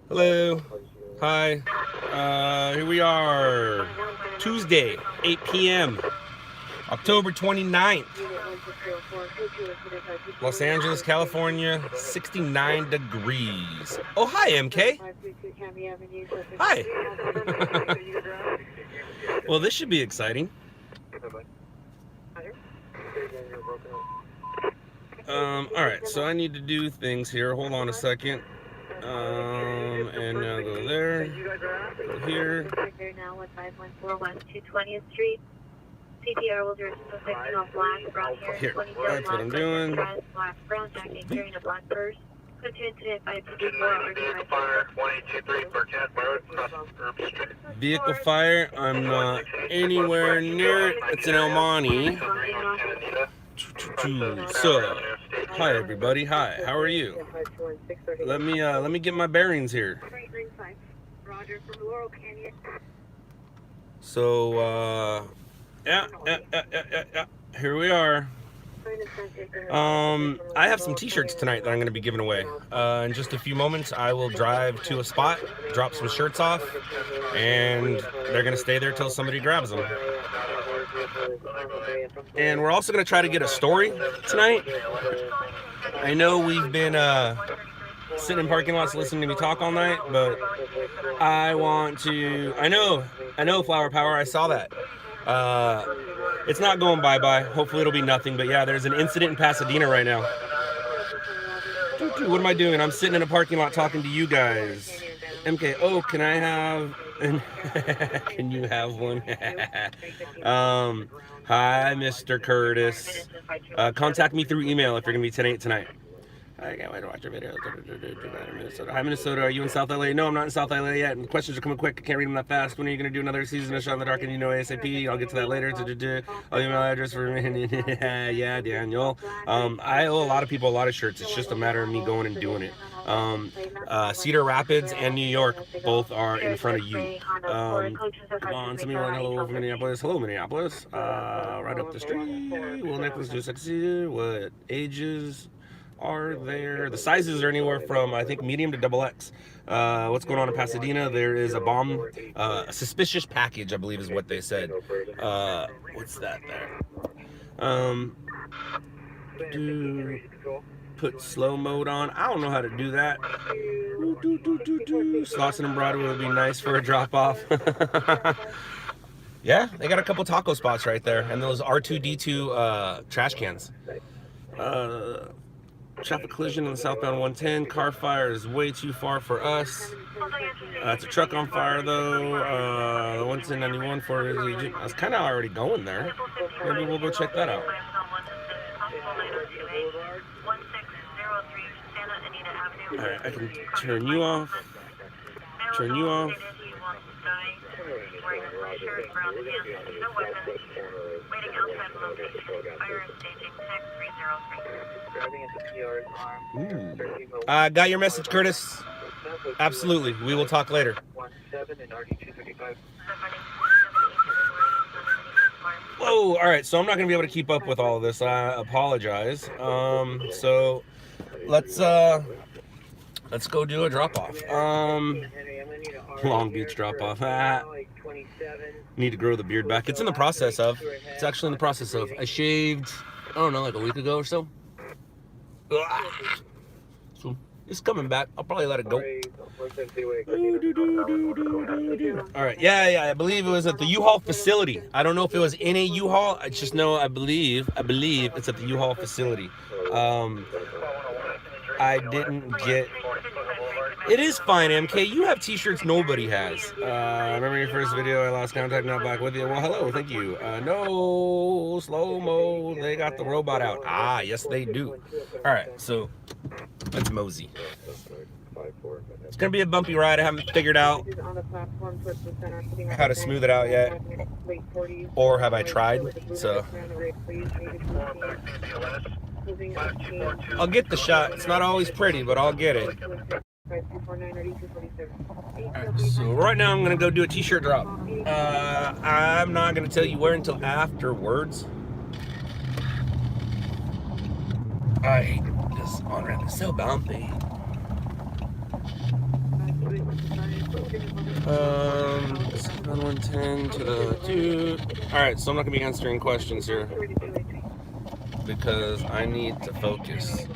Hello. Hi. Here we are. Tuesday, 8 p.m. October 29th. Los Angeles, California, 69 degrees. Oh, hi, MK. Hi. Well, this should be exciting. All right, so I need to do things here. Hold on a second. And now go there. Go here. CTR will direct protection of black around here. Here, that's what I'm doing. Black brown jacking carrying a black purse. Continue to 524 Vehicle fire. I'm not anywhere near it. It's in El Monte. So, hi everybody. Hi. How are you? Let me get my bearings here. So, yeah. Here we are. I have some t-shirts tonight that I'm going to be giving away. In just a few moments, I will drive to a spot, drop some shirts off, and they're going to stay there till somebody grabs them. And we're also going to try to get a story tonight. I know we've been sitting in parking lots listening to me talk all night, but I want to... I know, Flower Power, I saw that. It's not going bye-bye. Hopefully it'll be nothing. But yeah, there's an incident in Pasadena right now. What am I doing? I'm sitting in a parking lot talking to you guys. MK, oh, can I have... Can you have one? Hi, Mr. Curtis. Contact me through email if you're going to be 10-8 tonight. I can't wait to watch your video. Minnesota. Hi, Minnesota. Are you in South LA? No, I'm not in South LA yet. And the questions are coming quick. I can't read them that fast. When are you going to do another season of Shot in the Dark and you know ASAP? I'll get to that later. I'll email address for me. Yeah, Daniel. I owe a lot of people a lot of shirts. It's just a matter of me going and doing it. Cedar Rapids and New York both are in front of you. Come on, somebody want hello from Minneapolis. Hello, Minneapolis. Right up the street. Will necklace do sexy? What ages are there? The sizes are anywhere from, I think, medium to XXX. What's going on in Pasadena? There is a bomb, a suspicious package, I believe is what they said. What's that there? Put slow mode on. I don't know how to do that. Slauson and Broadway would be nice for a drop off. Yeah, they got a couple taco spots right there, and those R2D2 trash cans. Traffic collision on the southbound 110. Car fire is way too far for us. It's a truck on fire though. The 11091 for I was kind of already going there. Maybe we'll go check that out. Alright, I can turn you off. Turn you off. Got your message, Curtis. Absolutely. We will talk later. Whoa, alright, so I'm not going to be able to keep up with all of this. I apologize. So let's go do a drop-off. Long Beach drop-off. Need to grow the beard back. It's in the process of. It's actually in the process of. I shaved, I don't know, like a week ago or so. So it's coming back. I'll probably let it go. Alright, yeah, I believe it was at the U-Haul facility. I don't know if it was in a U-Haul. I just know I believe it's at the U-Haul facility. I didn't get... It is fine, MK. You have t-shirts nobody has. Remember your first video? I lost contact, not back with you. Well, hello, thank you. No, slow-mo. They got the robot out. Ah, yes, they do. All right, so let's mosey. It's going to be a bumpy ride. I haven't figured out how to smooth it out yet. Or have I tried? So I'll get the shot. It's not always pretty, but I'll get it. Alright, so right now I'm gonna go do a t-shirt drop. I'm not gonna tell you where until afterwards. I hate this on ramp. It's so bumpy. 110 to the 2. Alright, so I'm not gonna be answering questions here because I need to focus.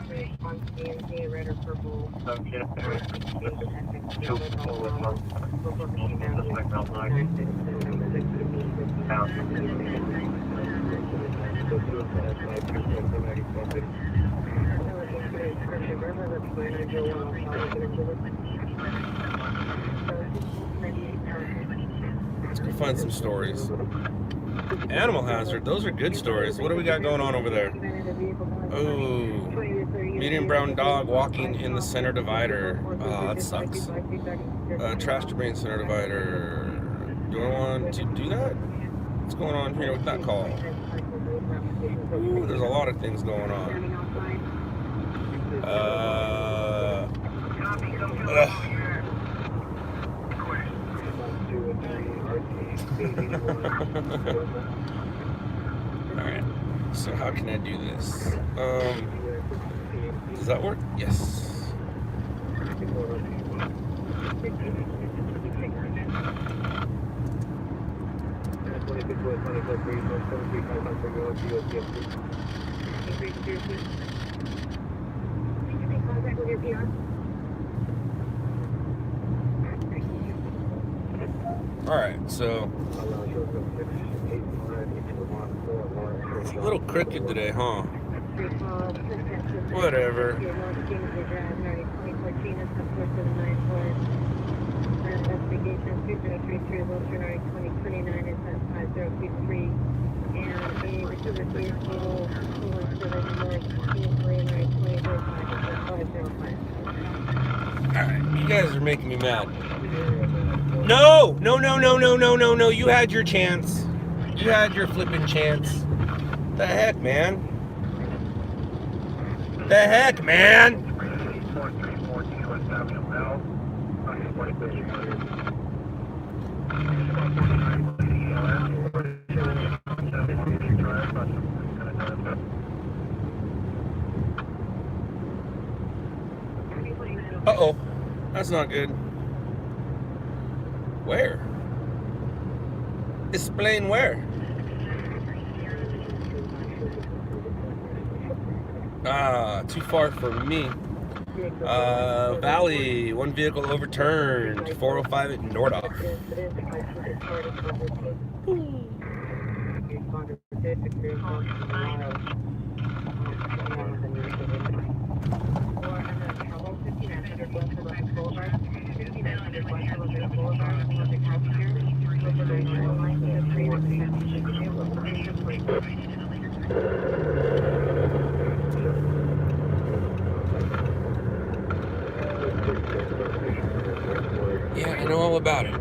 Let's go find some stories. Animal hazard, those are good stories. What do we got going on over there? Oh, medium brown dog walking in the center divider. Oh, that sucks. Trash debris in center divider. Do I want to do that? What's going on here with that call? Ooh, there's a lot of things going on. Alright, so how can I do this? Does that work? Yes. Alright, so it's a little crooked today, huh? Whatever. Alright, you guys are making me mad. No! No, you had your chance. You had your flipping chance. The heck, man? The heck, man? Uh-oh. That's not good. Where? Explain where? Ah, too far for me. Valley, one vehicle overturned. 405 at Nordoff. Yeah, I know all about it.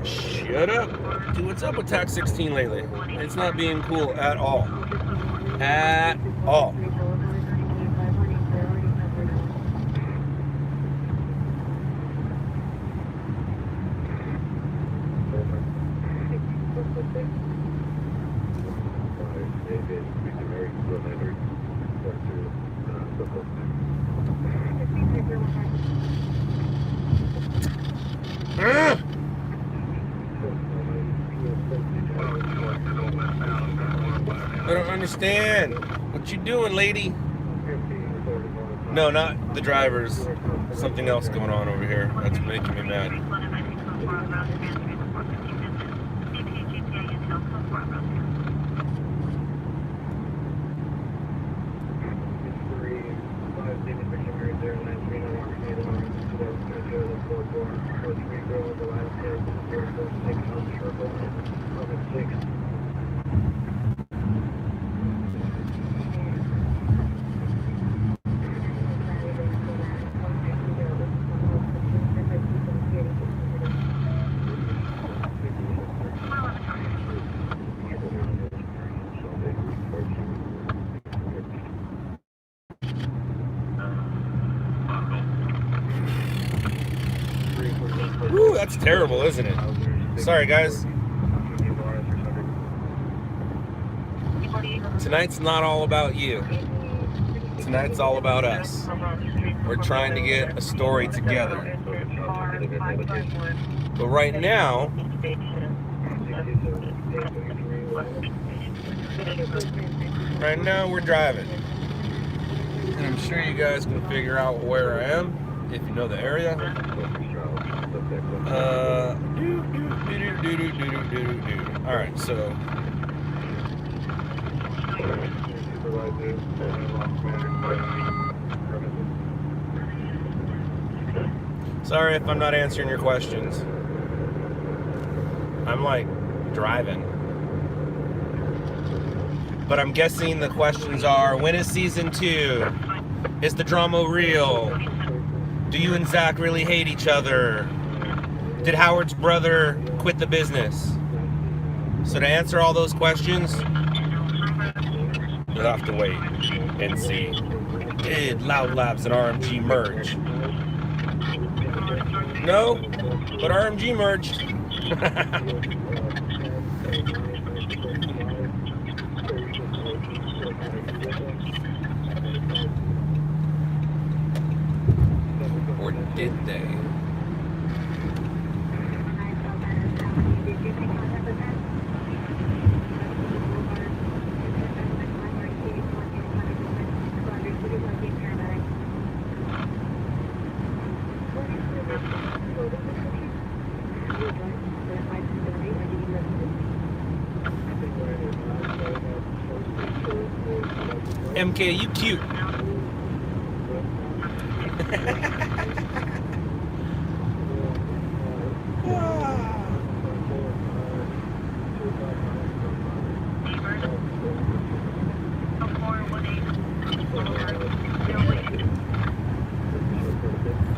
Shut up. Dude, what's up with Tax 16 lately? It's not being cool at all. At all. I don't understand. What you doing, lady? No, not the drivers. Something else going on over here. That's making me mad. That's terrible, isn't it? Sorry, guys. Tonight's not all about you. Tonight's all about us. We're trying to get a story together. But right now, we're driving. And I'm sure you guys can figure out where I am if you know the area. Alright, so sorry if I'm not answering your questions. I'm like driving. But I'm guessing the questions are, when is season 2? Is the drama real? Do you and Zach really hate each other? Did Howard's brother quit the business? So to answer all those questions, you'll have to wait and see. Did LOUDLABS and RMG merge? No, but RMG merged. Or did they? MK, you cute.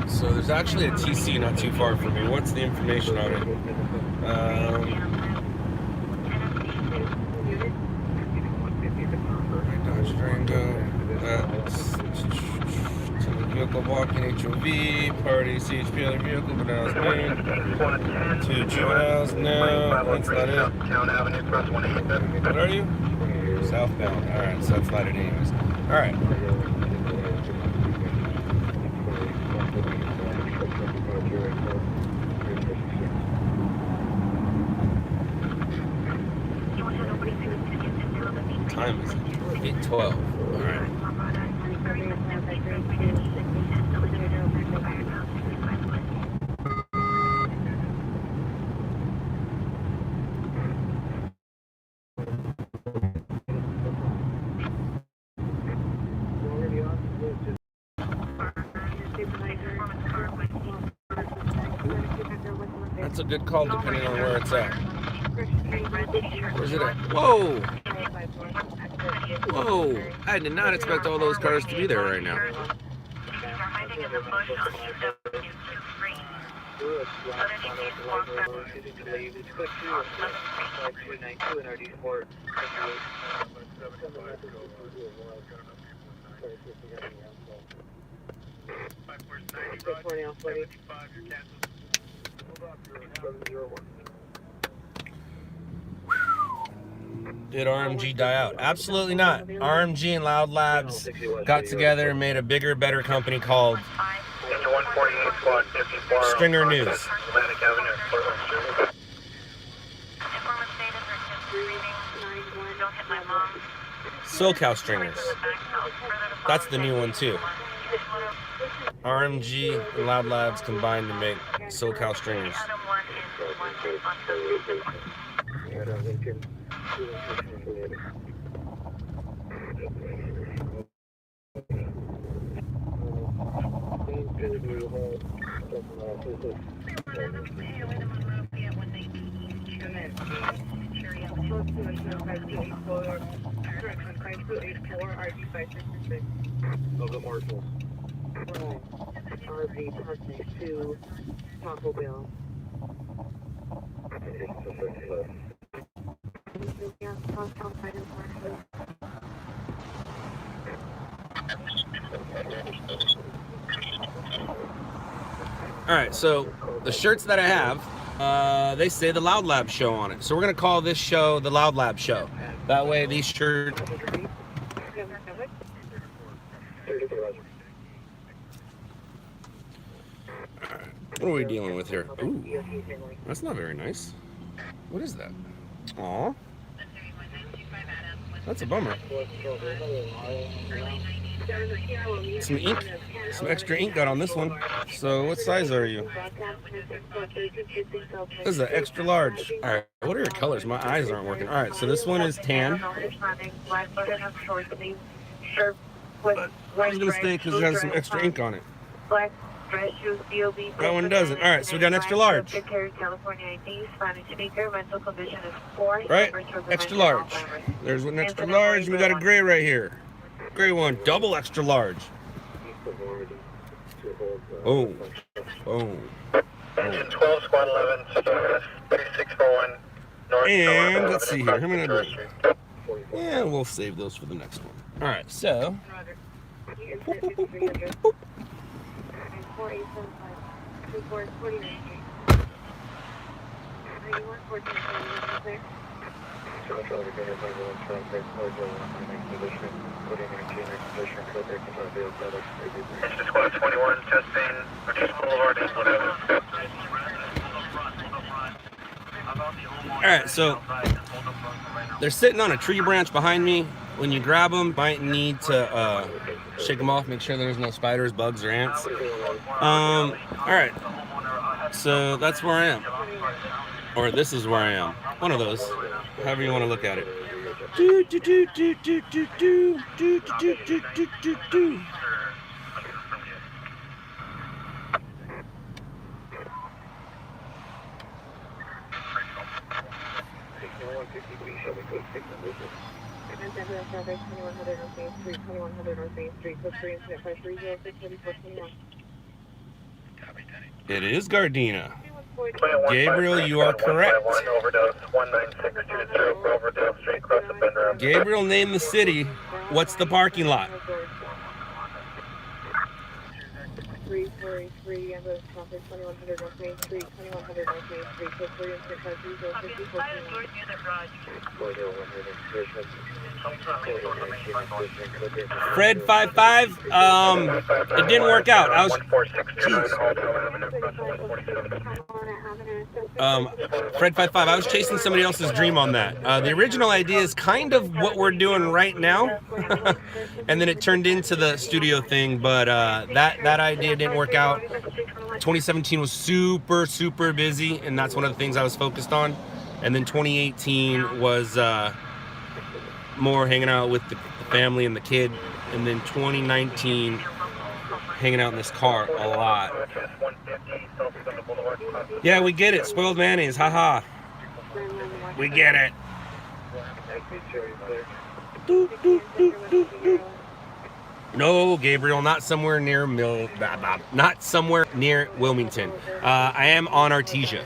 So there's actually a TC not too far from me. What's the information on it? Dodge Durango. Vehicle blocking HOV. Party CHP other vehicle, but now it's main. 2 juveniles. No, that's not it. What are you? Southbound. Alright, so that's not it anyways. Alright. Time is 8:12. Alright. That's a good call depending on where it's at. Where's it at? Whoa! Whoa! I did not expect all those cars to be there right now. Did RMG die out? Absolutely not. RMG and LOUDLABS got together and made a bigger, better company called Stringer News. SoCal Stringers. That's the new one too. RMG and LOUDLABS combined to make SoCal Stringers. Of the Marshalls. RV parked next to Taco Bell. Alright, so the shirts that I have, they say the LOUDLABS show on it. So we're gonna call this show the LOUDLABS show. That way these shirts. What are we dealing with here? Ooh, that's not very nice. What is that? Aw. That's a bummer. Some ink, some extra ink got on this one. So what size are you? This is an extra large. All right, what are your colors? My eyes aren't working. All right, so this one is tan. But I was gonna stay because it has some extra ink on it. That one doesn't. All right, so we got an extra large. Right, extra large. There's an extra large, and we got a gray right here. Gray one, double extra large. Oh, oh. Engine 12, squad 11, 3641, north. And let's see here. How many did I bring? Yeah, we'll save those for the next one. All right, so. Boop, boop, boop, boop, boop. Engine squad 21, testing, Boulevard, whatever. All right, so they're sitting on a tree branch behind me. When you grab them, might need to shake them off, make sure there's no spiders, bugs, or ants. All right, so that's where I am, or this is where I am. One of those, however you want to look at it. Do do do do do do do do do do do do do. It is Gardena. Gabriel, you are correct. Gabriel named the city. What's the parking lot? 343 ambulance conference 2100 North Main Street, 2100 North Main Street, code 3 and 653. Fred 55. It didn't work out. I was. Fred 55. I was chasing somebody else's dream on that. The original idea is kind of what we're doing right now, and then it turned into the studio thing. But that idea didn't work out. 2017 was super busy, and that's one of the things I was focused on. And then 2018 was more hanging out with the family and the kid. And then 2019, hanging out in this car a lot. Yeah, we get it. Spoiled mayonnaise. Haha. We get it. Doo, doo, doo, doo, doo. No, Gabriel, not somewhere near not somewhere near Wilmington. I am on Artesia.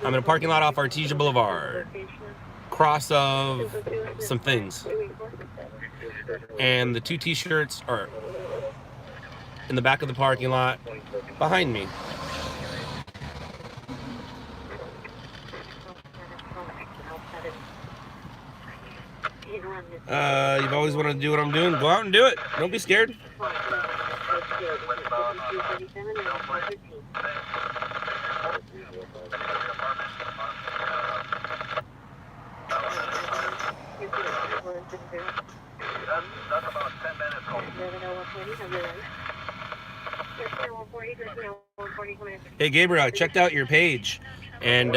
I'm in a parking lot off Artesia Boulevard, cross of some things. And the two t-shirts are in the back of the parking lot behind me. You've always wanted to do what I'm doing. Go out and do it. Don't be scared. That's about 10 minutes home. Hey, Gabriel, I checked out your page, and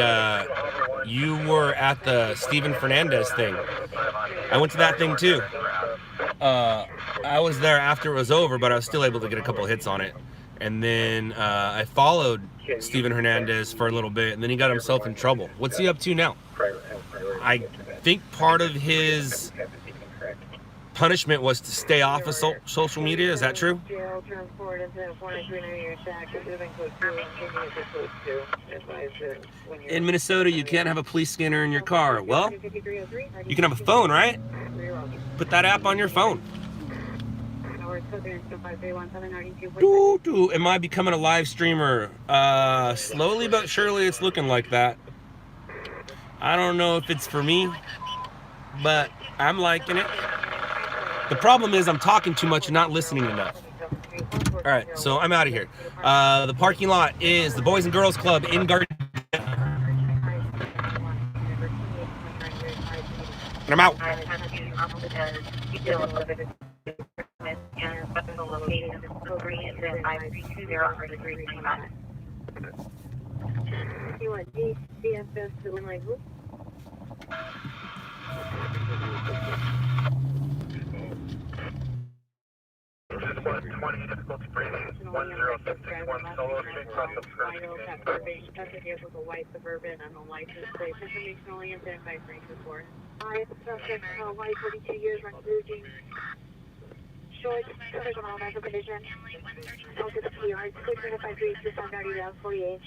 you were at the Steven Fernandez thing. I went to that thing too. I was there after it was over, but I was still able to get a couple hits on it. And then I followed Steven Hernandez for a little bit, and then he got himself in trouble. What's he up to now? I think part of his punishment was to stay off of social media. Is that true? In Minnesota, you can't have a police scanner in your car. Well, you can have a phone, right? Put that app on your phone. Am I becoming a live streamer? Slowly but surely it's looking like that. I don't know if it's for me, but I'm liking it. The problem is I'm talking too much and not listening enough. All right, so I'm out of here. The parking lot is the Boys and Girls Club in Gardena. And I'm out. You want DCFS to win like whoop? Difficulty breathing, 10661 Solo Street, cross the Vehicle, a white Suburban, unlicensed plate. Information only identified 324. I suspect white 42 years on cruising. Short, coverage on all medical condition. Focus PR, 653, 248.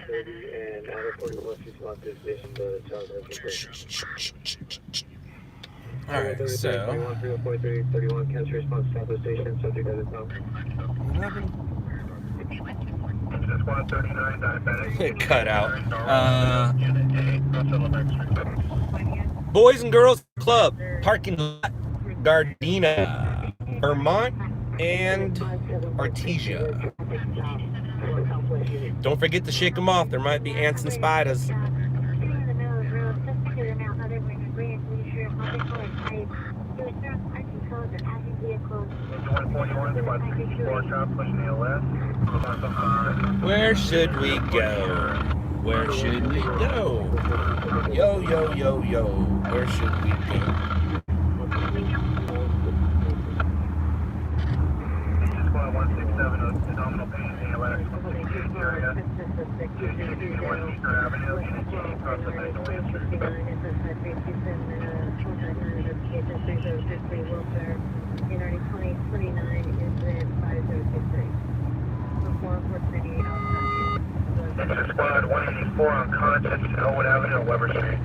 And out of 41, she's lost this station, the child All right, so 31, cancer response, Southwest Station, subject at the top. 139, it cut out. Boys and Girls Club, parking lot, Gardena, Vermont, and Artesia. Don't forget to shake them off. There might be ants and spiders. Where should we go? Where should we go? Yo, yo, yo, yo. Where should we go? Phenomenal pain in the electrical area. 261 Eastern Avenue, Unit G, across the Magnolia Street. Squad 184 unconscious, Elwood Avenue, Weber Street.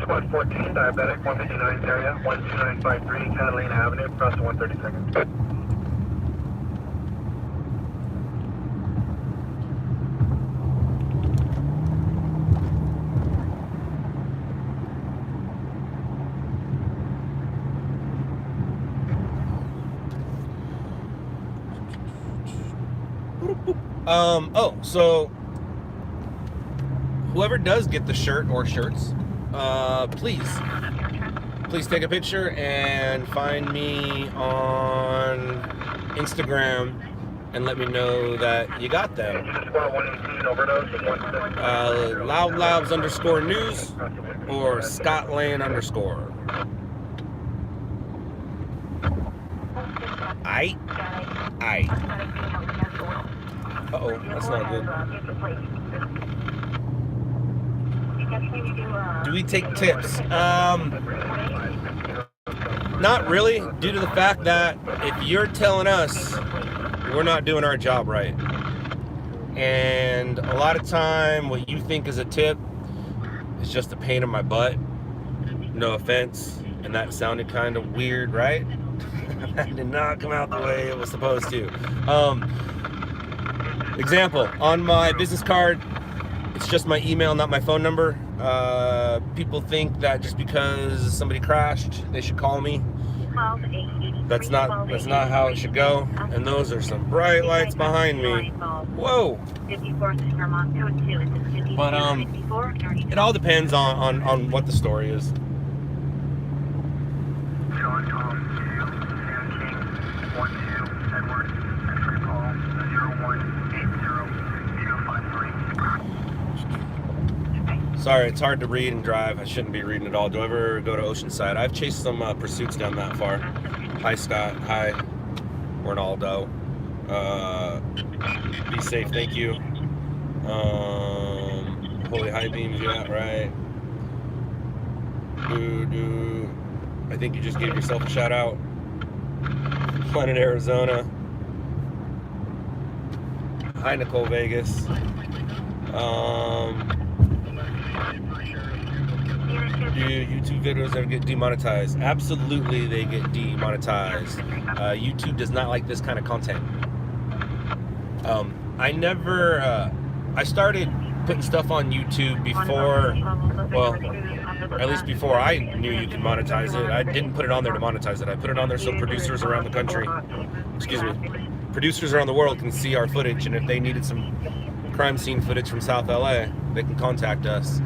Squad 14, diabetic, 159 area, 12953, Catalina Avenue, across the 132nd. So whoever does get the shirt or shirts, please take a picture and find me on Instagram and let me know that you got them. LOUDLABS _news or Scotland _ Aight. Uh-oh, that's not good. Do we take tips? Not really, due to the fact that if you're telling us we're not doing our job right, and a lot of time what you think is a tip is just a pain in my butt, no offense, and that sounded kind of weird, right? That did not come out the way it was supposed to. Example, on my business card, it's just my email, not my phone number. People think that just because somebody crashed, they should call me. That's not how it should go. And those are some bright lights behind me. Whoa. But it all depends on what the story is. Sorry, it's hard to read and drive. I shouldn't be reading at all. Do I ever go to Oceanside? I've chased some pursuits down that far. Hi, Scott. Hi, Ronaldo. Be safe. Thank you. Holy high beams, yeah, right. Dude. I think you just gave yourself a shout out. Planet Arizona. Hi, Nicole Vegas. Do YouTube videos ever get demonetized? Absolutely, they get demonetized. YouTube does not like this kind of content. I started putting stuff on YouTube before, well, at least before I knew you could monetize it. I didn't put it on there to monetize it. I put it on there so producers around the country, producers around the world can see our footage, and if they needed some crime scene footage from South LA, they can contact us.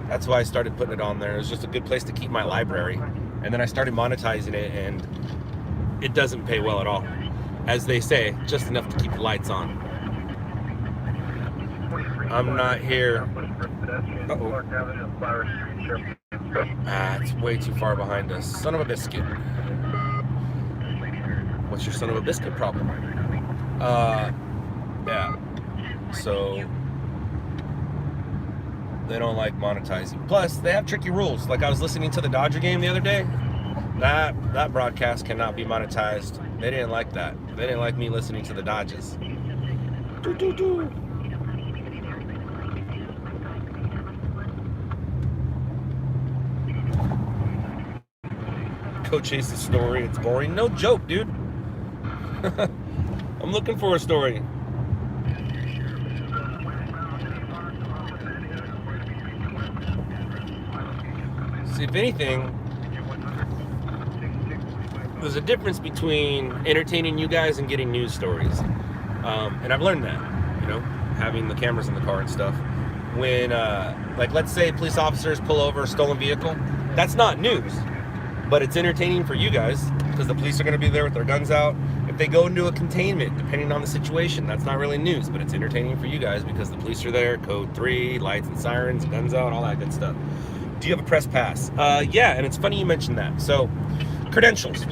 That's why I started putting it on there. It was just a good place to keep my library. And then I started monetizing it, and it doesn't pay well at all. As they say, just enough to keep the lights on. I'm not here. Uh-oh. It's way too far behind us. Son of a biscuit. What's your son of a biscuit problem? Yeah. So they don't like monetizing. Plus, they have tricky rules. Like I was listening to the Dodger game the other day. That broadcast cannot be monetized. They didn't like that. They didn't like me listening to the Dodgers. Go chase the story. It's boring. No joke, dude. I'm looking for a story. See, if anything, there's a difference between entertaining you guys and getting news stories. And I've learned that, you know, having the cameras in the car and stuff. When, like, let's say police officers pull over a stolen vehicle, that's not news, but it's entertaining for you guys because the police are going to be there with their guns out. If they go into a containment, depending on the situation, that's not really news, but it's entertaining for you guys because the police are there, code 3, lights and sirens, guns out, all that good stuff. Do you have a press pass? Yeah, and it's funny you mentioned that. So, credentials.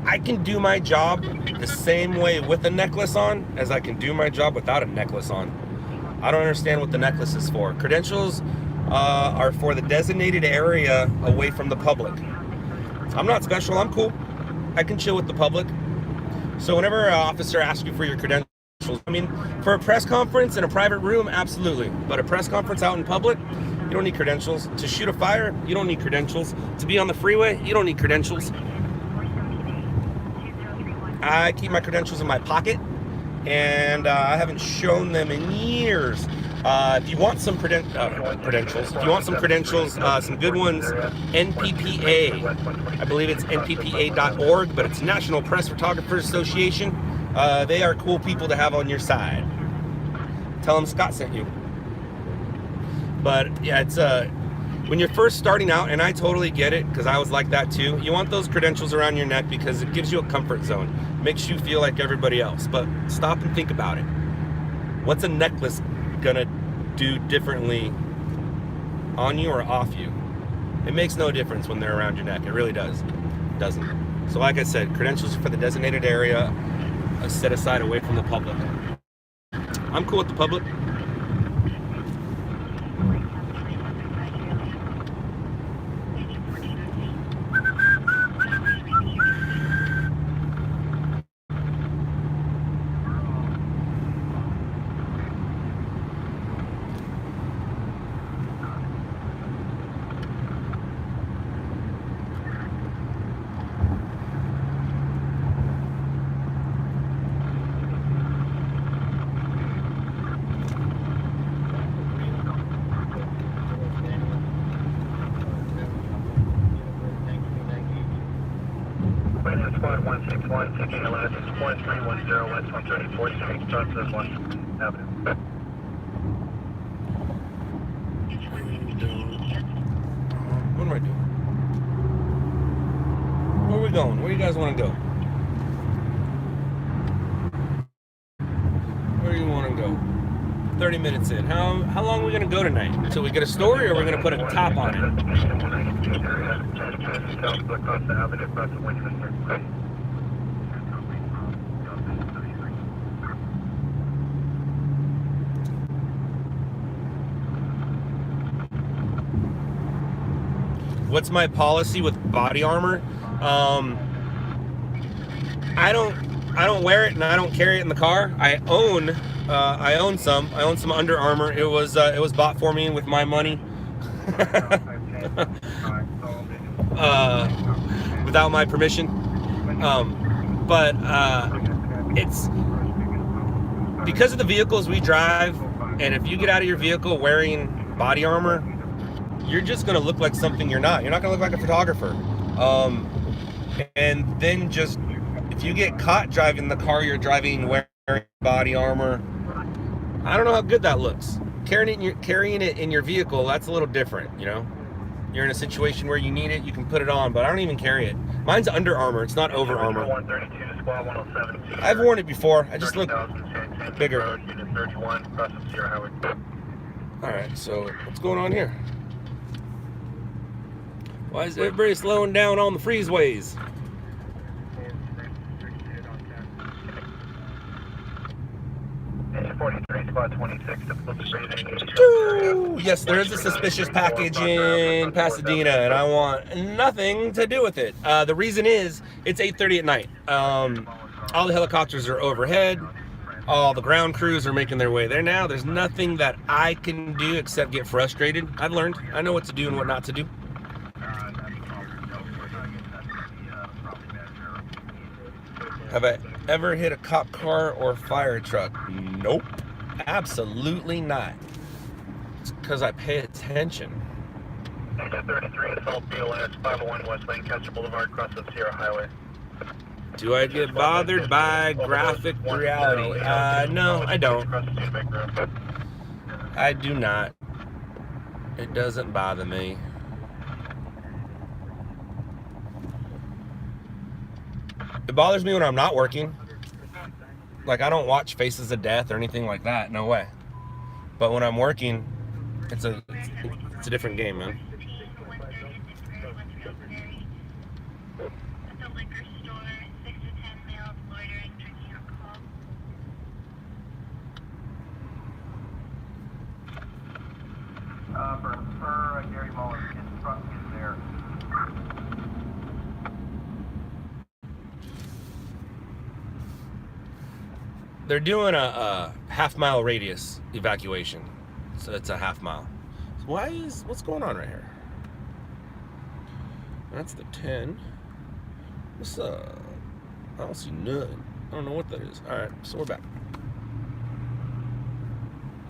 I can do my job the same way with a necklace on as I can do my job without a necklace on. I don't understand what the necklace is for. Credentials are for the designated area away from the public. I'm not special, I'm cool. I can chill with the public. So whenever an officer asks you for your credentials, I mean, for a press conference in a private room, absolutely. But a press conference out in public, you don't need credentials. To shoot a fire, you don't need credentials. To be on the freeway, you don't need credentials. I keep my credentials in my pocket, and I haven't shown them in years. If you want some credentials, some good ones, NPPA. I believe it's nppa.org, but it's National Press Photographers Association. They are cool people to have on your side. Tell them Scott sent you. But yeah, it's when you're first starting out, and I totally get it because I was like that too. You want those credentials around your neck because it gives you a comfort zone, makes you feel like everybody else. But stop and think about it. What's a necklace gonna do differently on you or off you? It makes no difference when they're around your neck. It really does. It doesn't. So like I said, credentials are for the designated area, set aside away from the public. I'm cool with the public. Squad 161, taking a left, 4310 West 134 Street, Southwest 1 Avenue. What am I doing? Where are we going? Where do you guys want to go? Where do you want to go? 30 minutes in. How long are we going to go tonight? Until we get a story, or are we going to put a top on it? What's my policy with body armor? I don't wear it and I don't carry it in the car. I own some. I own some Under Armour. It was bought for me with my money. Without my permission. But it's because of the vehicles we drive, and if you get out of your vehicle wearing body armor, you're just gonna look like something you're not. You're not gonna look like a photographer. And then just if you get caught driving the car you're driving wearing body armor, I don't know how good that looks. Carrying it in your vehicle, that's a little different, you know. You're in a situation where you need it, you can put it on, but I don't even carry it. Mine's Under Armour, it's not Over Armour. I've worn it before, I just look bigger. Alright, so what's going on here? Why is everybody slowing down on the freeways? Yes, there is a suspicious package in Pasadena, and I want nothing to do with it. The reason is, it's 8:30 at night. All the helicopters are overhead. All the ground crews are making their way there now. There's nothing that I can do except get frustrated. I've learned. I know what to do and what not to do. Have I ever hit a cop car or fire truck? Nope. Absolutely not. It's because I pay attention. 33 Assault BLS 501 West Lane, Kester Boulevard, across the Sierra Highway. Do I get bothered by graphic reality? No, I don't. I do not. It doesn't bother me. It bothers me when I'm not working. Like, I don't watch Faces of Death or anything like that. No way. But when I'm working, it's a different game, man. For Gary Muller, his truck is there. They're doing a half-mile radius evacuation, so it's a half mile. So what's going on right here? That's the 10. What's I don't see nothing. I don't know what that is. All right, so we're back.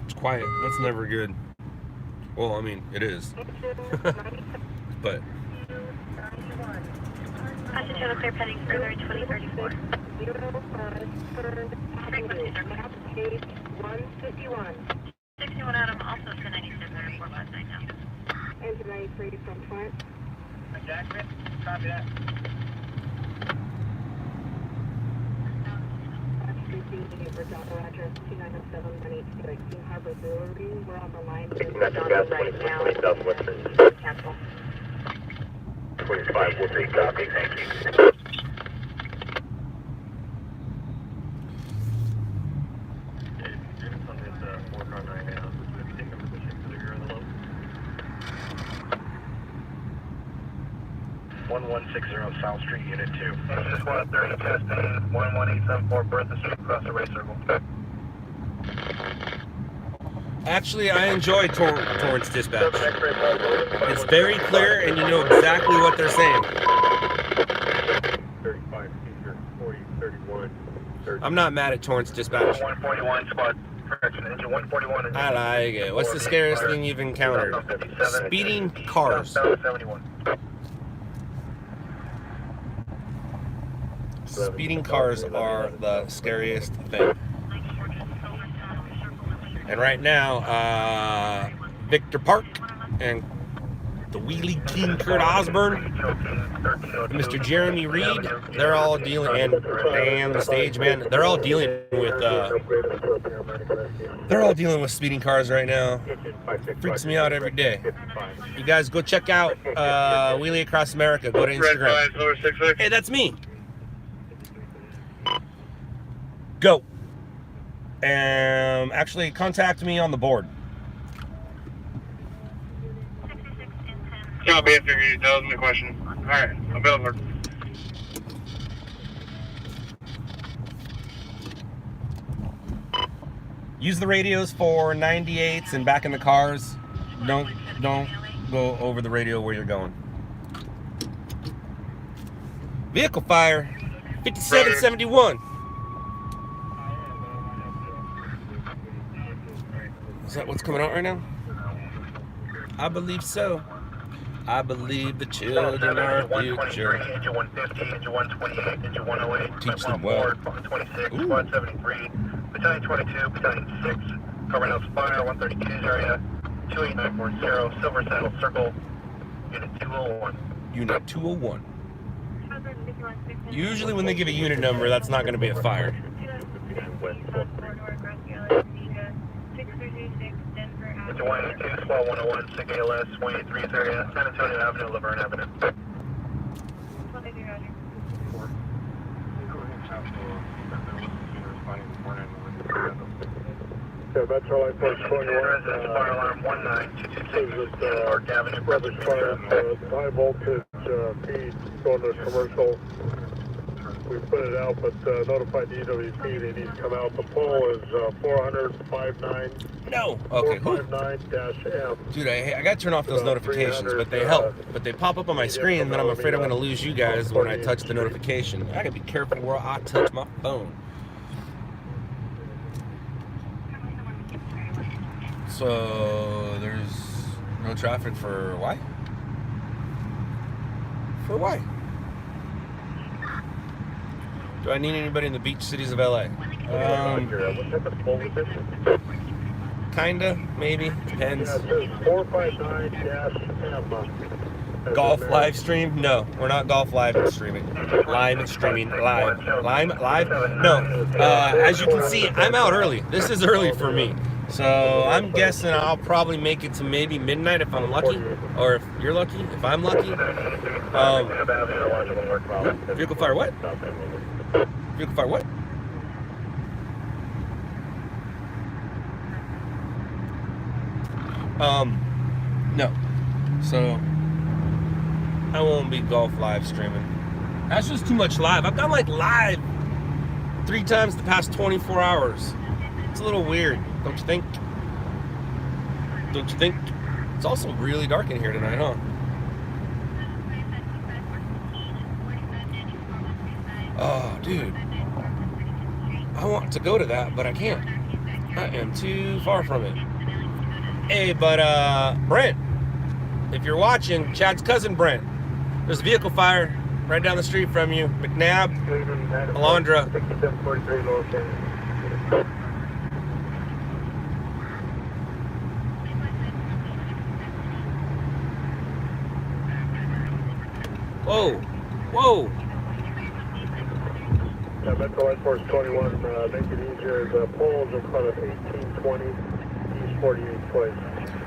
It's quiet. That's never good. Well, I mean, it is. But. Passenger clear pending further 2034. 61 Adam, also to 9734 last night now. Engine 93 from front. Jackson, copy that. Address 2907 Harbor Brewery. We're on the line with Madonna right now. Cancel. 25 will take copy, thank you. South Street, Unit 2. Just 130, testing 11874 Bertha Street, across the race circle. Actually, I enjoy Torrance Dispatch. It's very clear, and you know exactly what they're saying. 35, 40, 31, 30. I'm not mad at Torrance Dispatch. 141 squad, correction, engine 141. I like it. What's the scariest thing you've encountered? Speeding cars. 71. Speeding cars are the scariest thing. And right now, Victor Park and the Wheelie King Kurt Osborne, Mr. Jeremy Reed, they're all dealing, and the stage man, they're all dealing with speeding cars right now. Freaks me out every day. You guys go check out Wheelie Across America. Go to Instagram. Hey, that's me. Go. Actually, contact me on the board. 66 and 10. copy after you tell me the question. Alright, I'm Boulevard. Use the radios for 98s and back in the cars. Don't go over the radio where you're going. Vehicle fire, 5771. Is that what's coming out right now? I believe so. I believe the children are future. Engine 150, engine 128, engine 108. Teach them well. 26, squad 73, battalion 22, battalion 6, covering out Spire 132's area, 28940, Silver Saddle Circle, unit 201. Unit 201. Usually when they give a unit number, that's not going to be a fire. Engine 182, squad 101, SIG ALS, 183's area, San Antonio Avenue, Laverne Avenue. Yeah, Metro Line Force 21. Residence fire alarm 19226, Park Avenue, Brothers Fire, high voltage feed going to commercial. We put it out, but notified the EWP they need to come out. The pole is 400-59. No. Okay. 459-M. Dude, I got to turn off those notifications, but they help. But they pop up on my screen, and then I'm afraid I'm going to lose you guys when I touch the notification. I got to be careful where I touch my phone. So there's no traffic for why? For why? Do I need anybody in the beach cities of LA? What type of pole is this? Kinda, maybe, depends. Yeah, it says 459-M. Golf live stream? No, we're not golf live streaming. Live streaming, live. No. As you can see, I'm out early. This is early for me. So I'm guessing I'll probably make it to maybe midnight if I'm lucky, or if you're lucky, if I'm lucky. Vehicle fire what? Vehicle fire what? No. So I won't be golf live streaming. That's just too much live. I've done like live 3 times the past 24 hours. It's a little weird, don't you think? Don't you think? It's also really dark in here tonight, huh? Oh, dude. I want to go to that, but I can't. I am too far from it. Hey, but Brent, if you're watching, Chad's cousin Brent, there's a vehicle fire right down the street from you. McNabb, Alondra. 6743 Lower King. Whoa, whoa. Yeah, Metro Line Force 21, make it easier. The poles in front of 1820 East 48th Place.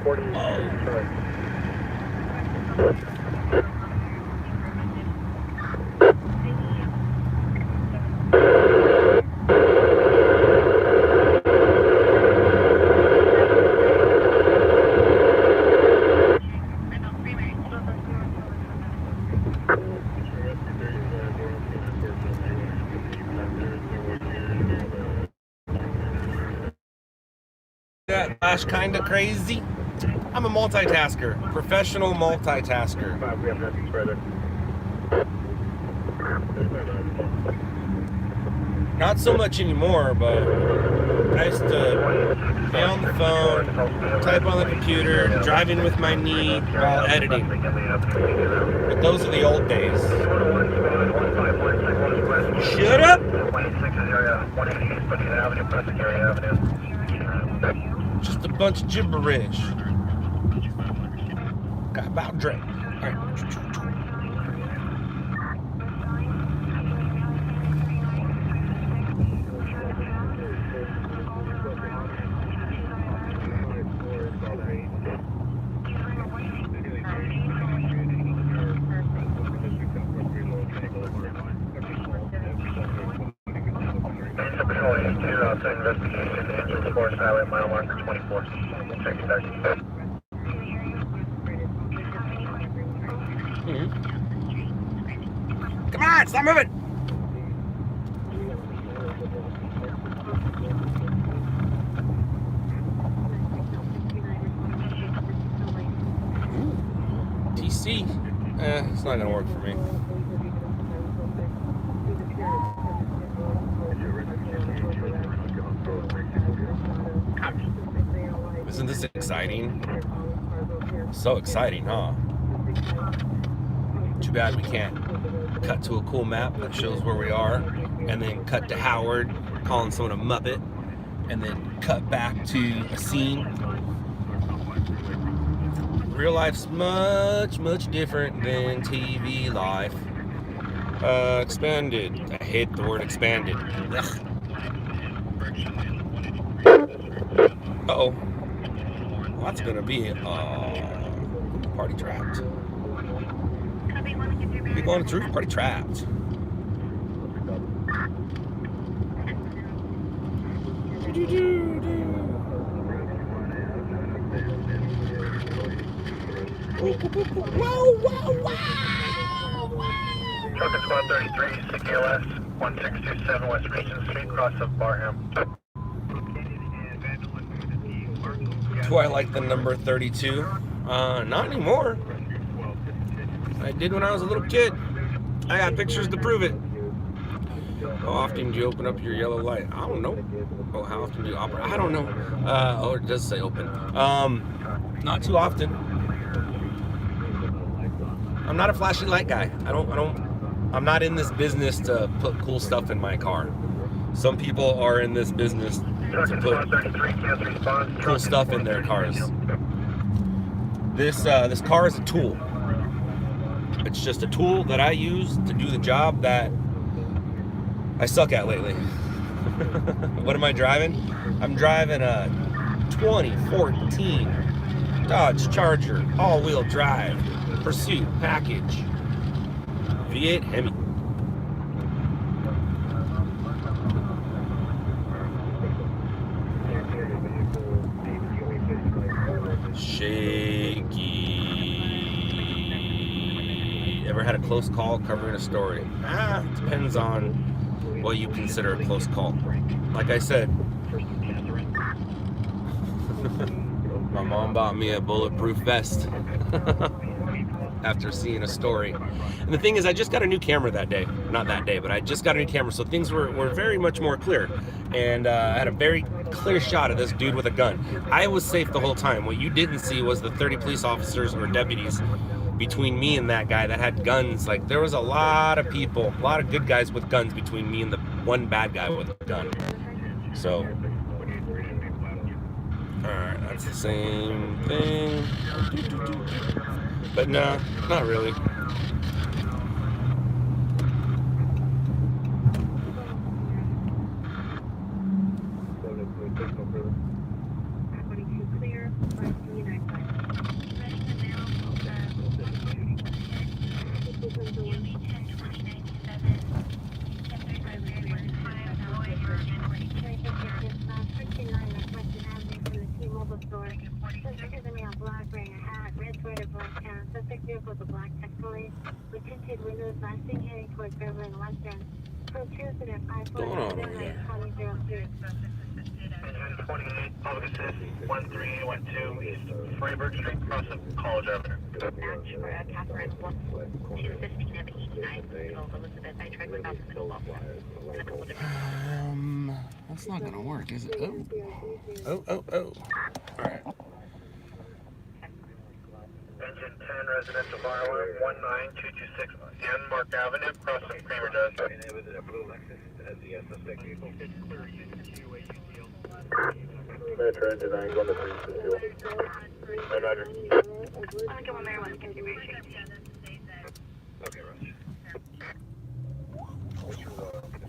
48th Place. Kinda crazy. I'm a multitasker, professional multitasker. We have nothing further. Not so much anymore, but I used to be on the phone, type on the computer, driving with my knee while editing. But those are the old days. Shut up! Just a bunch of gibberish. Got about drink. Alright. Investigation, engine force highway mile marker 24. Check it back. Come on, stop moving. TC. It's not gonna work for me. Isn't this exciting? So exciting, huh? Too bad we can't cut to a cool map that shows where we are, and then cut to Howard calling someone a Muppet, and then cut back to a scene. Real life's much, much different than TV life. Expanded. I hate the word expanded. Ugh. Uh-oh. Well, that's gonna be party trapped. People on its roof, party trapped. Whoa, whoa, wow! Truck Squad 33, CKLS, 1627 West Regent Street, cross of Barham. Do I like the number 32? Not anymore. I did when I was a little kid. I got pictures to prove it. How often do you open up your yellow light? I don't know. Oh, how often do you operate? I don't know. Oh, it does say open. Not too often. I'm not a flashy light guy. I'm not in this business to put cool stuff in my car. Some people are in this business to put cool stuff in their cars. This car is a tool. It's just a tool that I use to do the job that I suck at lately. What am I driving? I'm driving a 2014 Dodge Charger all-wheel drive Pursuit package V8 Hemi. Shaky. Ever had a close call covering a story? Depends on what you consider a close call. Like I said, my mom bought me a bulletproof vest after seeing a story. And the thing is, I just got a new camera that day. Not that day, but I just got a new camera, so things were very much more clear. And I had a very clear shot of this dude with a gun. I was safe the whole time. What you didn't see was the 30 police officers or deputies between me and that guy that had guns. Like, there was a lot of people, a lot of good guys with guns between me and the one bad guy with a gun. So, alright, that's the same thing. But nah, not really. Going on over there? 28, public assist, 1312 East Freiburg Street, cross of College Avenue. Catherine, 215 of 89, Elizabeth. I tried without the middle level. That's not gonna work, is it? Oh. Alright. Engine 10, residential bar alarm, 19226 Mark Avenue, cross of Kramer Drive. Metro engine 9 going to 362. Hey, Roger. Okay, Roger.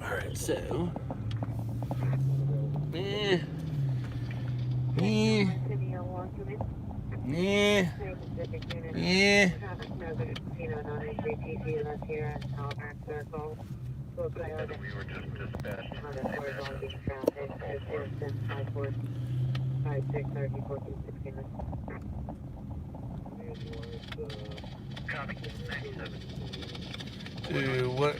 Alright, so. We were just dispatched. Dude, what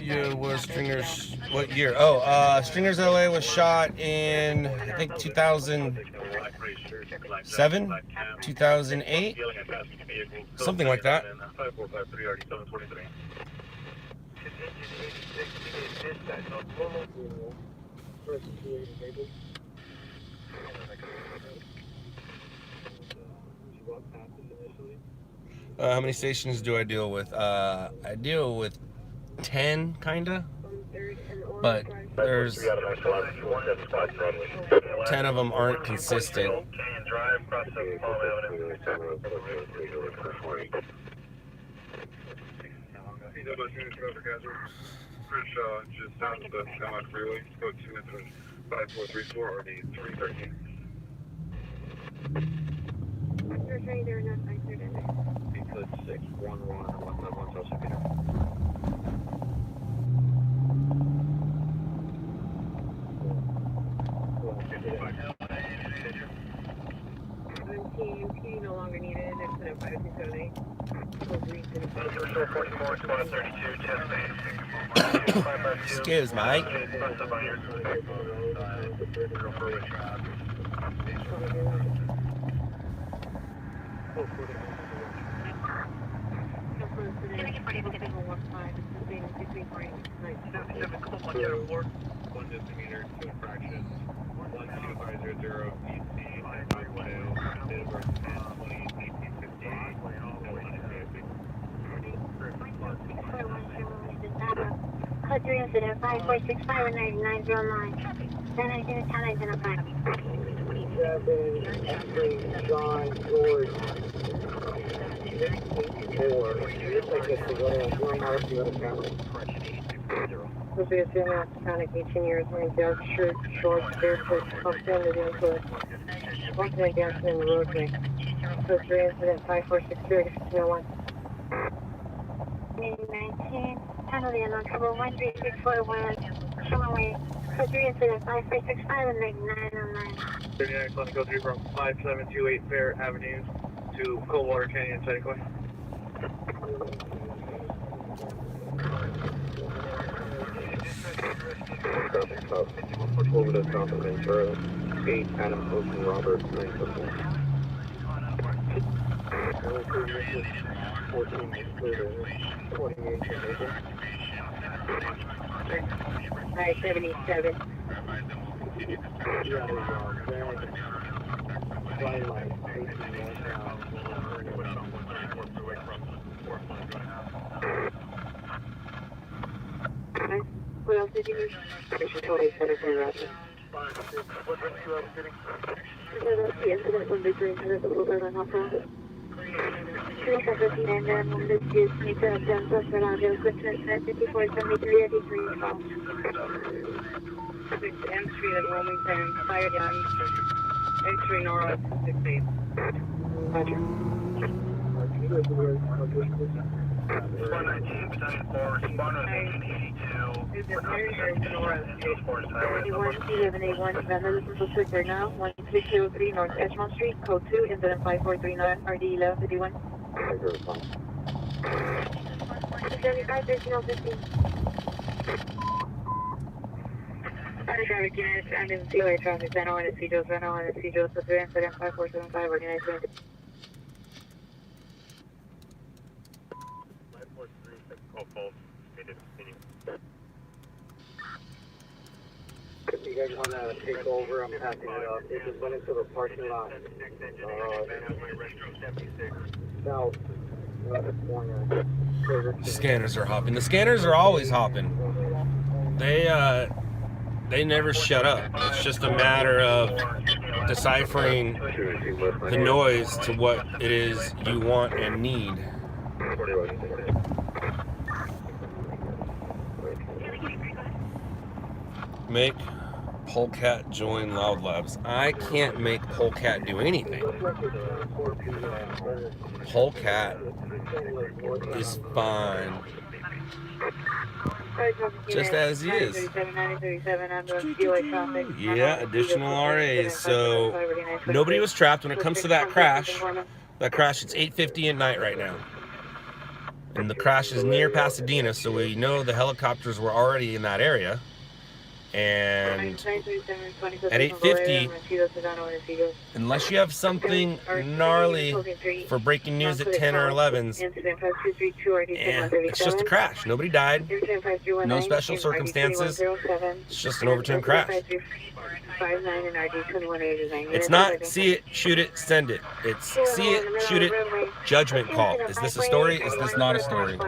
year was Stringers? What year? Oh, Stringers LA was shot in, I think, 2007, 2008, something like that. How many stations do I deal with? I deal with 10, kinda, but there's 10 of them aren't consistent. Just down to the Skyline Freeway, code 2 incident 5434 RD 313. You're saying they're not answered in there. Code 611 151 South Peter. TMP no longer needed. Incident 5678. Excuse me. One misdemeanor, 2 infractions, 12500 DC, Code 3 incident 5465 and 9909. Then I did a town identified. 7 John George 4. Looks like it's the one out the other family. Supposed to get in Hispanic, 18 years, wearing dark shirt, shorts, barefoot, pumped into the influence. Walking and dancing in the roadway. Code 3 incident 5463 201. 19, penalty unknown, cover 13641, Showaway. Code 3 incident 5465 and 9909. 39 Clinical 3 from 5728 Fair Avenue to Coldwater Canyon, Seneca. Over the top of Ventura. 8 Adam Ocean Robert 944. 14 28 I-77. What else did you need? Station 27 for Roger. The incident was the green to the Boulevard on Hopper. 359 minimum dispute, need to have done plus an audio, quick transfer 5473 83 call. 6 M Street at Wilmington, fire down. Entering Nora 68. Roger. 119, Battalion 4, responders 1882. Is it Mary Nora? 81 Vendor, this is the quicker now, 1603 North Edgemont Street, code 2, incident 5439, RD 1151. 75 1315. Traffic units, and in COA traffic, Zeno and Cedros, Zeno and Cedros, the incident 5475, organized unit. If you guys want to take over, I'm passing it up. They just went into the parking lot. South corner. Scanners are hopping. The scanners are always hopping. They never shut up. It's just a matter of deciphering the noise to what it is you want and need. Make Polecat join LOUDLABS. I can't make Polecat do anything. Polecat is fine. Just as he is. Yeah, additional RAs. So nobody was trapped when it comes to that crash. That crash, it's 8:50 at night right now. And the crash is near Pasadena, so we know the helicopters were already in that area. And at 8:50, unless you have something gnarly for breaking news at 10 or 11s, it's just a crash. Nobody died. No special circumstances. It's just an overturned crash. It's not see it, shoot it, send it. It's see it, shoot it, judgment call. Is this a story? Is this not a story?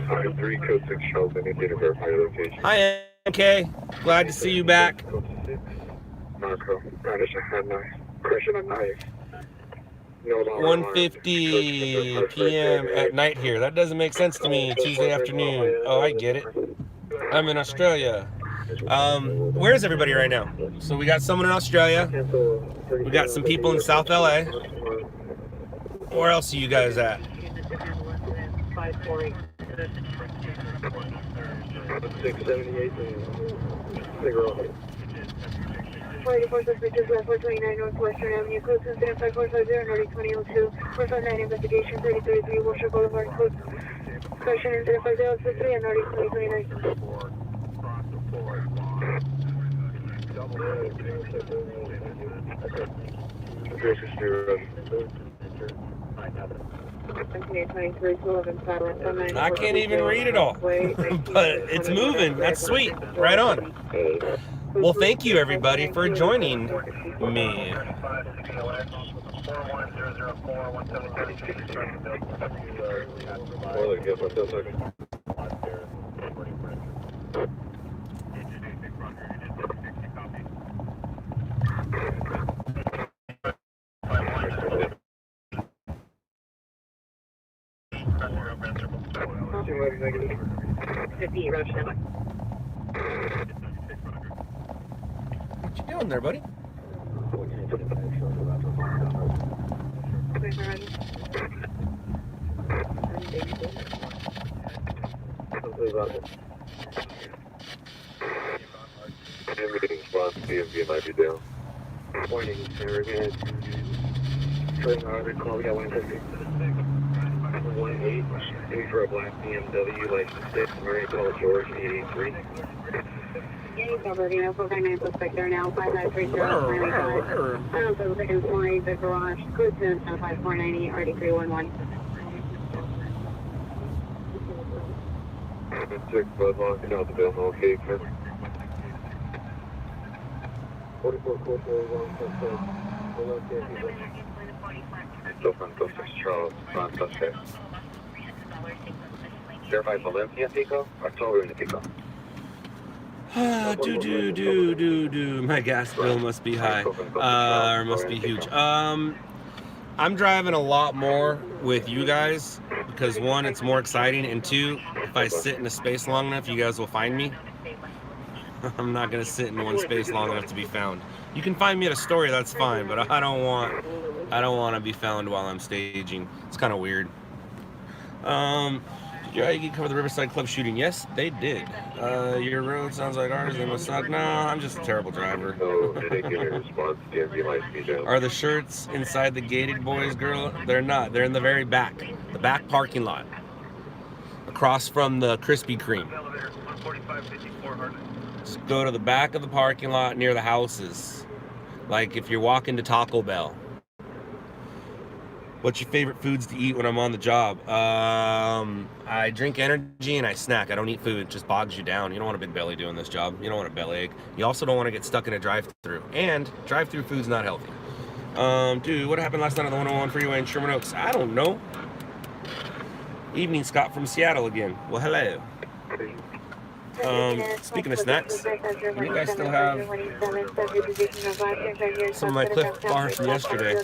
Alright, 3 code 6 Charles, I need you to verify your location. Hi, MK. Glad to see you back. Marco, brandishing a hand knife. Crushing a knife. No longer 1:50 p.m. at night here. That doesn't make sense to me. Tuesday afternoon. Oh, I get it. I'm in Australia. Where is everybody right now? So we got someone in Australia. We got some people in South LA. Where else are you guys at? 678 cigarette. 429 Northwestern Avenue, code incident 5450, Nordic 2002, 459 investigation, 3033 Wilshire Boulevard, code question incident 5063 and Nordic 2029. I can't even read it all, but it's moving. That's sweet. Right on. Well, thank you everybody for joining me. What you doing there, buddy? Meeting spot, DMV might be down. Pointing, we're gonna turn our call. We got 150. 18, aiming for a black BMW, license 6, Murray, call George, 883. Bernardino, 459 suspect there now, 5930. I don't know, second floor, the garage, code 5490, RD311. 6, Bud Long, out the bill, no cake, man. 44, code 411, Still from 6 Charles, non suspect. Verify Valencia, Pico, or Toru in the Pico. My gas bill must be high, or must be huge. I'm driving a lot more with you guys because one, it's more exciting, and two, if I sit in a space long enough, you guys will find me. I'm not gonna sit in one space long enough to be found. You can find me at a story, that's fine, but I don't want to be found while I'm staging. It's kind of weird. Did you cover the Riverside Club shooting? Yes, they did. Your road sounds like ours. They must suck. No, I'm just a terrible driver. Are the shirts inside the gated boys, girl? They're not. They're in the very back. The back parking lot. Across from the Krispy Kreme. Just go to the back of the parking lot near the houses. Like if you're walking to Taco Bell. What's your favorite foods to eat when I'm on the job? I drink energy and I snack. I don't eat food. It just bogs you down. You don't want a big belly doing this job. You don't want a bellyache. You also don't want to get stuck in a drive-thru. And drive-thru food's not healthy. Dude, what happened last night on the 101 freeway in Sherman Oaks? I don't know. Evening, Scott from Seattle again. Well, hello. Speaking of snacks, you guys still have some of my Cliff bars from yesterday.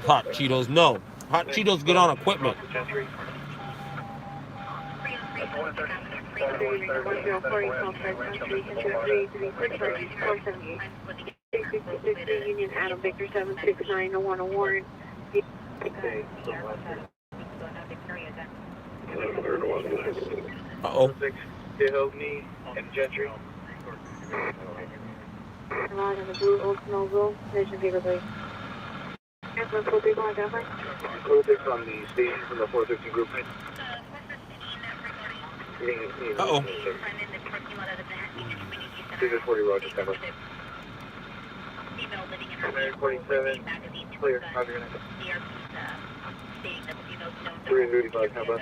Hot Cheetos, no. Hot Cheetos get on equipment. Union Adam Victor 769 01 Warren. Uh-oh. Me and Gentry. Around in the blue Oldsmobile, vision vehicle please. And 143 identify. Code 6 on the station from the 413 group. Uh-oh. This is 40 Roger, Tampa. 47, clear, Roger. 335, Tampa.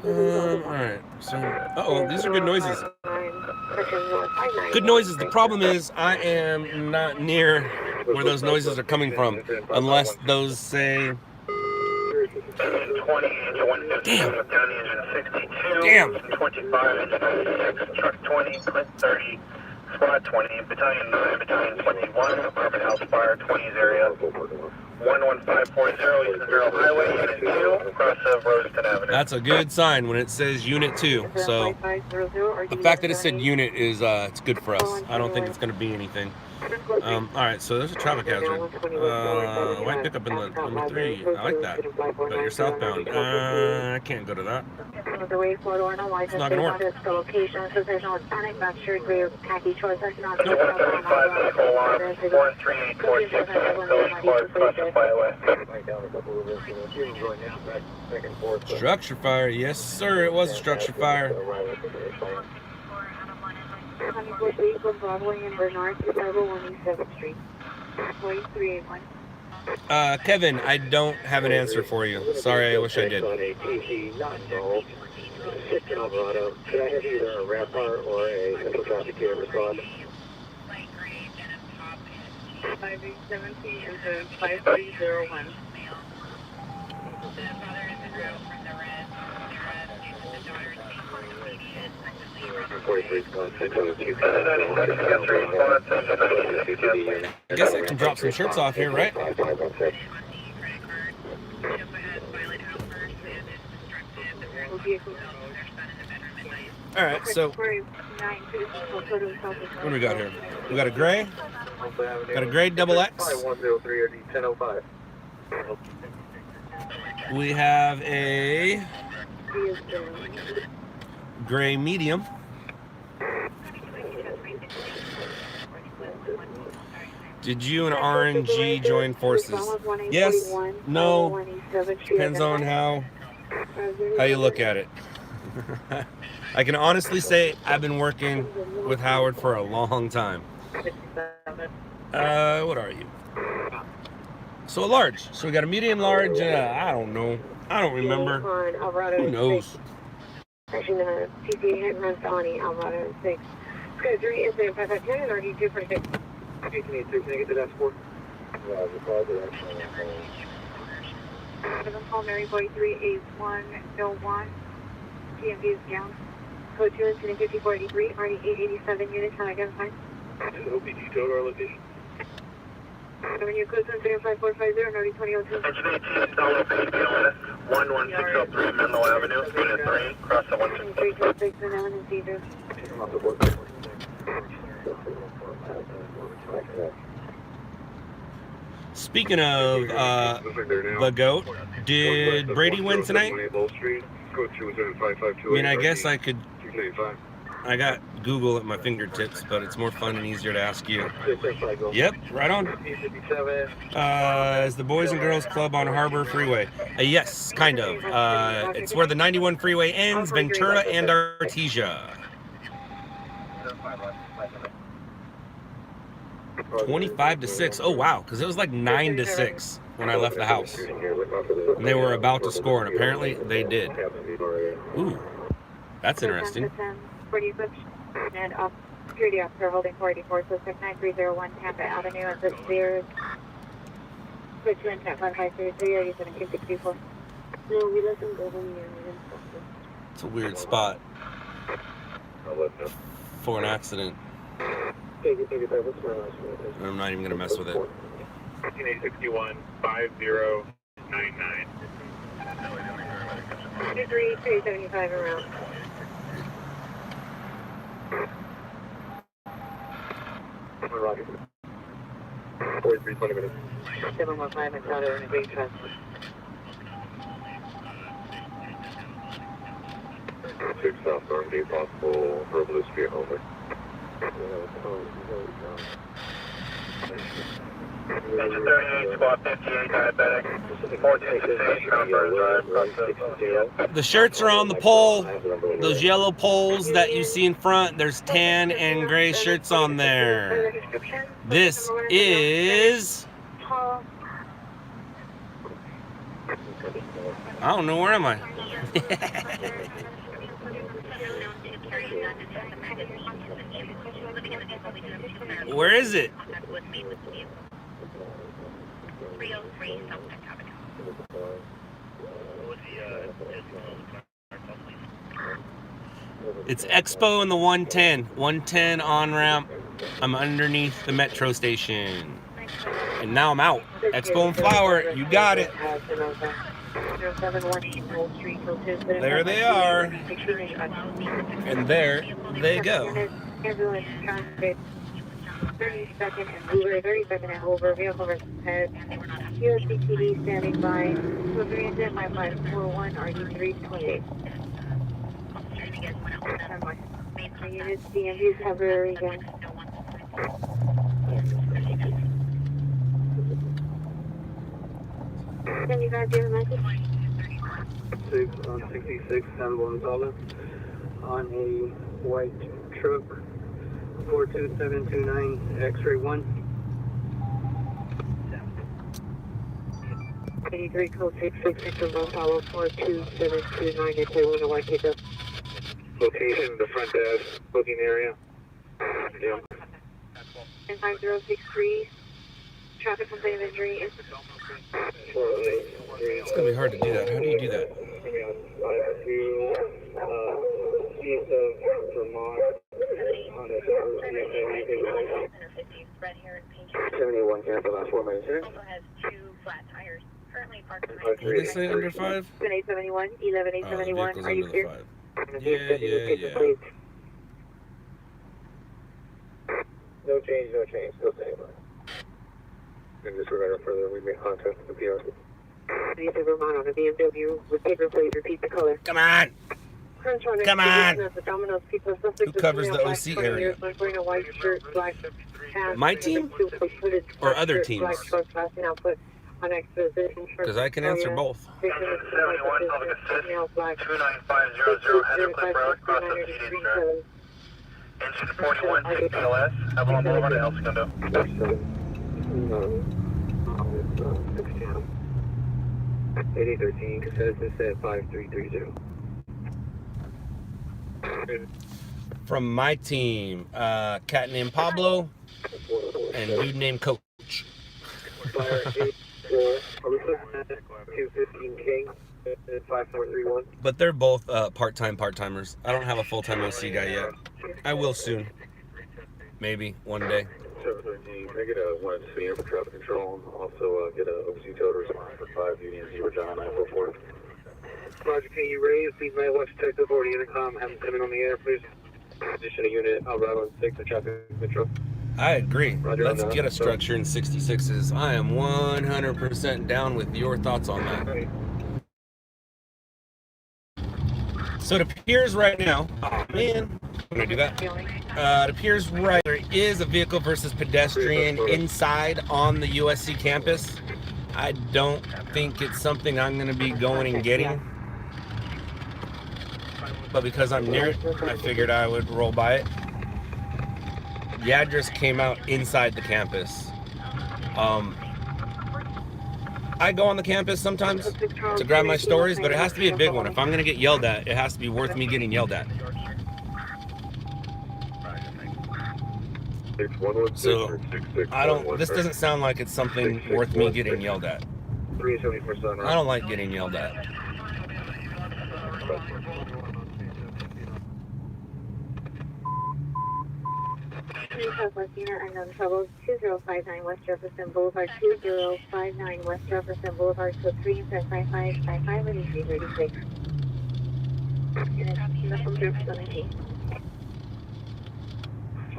Alright, so, uh-oh, these are good noises. Good noises. The problem is I am not near where those noises are coming from, unless those say... Damn. Damn. 25, engine 96, truck 20, Clint 30, squad 20, battalion 9, battalion 21, apartment house fire 20's area. 11540 Eastern Vero Highway, Unit 2, across of Roseton Avenue. That's a good sign when it says Unit 2. So the fact that it said Unit is it's good for us. I don't think it's going to be anything. All right, so there's a traffic hazard. White pickup in the number 3. I like that. But you're southbound. I can't go to that. It's not going to work. Location says there's no panic, not sure where your package choice. That's not The 135 vehicle alarm, 43846, those cars crossing Byway. Structure fire. Yes, sir. It was a structure fire. Broadway and Bernard, 251 Street. 4381. Kevin, I don't have an answer for you. Sorry, I wish I did. Could I have either a Rampart or a central traffic care respond? 5817 into 5301. I guess I can drop some shirts off here, right? All right, so what do we got here? We got a gray. Got a gray double X. 103 or D1005. We have a gray medium. Did you and RNG join forces? Yes, no, depends on how you look at it. I can honestly say I've been working with Howard for a long time. What are you? So a large. So we got a medium, large, and I don't know. I don't remember. Who knows? Actually, the PCA hit runs felony, Alvarado 6. Code 3 is 5510 and RD2 for 6. 1883, can I get the dash 4? Call Mary Boy 38101. TMV is down. Code 2 incident 5483, RD 887 units, how identified. OPG to our location. Avenue code 73550, RD 2002. Engine 18, Dollar Baby on 11603 Menlo Avenue, Unit 3, cross the 116. 326 and Evan Cedar. Speaking of the GOAT, did Brady win tonight? I mean, I guess I could. I got Google at my fingertips, but it's more fun and easier to ask you. Yep, right on. Is the Boys and Girls Club on Harbor Freeway? Yes, kind of. It's where the 91 freeway ends, Ventura and Artesia. 25 to 6. Oh wow, because it was like 9 to 6 when I left the house, and they were about to score, and apparently they did. Ooh, that's interesting. And off security officer holding 484, so 69301 Tampa Avenue at the Sears. Switch to intent 1533 or using a 264. No, we let them go home here. It's a weird spot for an accident. I'm not even gonna mess with it. 1861 5099. 23 375 around. Roger. 43, 20 minutes. 715 encounter in a big trust. 6 South Normandy, possible verbal Street over. Engine 38, squad 58, diabetic. 426, The shirts are on the pole. Those yellow poles that you see in front, there's tan and gray shirts on there. This is... I don't know, where am I? Where is it? It's Expo in the 110. 110 on ramp. I'm underneath the metro station. And now I'm out. Expo and Flower, you got it. There they are. And there they go. 30-second and Uber, 30-second and over, vehicle versus head. USCTD standing by. Delivery intent 5541, RD328. Units, DMV's temporary again. 75, do you have a message? 6 on 66, San Gonzalo, on a white truck, 42729, X-ray 1. 83, code 666, San Gonzalo, 42729, if they want a white pickup. Location, the front desk, booking area. Yeah. 5063, traffic complaint of injury. It's gonna be hard to do that. How do you do that? 71, cancel, last 4 minutes. Also has 2 flat tires. Currently parked on What did they say, under 5? 10871, 11871, Oh, are you under clear? the 5. Yeah. No change, still same. And disregard further, we may contact the PR. Nathan Vermont on a BMW with paper plates, repeat the color. Come on! Come on! Who covers the OC area? My team? Or other teams? Because I can answer both. 71, public assist, 29500, Heathercliff Road, cross the Canadian Drive. Engine 41, TPLS, Avalon Boulevard, El Segundo. 8013, consensus at 5330. From my team, cat named Pablo and dude named Coach. Barricade, 215K, 5431. But they're both part-timers. I don't have a full-time OC guy yet. I will soon. Maybe one day. 713, can I get a 1 severe for traffic control and also get a OC total response for 5 Union Zebra John 944? Roger, can you raise? Please may watch detective over the intercom. Have them come in on the air, please. Position a unit, Alvarado on 6 for traffic control. I agree. Roger, Let's get a structure in 66s. I am 100% down with your thoughts on that. So it appears right now, oh man, can I do that? It appears right there is a vehicle versus pedestrian inside on the USC campus. I don't think it's something I'm going to be going and getting. But because I'm near it, I figured I would roll by it. The address came out inside the campus. I go on the campus sometimes to grab my stories, but it has to be a big one. If I'm going to get yelled at, it has to be worth me getting yelled at. So, this doesn't sound like it's something worth me getting yelled at. I don't like getting yelled at. Unknown trouble, 2059 West Jefferson Boulevard, 2059 West Jefferson Boulevard, code 3 and 5555 and 336. And it's from 17.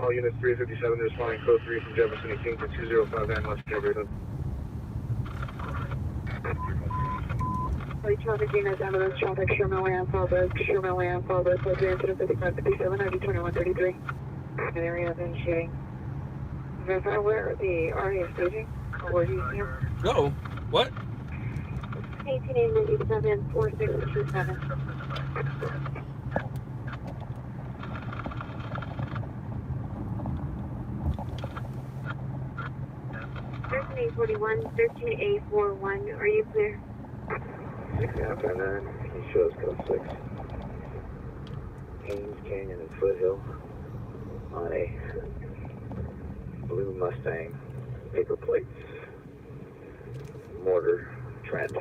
All units 357 responding code 3 from Jefferson 18 to 2059 West Jefferson. Traffic units, ambulance traffic, Sherman Way on Fallbrook, Sherman Way on Fallbrook, code 3 incident 5557, ID 2133. An area of shooting. Verify where the RA is staging, or where do you see him? No. What? 18897 4627. 13841, 13841, are you clear? 6 after 9, he shows code 6. Haynes Canyon and Foothill on a blue Mustang, paper plates, mortar, trend.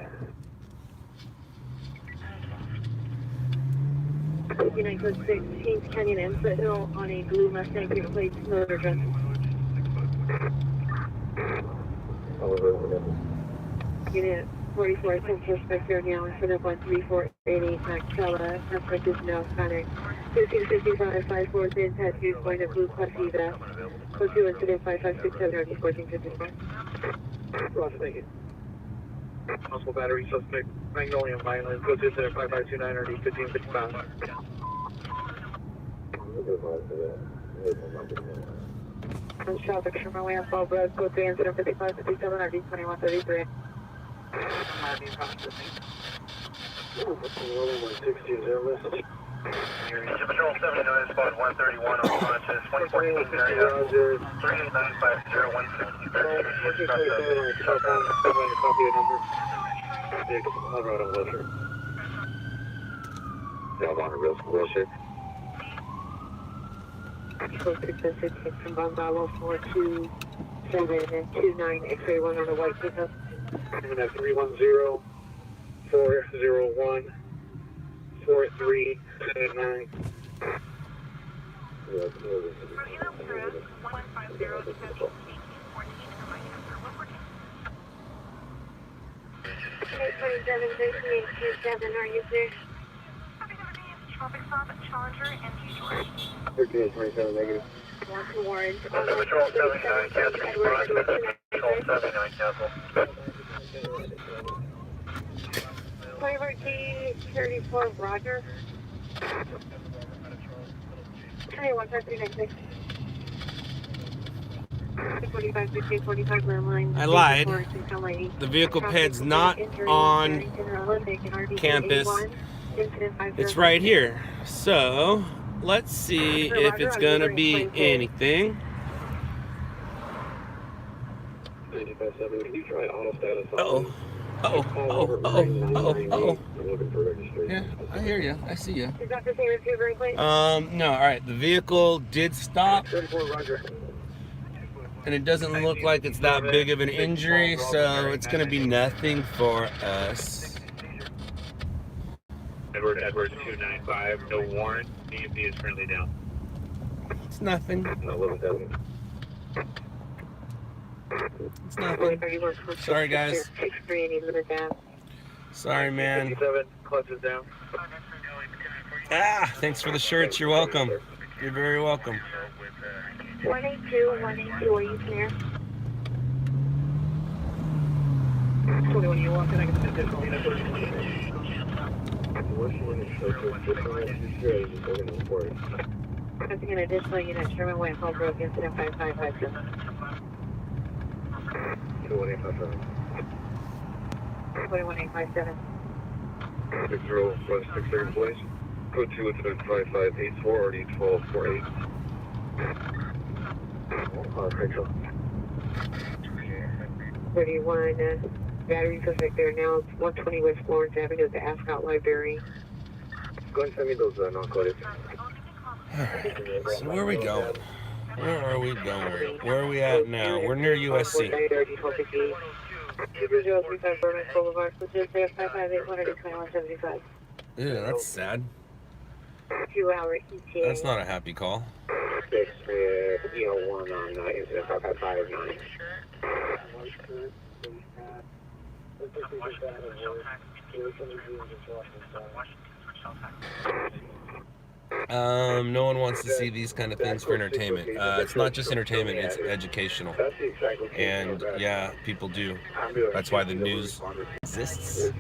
United code 6, Haynes Canyon and Foothill on a blue Mustang, paper plates, motor trend. Unit 44, 10 suspect here now, instead of 13488, Maxella, suspect is now Sonic. 1555, 54, thin tattoos, going to blue plus Eva. Code 2, incident 5567, RD 1454. Roger, thank you. Possible battery suspect, Magnolia Violence, code 2, incident 5529, RD 1555. Traffic, Sherman Way on Fallbrook, code 3, incident 5557, RD 2133. Patrol 79, spot 131 on conscious, 2014 area, 3895016. I'll ride on Wilshire. Yeah, on a real school Wilshire. Code 6 and 16 from Bungalow 427 and 29, X-ray 1 on the white pickup. I'm going to have 310 401 4379. Are you clear? Traffic stop at Challenger and Detour. 1327 negative. Walk towards. Patrol 79, cancel response. Patrol 79, cancel. Boulevard T34, Roger. 215396. 45 landline. I lied. The vehicle ped's not on campus. It's right here. So let's see if it's gonna be anything. 957, can you try auto status? Uh-oh. Yeah, I hear you. I see you. Is that the same as your very plate? No, alright. The vehicle did stop, 34, Roger. and it doesn't look like it's that big of an injury, so it's gonna be nothing for us. Edward 295, no warrant. EMP is currently down. It's nothing. No, 11,000. It's nothing. Sorry, guys. 63, any limit down. Sorry, man. 57, clutch is down. Ah, thanks for the shirts. You're welcome. You're very welcome. 182, are you clear? 21, you walk in, I can send this on. Passing an additional unit, Sherman Way, Fallbrook, incident 5557. 21857. 21857. 6016 seconds, please. Code 2 incident 5584, RD 1248. Rachel. 31, battery suspect there now. 120 West Florence Avenue at the Ascot Library. Go and send me those non-coded. So where are we going? Where are we going? Where are we at now? We're near USC. 0035 Burbank Boulevard, which is there 558-121-75. Ew, that's sad. 2-hour ETA. That's not a happy call. 6 EO1 on incident 5559. No one wants to see these kind of things for entertainment. It's not just entertainment, it's educational. And yeah, people do. That's why the news exists.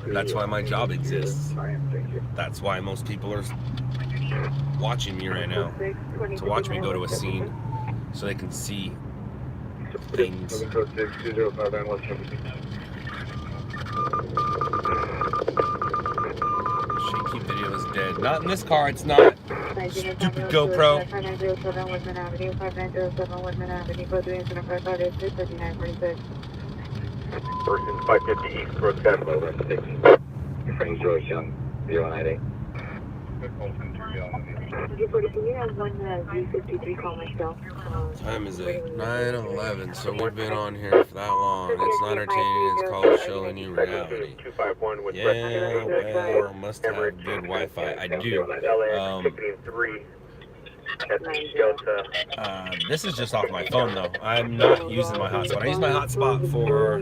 That's why my job exists. That's why most people are watching me right now. To watch me go to a scene so they can see things. Shaky video is dead. Not in this car, it's not. Stupid GoPro. 5907 Woodman Avenue, 5907 Woodman Avenue, code 3 incident 556, 5946. Person 550 East, Road Castle, Run 6. Frank George Young, 098. Can you have one Z53 call myself? Time is it? 9:11. So we've been on here for that long. It's not entertaining. It's called showing you reality. Yeah, well, must have good Wi-Fi. I do. This is just off my phone though. I'm not using my hotspot. I use my hotspot for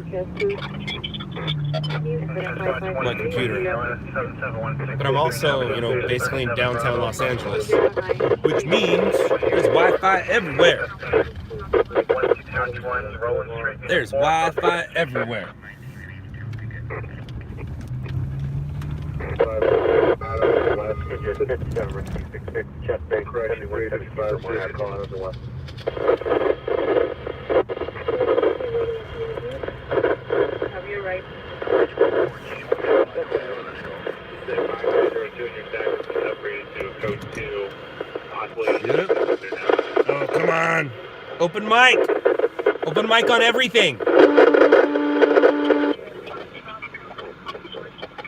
my computer. But I'm also, you know, basically in downtown Los Angeles, which means there's Wi-Fi everywhere. There's Wi-Fi everywhere. Have your right. Oh, come on. Open mic. Open mic on everything.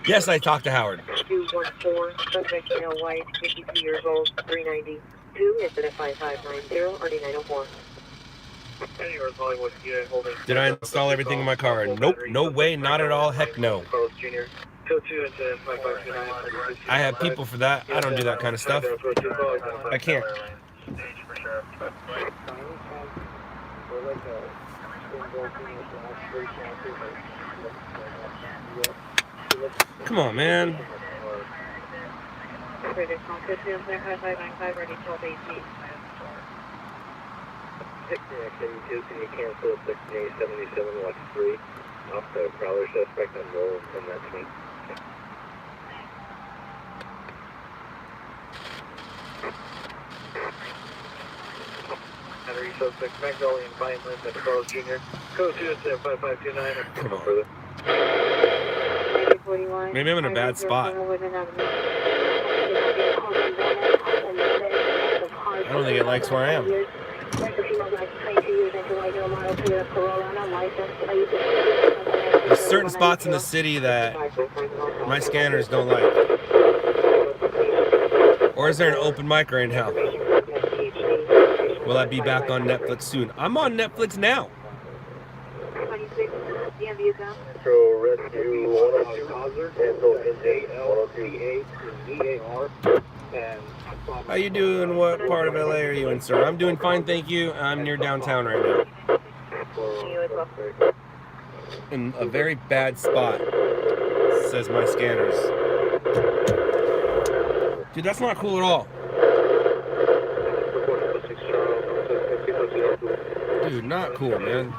Yes, I talked to Howard. 214, subject male white, 52 years old, 392, incident 5590, RD 904. Did I install everything in my car? Nope, no way, not at all, heck no. I have people for that. I don't do that kind of stuff. I can't. Come on, man. Can you cancel 1677 Watch 3 off the prowler suspect and roll from that scene? Battery suspect Magnolia and Vineland at Carlos Jr. Code 2575529. Come on. Maybe I'm in a bad spot. I don't think it likes where I am. There's certain spots in the city that my scanners don't like. Or is there an open mic right now? Will I be back on Netflix soon? I'm on Netflix now. Metro Rescue 102 cancel NJ 102 and How you doing? What part of LA are you in, sir? I'm doing fine, thank you. I'm near downtown right now. In a very bad spot, says my scanners. Dude, that's not cool at all. Dude, not cool, man.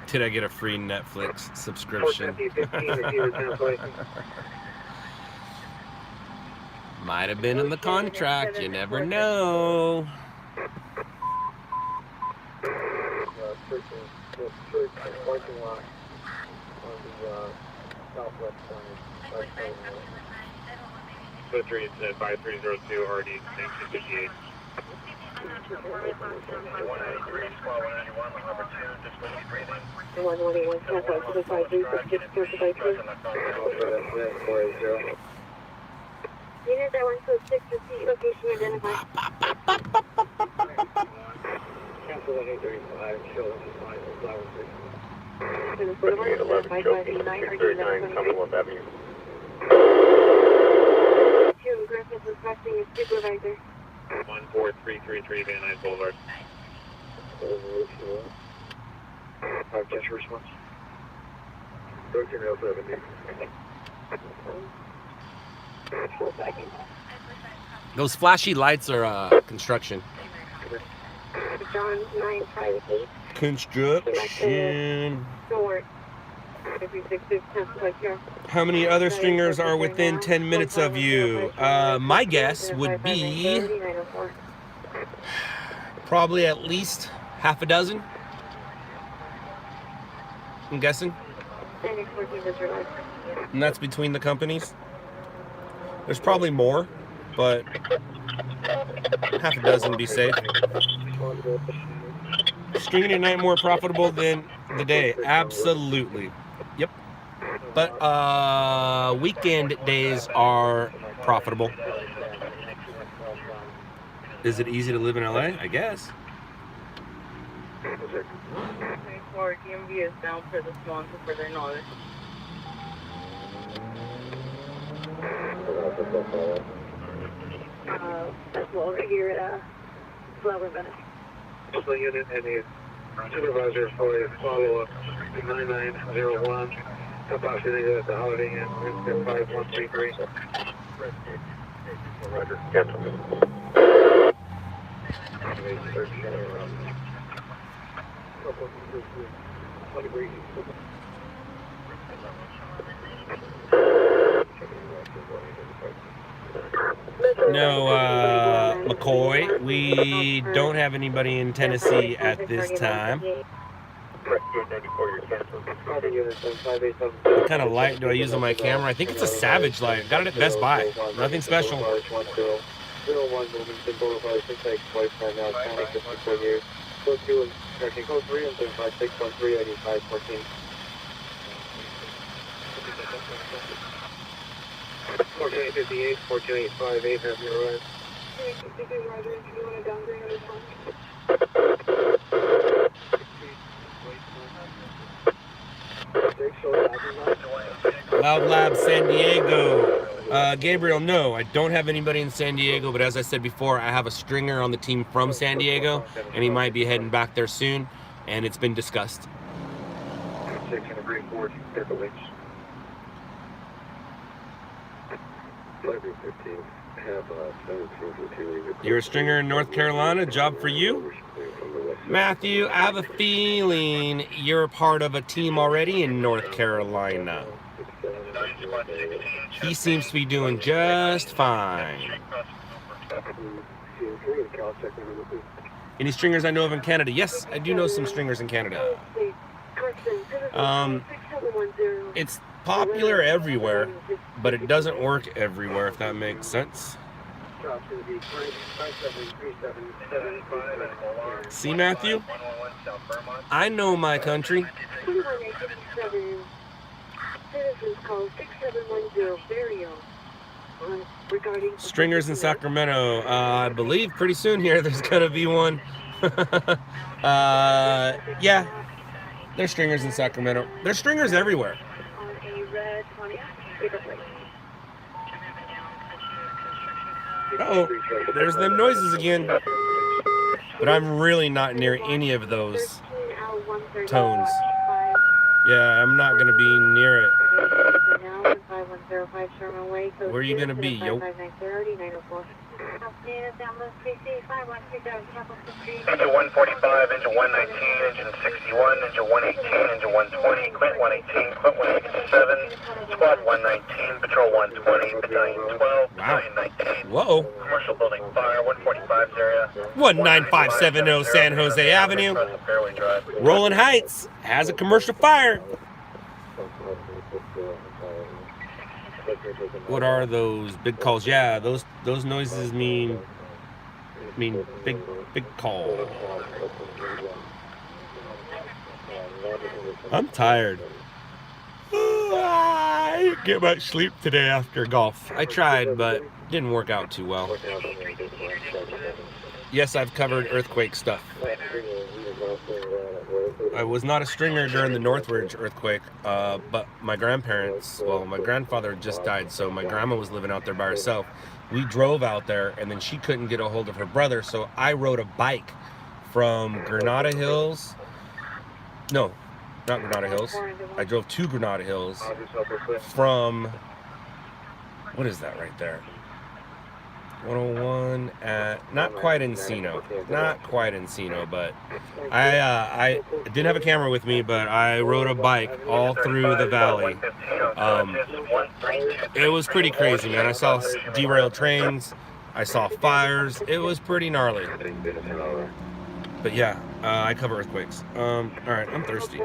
Did I get a free Netflix subscription? Might have been in the contract, you never know. Parking lot on the southwest corner. 3 incident 5302 RD 1958. 121, 10,536, Unit that 126, repeat location identified. Cancel 1835, show Boulevard, Boulevard, 5559, RD 1123. Commonwealth Avenue. Griffith requesting a supervisor. 14333 Van Nuys Boulevard. Just response. 13L70. Those flashy lights are construction. John 958. Construction. Door. 366 10 How many other stringers are within 10 minutes of you? My guess would be probably at least half a dozen. I'm guessing. And that's between the companies. There's probably more, but half a dozen would be safe. Stringing at night more profitable than the day? Absolutely. Yep. But weekend days are profitable. Is it easy to live in LA? I guess. For DMV is down for this month for their knowledge. Well, right here at Flower Bennett. So unit and a supervisor for a follow-up 9901. Capacity at the Holiday Inn, 5133. Roger. Cancel. No, McCoy, we don't have anybody in Tennessee at this time. What kind of light do I use on my camera? I think it's a Savage light. Got it at Best Buy. Nothing special. 01 Wilmington Boulevard, 6X, twice right now, county 54 years. Code 2 and correction, code 3 and 5613 8514. 4858, 42858, have you arrived? Roger, if you want to downgrade on this one. LOUDLABS San Diego. Gabriel, no, I don't have anybody in San Diego, but as I said before, I have a stringer on the team from San Diego, and he might be heading back there soon, and it's been discussed. 6 and a green 4, Circle H. 15. Have 17 You're a stringer in North Carolina, job for you? Matthew, I have a feeling you're a part of a team already in North Carolina. He seems to be doing just fine. Any stringers I know of in Canada? Yes, I do know some stringers in Canada. It's popular everywhere, but it doesn't work everywhere, if that makes sense. See, Matthew? I know my country. Stringers in Sacramento. I believe pretty soon here there's gonna be one. Yeah, there's stringers in Sacramento. There's stringers everywhere. Uh-oh, there's them noises again. But I'm really not near any of those tones. Yeah, I'm not gonna be near it. Where are you gonna be, yo? Engine 145, engine 119, engine 61, engine 118, engine 120, Quint 118, Quint 187, squad 119, patrol 120, battalion 12, battalion 19. Whoa. Commercial building fire, 145 area. 19570 San Jose Avenue. Rolling Heights has a commercial fire. What are those big calls? Yeah, those noises mean big call. I'm tired. I didn't get much sleep today after golf. I tried, but didn't work out too well. Yes, I've covered earthquake stuff. I was not a stringer during the Northridge earthquake, but my grandparents, well, my grandfather just died, so my grandma was living out there by herself, we drove out there, and then she couldn't get a hold of her brother, so I rode a bike from Granada Hills. No, not Granada Hills. I drove to Granada Hills from, what is that right there? 101 at, not quite Encino, but I didn't have a camera with me, but I rode a bike all through the valley. It was pretty crazy, man. I saw derailed trains, I saw fires. It was pretty gnarly. But yeah, I cover earthquakes. All right, I'm thirsty.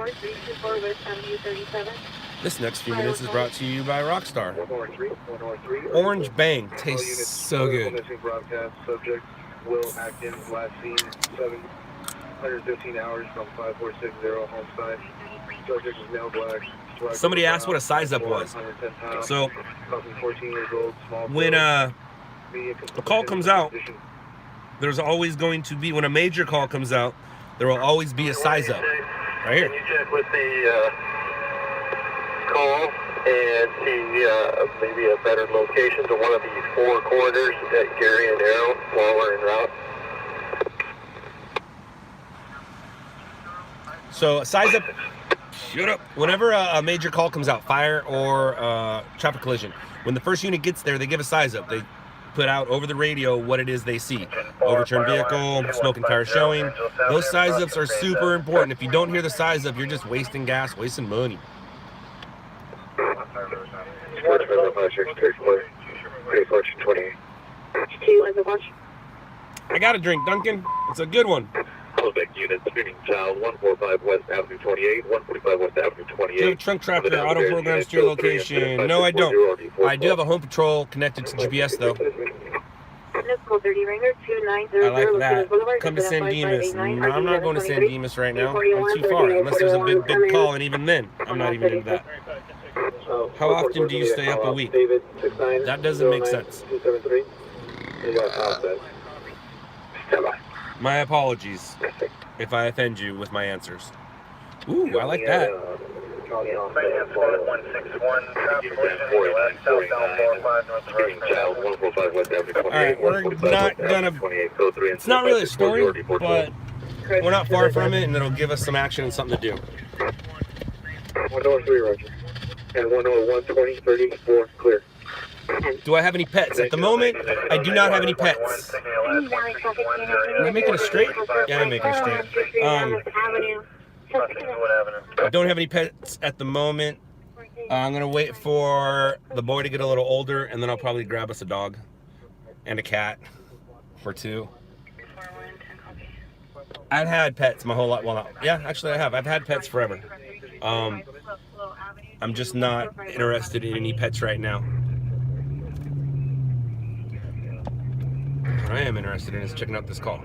This next few minutes is brought to you by Rockstar. Orange Bang tastes so good. Broadcast subject Will Atkins, last seen 715 hours from 5460 home side. Subject is male black. Somebody asked what a size up was. So when a call comes out, there's always going to be, when a major call comes out, there will always be a size up. Right here. Can you check with the call and see maybe a better location to one of these 4 corridors at Gary and Arrow while we're en route? So size up. Shut up. Whenever a major call comes out, fire or traffic collision, when the first unit gets there, they give a size up. They put out over the radio what it is they see. Overturned vehicle, smoke and fire showing. Those size ups are super important. If you don't hear the size up, you're just wasting gas, wasting money. I got a drink, Duncan. It's a good one. Quebec unit, speeding child 145 West Avenue 28, 145 West Avenue 28. Do you have a trunk trapper, auto programs to your location? No, I don't. I do have a home patrol connected to GPS, though. I like that. Come to San Dimas. No, I'm not going to San Dimas right now. I'm too far, unless there's a big call, and even then, I'm not even into that. How often do you stay up a week? That doesn't make sense. My apologies if I offend you with my answers. Ooh, I like that. Alright, we're not gonna, it's not really a story, but we're not far from it, and it'll give us some action and something to do. 103, Roger. And 101, 34, clear. Do I have any pets? At the moment, I do not have any pets. Am I making a straight? Yeah, I'm making a straight. I don't have any pets at the moment. I'm going to wait for the boy to get a little older, and then I'll probably grab us a dog and a cat for 2. I've had pets my whole life. Well, yeah, actually I have. I've had pets forever. I'm just not interested in any pets right now. What I am interested in is checking out this call.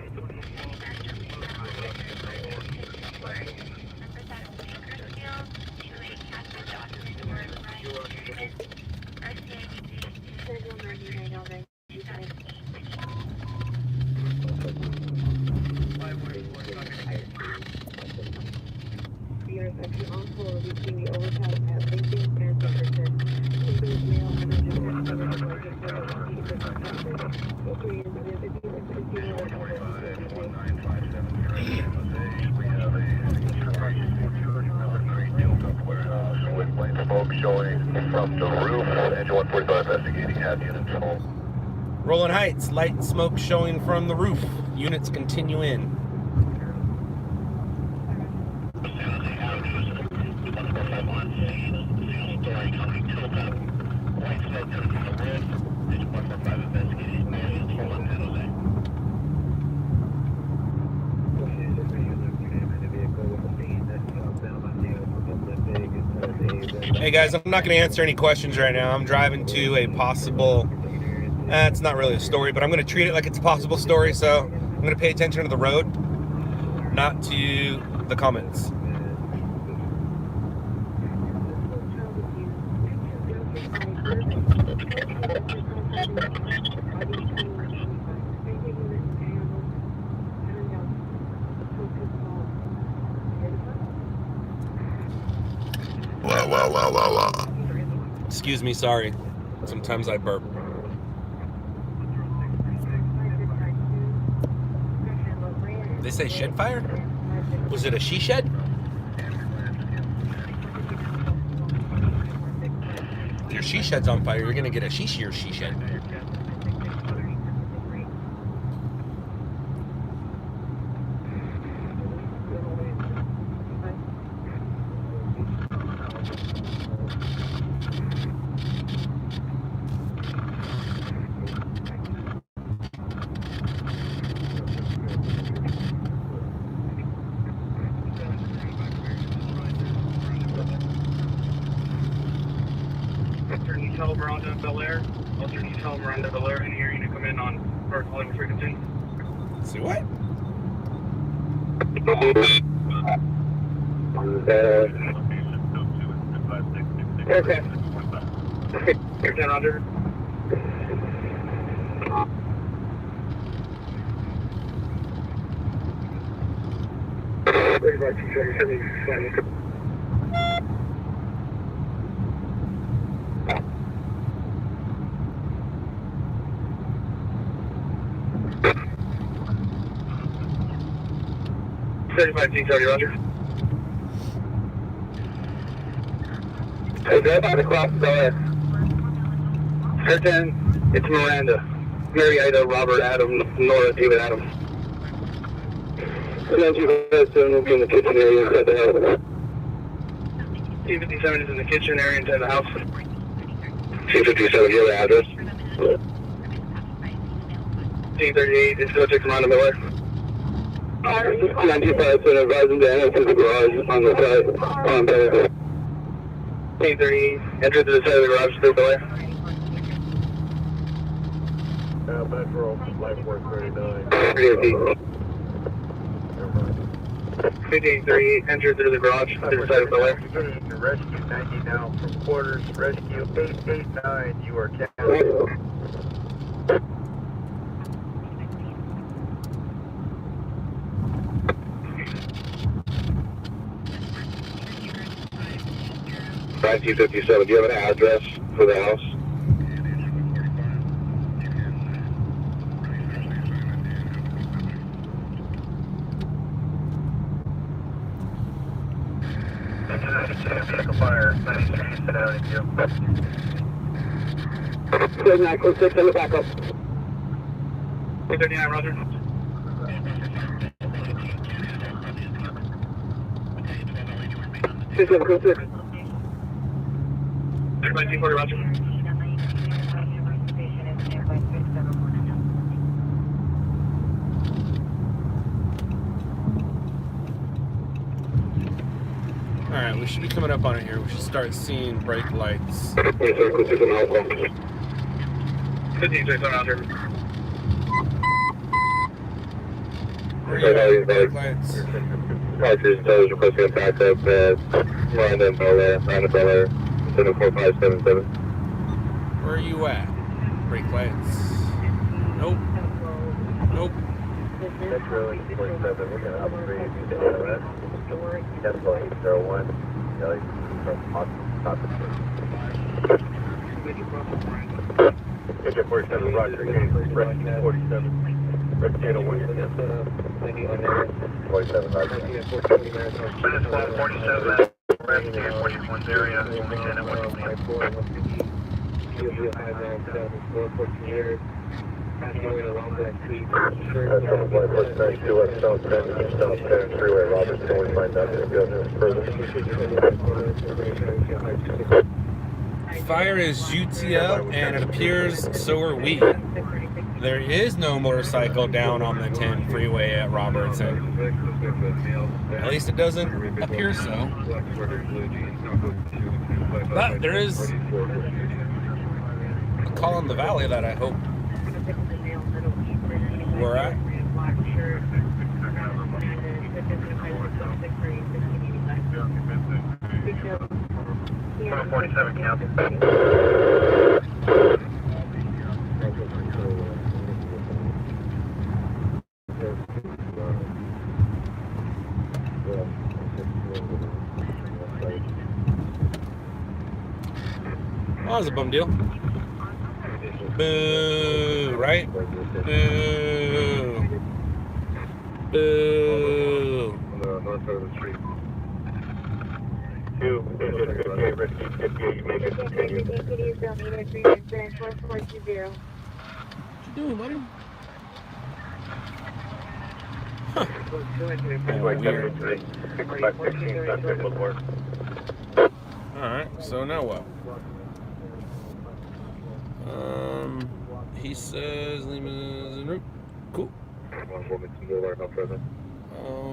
Smoke showing from the roof. Engine 145 investigating. Have units home. Rolling Heights, light smoke showing from the roof. Units continue in. Hey guys, I'm not going to answer any questions right now. I'm driving to a possible, it's not really a story, but I'm going to treat it like it's a possible story, so I'm going to pay attention to the road, not to the comments. Excuse me, sorry. Sometimes I burp. they say shed fire? Was it a she shed? If your she shed's on fire, you're gonna get a she shed. Miranda Bel Air. Alternate tell Miranda Bel Air in here. You need to come in on first calling frequency. See what? Okay. You're 10 Roger. Roger. Hey, drive out across the Bel Air. 10, it's Miranda. Mary Ida, Robert, Adam, Nora, David, Adam. And then you guys will be in the kitchen area inside the house. T57 is in the kitchen area inside the house. T57, your address. T38 is 06 Miranda Bel Air. 95, so advise them to enter to the garage on the side. T38, enter to the side of the garage through Bel Air. Metro, Life Work 39. 5838, enter through the garage through the side of Bel Air. Rescue 90 now from quarters. Rescue 889, you are captured. T57, do you have an address for the house? Fire, 93, sit down if you. 946, send it back up. 239, Roger. 2746. 240, Roger. Alright, we should be coming up on it here. We should start seeing brake lights. 1537, Roger. Where are you at? Brake lights. Rogers, those requesting a backup at Miranda Bel Air, 74577. Where are you at? Brake lights. Nope. Nope. Metro 47, we're going to upgrade you to ARS. Tempo 801, Kelly from top of the 47, Roger, Rescue 47. Rescue 1, 47, Roger. Minutes 147, Rescue 41 area, Lieutenant 1. Fire is UTL, and it appears so are we. There is no motorcycle down on the 10 freeway at Robertson. At least it doesn't appear so. But there is a call in the valley that I hope we're at. 47 count. Well, that was a bum deal. Boo, right? Boo. Boo. On the north side of the street. 2, engine 58, Risky 58, you make it continue. DPDs don't need it, 3 incident 4420. What you doing, buddy? Like Weird. 73, 6516, that's good, Boulevard. Alright, so now what? He says Lima is en route. Cool. 142 Boulevard, no further.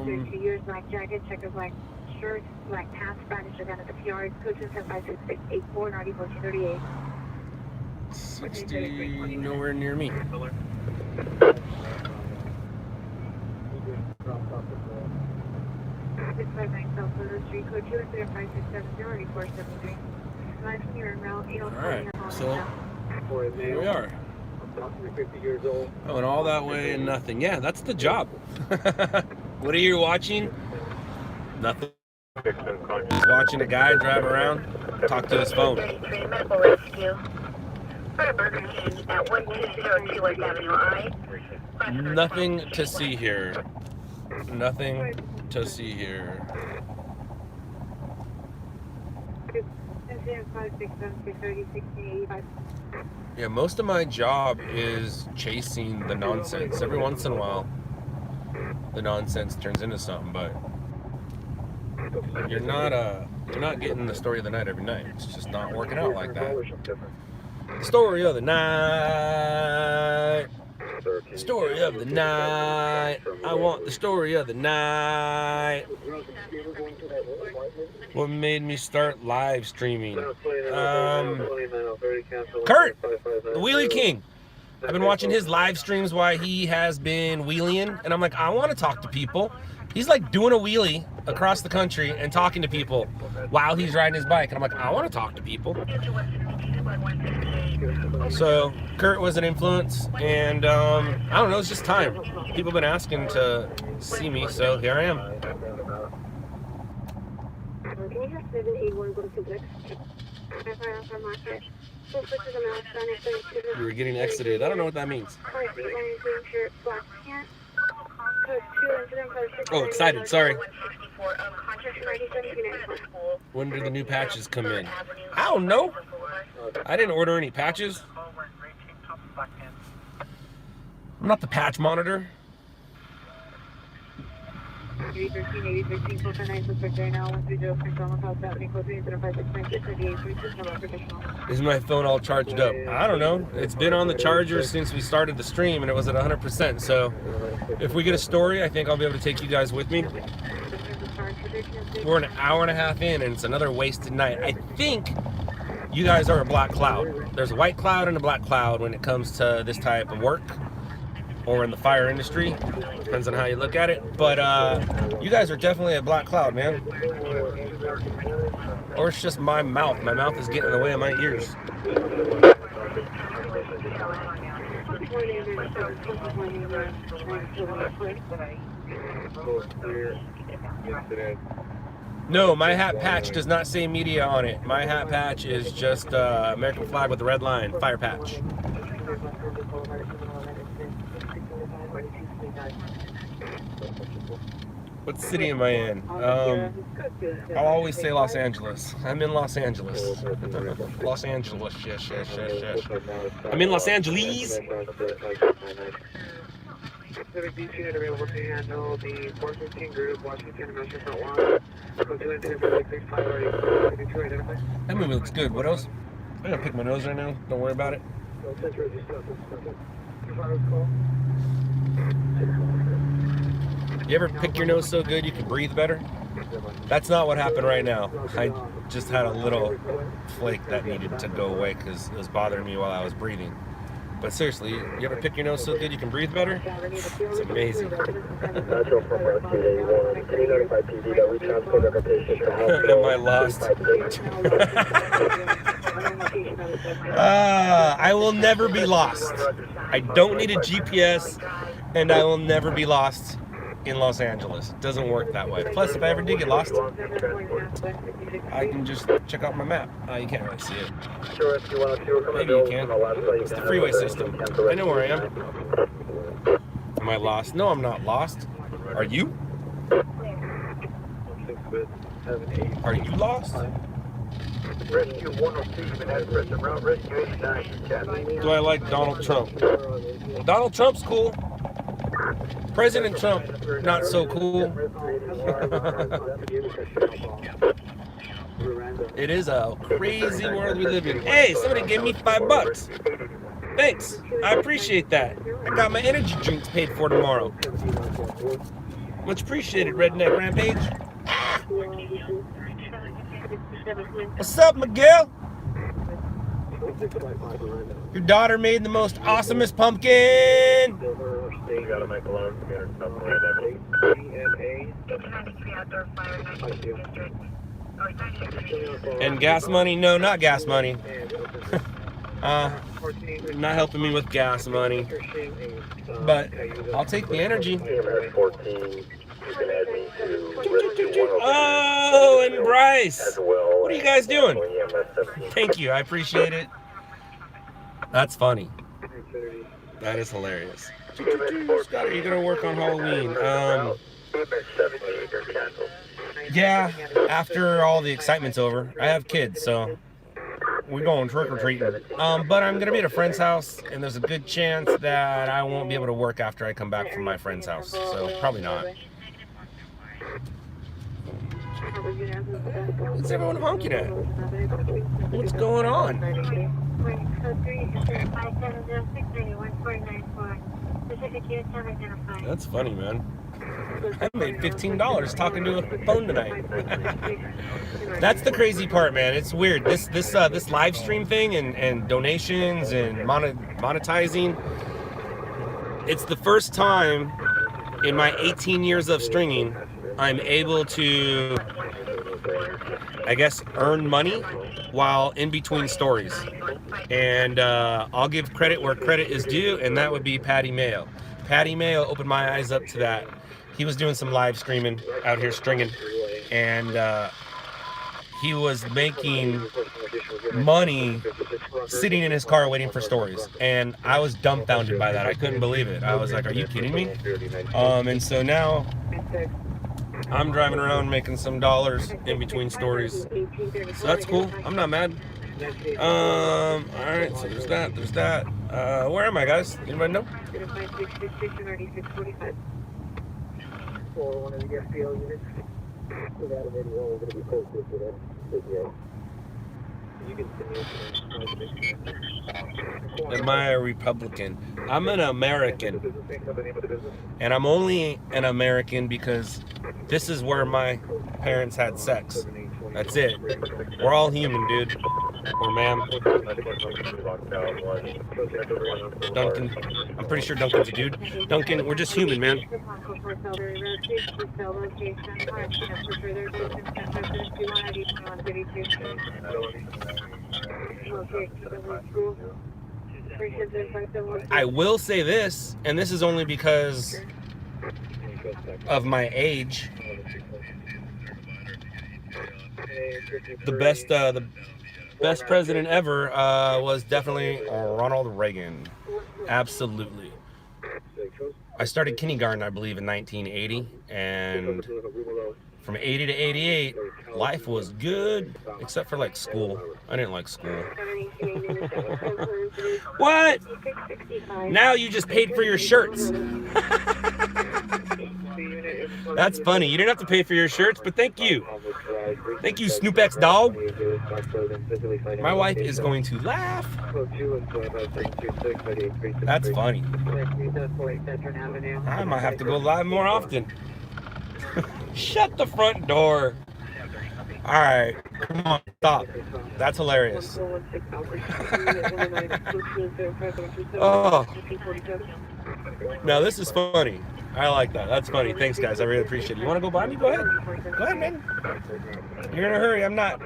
32 years, black jacket, checker, black shirt, black pants, Spanish event at the PR, code 75684, 9438. 60, nowhere near me. 659 South River Street, code 25670, 9473. Live from your route 804. Alright, so here we are. 50 years old. Oh, and all that way and nothing. Yeah, that's the job. What are you watching? Nothing. Just watching a guy drive around, talk to his phone. 33 Medical Rescue. For a Burger King at 1202 West Avenue I. Nothing to see here. Nothing to see here. Incident 567-630-1685. Yeah, most of my job is chasing the nonsense. Every once in a while, the nonsense turns into something, but you're not getting the story of the night every night. It's just not working out like that. The story of the night. Story of the night. I want the story of the night. What made me start live streaming? Kurt, the Wheelie King. I've been watching his live streams while he has been wheeling, and I'm like, I want to talk to people. He's like doing a wheelie across the country and talking to people while he's riding his bike, and I'm like, I want to talk to people. So Kurt was an influence, and I don't know, it's just time. People have been asking to see me, so here I am. Can you have 781 go to physics? You were getting exited. I don't know what that means. Oh, excited, sorry. When do the new patches come in? I don't know. I didn't order any patches. I'm not the patch monitor. Is my phone all charged up? I don't know. It's been on the charger since we started the stream and it was at 100%. So if we get a story, I think I'll be able to take you guys with me. We're an hour and a half in and it's another wasted night. I think you guys are a black cloud. There's a white cloud and a black cloud when it comes to this type of work or in the fire industry. Depends on how you look at it. But you guys are definitely a black cloud, man. Or it's just my mouth. My mouth is getting in the way of my ears. No, my hat patch does not say media on it. My hat patch is just American flag with the red line, fire patch. What city am I in? I'll always say Los Angeles. I'm in Los Angeles. Los Angeles, yes. I'm in Los Angeles. Available to handle the 415 group, Washington, Metro Front 1. That movie looks good. What else? I'm gonna pick my nose right now. Don't worry about it. You ever pick your nose so good you can breathe better? That's not what happened right now. I just had a little flake that needed to go away because it was bothering me while I was breathing. But seriously, you ever pick your nose so good you can breathe better? It's amazing. Am I lost? I will never be lost. I don't need a GPS, and I will never be lost in Los Angeles. It doesn't work that way. Plus, if I ever did get lost, I can just check out my map. You can't really see it. Maybe you can. It's the freeway system. I know where I am. Am I lost? No, I'm not lost. Are you? Are you lost? Rescue 102, you've been at present route. Rescue 89, Captain. Do I like Donald Trump? Donald Trump's cool. President Trump, not so cool. It is a crazy world we live in. Hey, somebody gave me $5. Thanks. I appreciate that. I got my energy drinks paid for tomorrow. Much appreciated, Redneck Rampage. What's up, Miguel? Your daughter made the most awesomest pumpkin. You gotta make a loan. And gas money? No, not gas money. Not helping me with gas money. But I'll take the energy. Oh, and Bryce. What are you guys doing? Thank you. I appreciate it. That's funny. That is hilarious. Scott, are you going to work on Halloween? Yeah, after all the excitement's over. I have kids, so we're going trick-or-treating. But I'm going to be at a friend's house, and there's a good chance that I won't be able to work after I come back from my friend's house. So probably not. What's everyone honking at? What's going on? That's funny, man. I made $15 talking to a phone tonight. That's the crazy part, man. It's weird. This live stream thing and donations and monetizing. It's the first time in my 18 years of stringing I'm able to, I guess, earn money while in between stories. And I'll give credit where credit is due, and that would be Patty Mayo. Patty Mayo opened my eyes up to that. He was doing some live streaming out here stringing, and he was making money sitting in his car waiting for stories. And I was dumbfounded by that. I couldn't believe it. I was like, are you kidding me? And so now I'm driving around making some dollars in between stories. So that's cool. I'm not mad. Alright, so there's that. Where am I, guys? Anybody know? One of the FBO units. Without a video, we're going to be posted to that video. You can send me. Am I a Republican? I'm an American. And I'm only an American because this is where my parents had sex. That's it. We're all human, dude. Or ma'am. Duncan. I'm pretty sure Duncan's a dude. Duncan, we're just human, man. I will say this, and this is only because of my age. The best president ever was definitely Ronald Reagan. Absolutely. I started kindergarten, I believe, in 1980, and from 80 to 88, life was good, except for like school. I didn't like school. What? Now you just paid for your shirts. That's funny. You didn't have to pay for your shirts, but thank you. Thank you, Snoop X dog. My wife is going to laugh. That's funny. I might have to go live more often. Shut the front door. Alright, come on, stop. That's hilarious. Oh. Now this is funny. I like that. That's funny. Thanks, guys. I really appreciate it. You want to go by me? Go ahead. Go ahead, man. You're in a hurry. I'm not.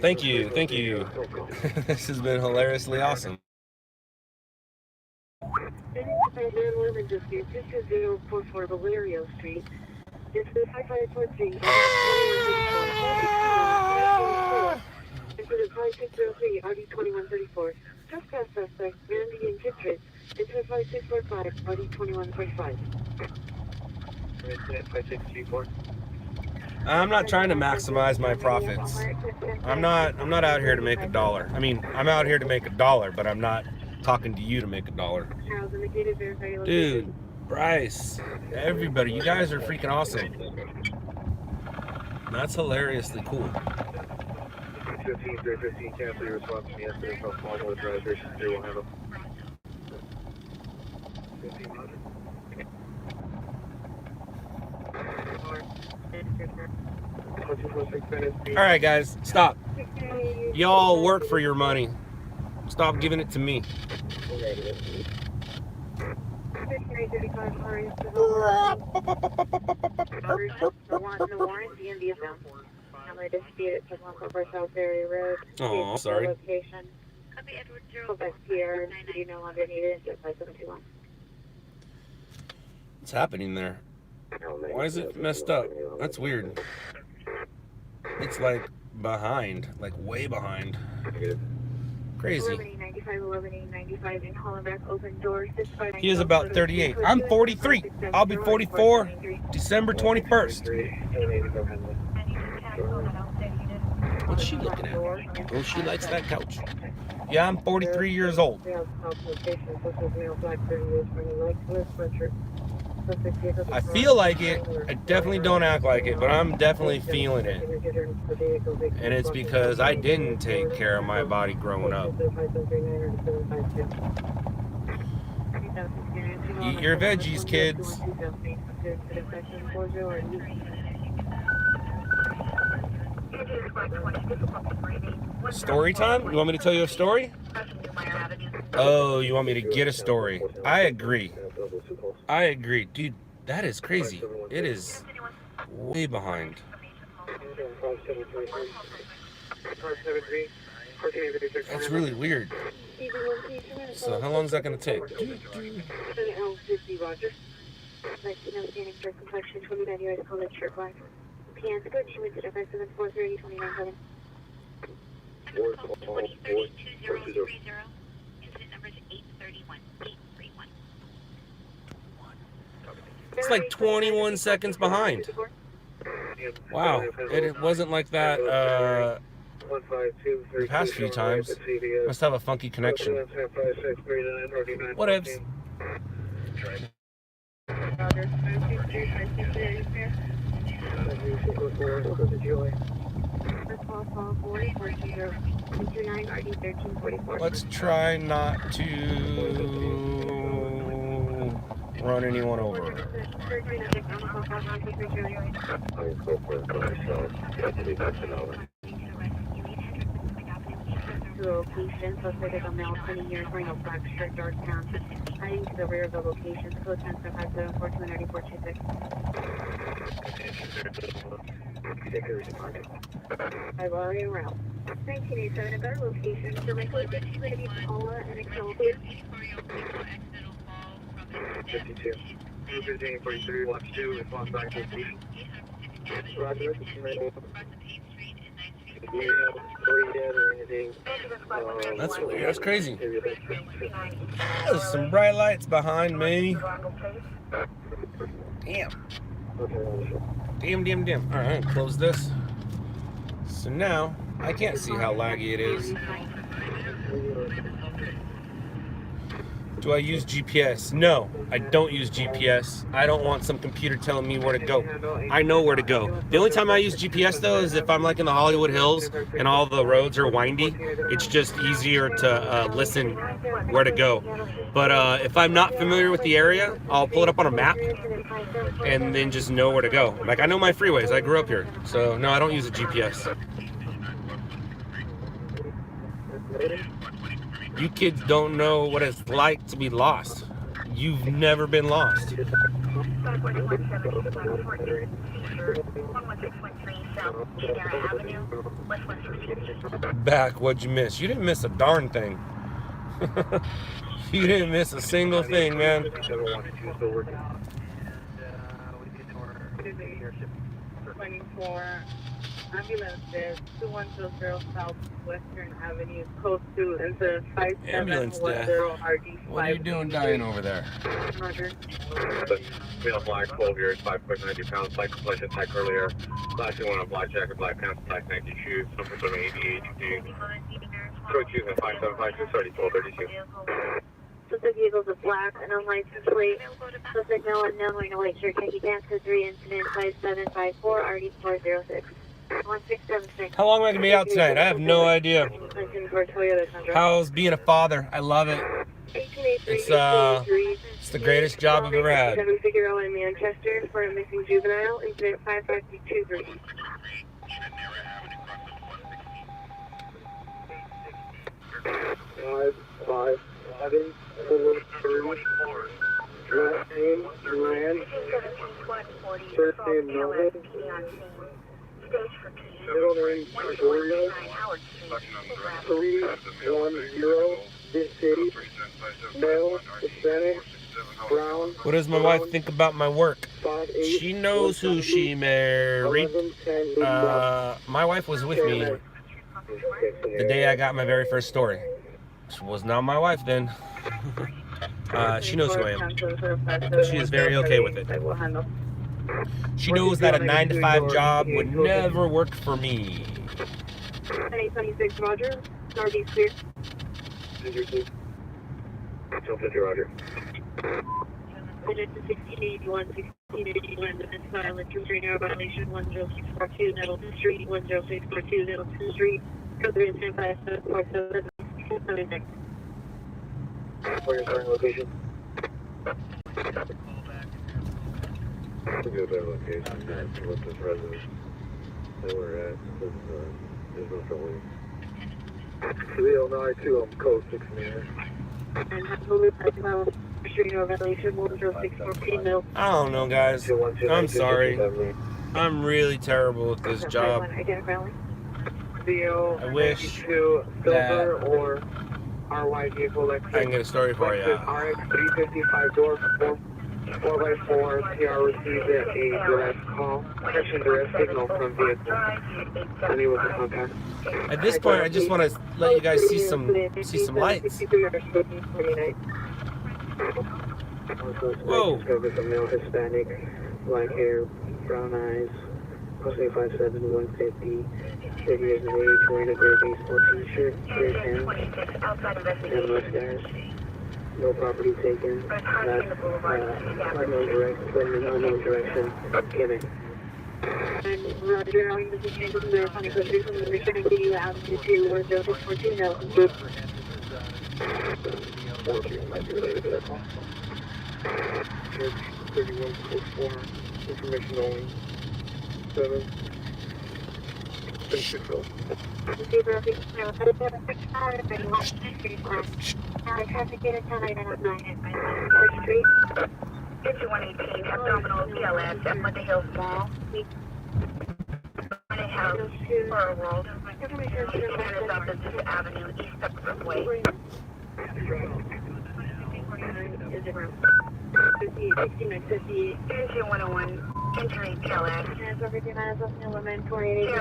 Thank you. Thank you. This has been hilariously awesome. Trespass suspect, and the interest. It's 5645, body 2145. I'm not trying to maximize my profits. I'm not out here to make $1. I mean, I'm out here to make $1, but I'm not talking to you to make $1. Dude, Bryce, everybody, you guys are freaking awesome. That's hilariously cool. 15, 315, cancel your response to me yesterday from Boulevard Drive, 0 handle. Alright guys, stop. Y'all work for your money. Stop giving it to me. Oh, sorry. What's happening there? Why is it messed up? That's weird. It's like behind, like way behind. Crazy. He is about 38. I'm 43. I'll be 44 December 21st. What's she looking at? Oh, she likes that couch. Yeah, I'm 43 years old. I feel like it. I definitely don't act like it, but I'm definitely feeling it. And it's because I didn't take care of my body growing up. Eat your veggies, kids. Story time? You want me to tell you a story? Oh, you want me to get a story? I agree. I agree. Dude, that is crazy. It is way behind. That's really weird. So how long is that going to take? It's like 21 seconds behind. Wow, it wasn't like that the past few times. Must have a funky connection. Whatevs. Let's try not to run anyone over. Location, suspect is a male, 20 years, wearing a black shirt, dark pants, hiding to the rear of the location, code 10-57-42 9426. I've already around. 1987, a better location, so my code is going to be Paula and Excelsior. 52. 1543, watch 2, response back to the station. Roger, That's weird. That's crazy. There's some bright lights behind me. Damn. Damn. Alright, close this. So now, I can't see how laggy it is. Do I use GPS? No, I don't use GPS. I don't want some computer telling me where to go. I know where to go. The only time I use GPS though is if I'm like in the Hollywood Hills and all the roads are windy. It's just easier to listen where to go. But if I'm not familiar with the area, I'll pull it up on a map and then just know where to go. Like I know my freeways. I grew up here. So no, I don't use a GPS. You kids don't know what it's like to be lost. You've never been lost. Back, what'd you miss? You didn't miss a darn thing. You didn't miss a single thing, man. 24 ambulances, 2100 Southwestern Avenue, code 2 into Ambulance death. 5710 RD5. What are you doing dying over there? Roger. Male black, 12 years, 5 foot 90 pounds, black complexion, attack earlier. Class 1 on black jacket, black pants, black Nike shoes, number 88, Troy choose at 5752, 1232. Suspect vehicles of black and unlicensed plate. Suspect no unknown wearing a white shirt, khaki pants, code 3, incident 5754, RD406. 1676. How long am I gonna be out tonight? I have no idea. How's being a father? I love it. It's the greatest job I've ever had. Figaro in Manchester for a missing juvenile, incident 55223. Five, 11, 4, 3. Last name, Duran. First name, Melvin. Middle name, Gregorio. 310, this city. Male, Hispanic, brown. What does my wife think about my work? 5'8". She knows who she married. 11, 10, My wife was with me the day I got my very first story. She was not my wife then. She knows who I am. She is very okay with it. She knows that a 9-to-5 job would never work for me. 826 Roger, Northeast clear. Roger. Minutes to 1681, 1681, the silent restraint error violation 10642, Nettleton Street, 10642, Nettleton Street, code 3 and 105747, 76. Where's your current location? We'll get a better location with this resident. They were at, there's no trouble. 3092 on code 6 meters. And absolute restraint error violation 10614, Middle. I don't know, guys. I'm sorry. I'm really terrible at this job. I wish that or RY vehicle I can get a story for you. RX 355 door 4x4 TR received a direct call. Section direct signal from vehicle. Any with the contact. At this point, I just want to let you guys see some lights. Whoa. Discovered a male Hispanic, black hair, brown eyes, approximately 5'7", 150, 30 years of age, wearing a gray baseball t-shirt, gray pants, and mustache. No property taken. That's unknown direction. Gimmick. And Roger, how are you positioning to the funny country from the returning to you out to 10642, Nelson Group. 3144, information only. 7. Traffic data 1099. 5118, abdominal BLS at Monday Hills Mall. Monday House, Borough Road. Canada's opposite Avenue, East Peppermint Way. 5958. Engine 101, entering BLS. Tail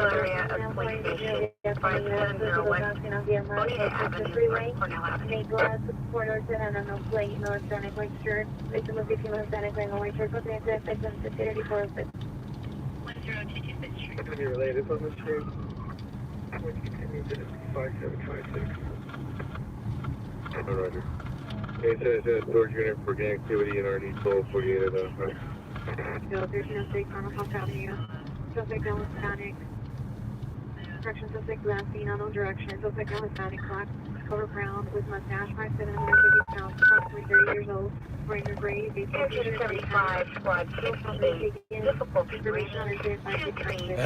area of police station, 5701, Bonita Avenue, Cornell Avenue. Make glass, corridor, and no plate, no electronic white shirt. Victim of 15 Hispanic wearing a white shirt. What's the answer? Victim 63406. 1026. Any related on the street? Would continue to 5756. Roger. It says storage unit for gang activity in RD 1248 of the No, there's no state Carmel Avenue. Suspect no Hispanic. Correction, suspect last seen unknown direction. Suspect no Hispanic, black, color brown, with mustache, 5'7", 150 pounds, approximately 30 years old, wearing a gray baseball t-shirt. 75, squad 68, difficult Information on situation, 253.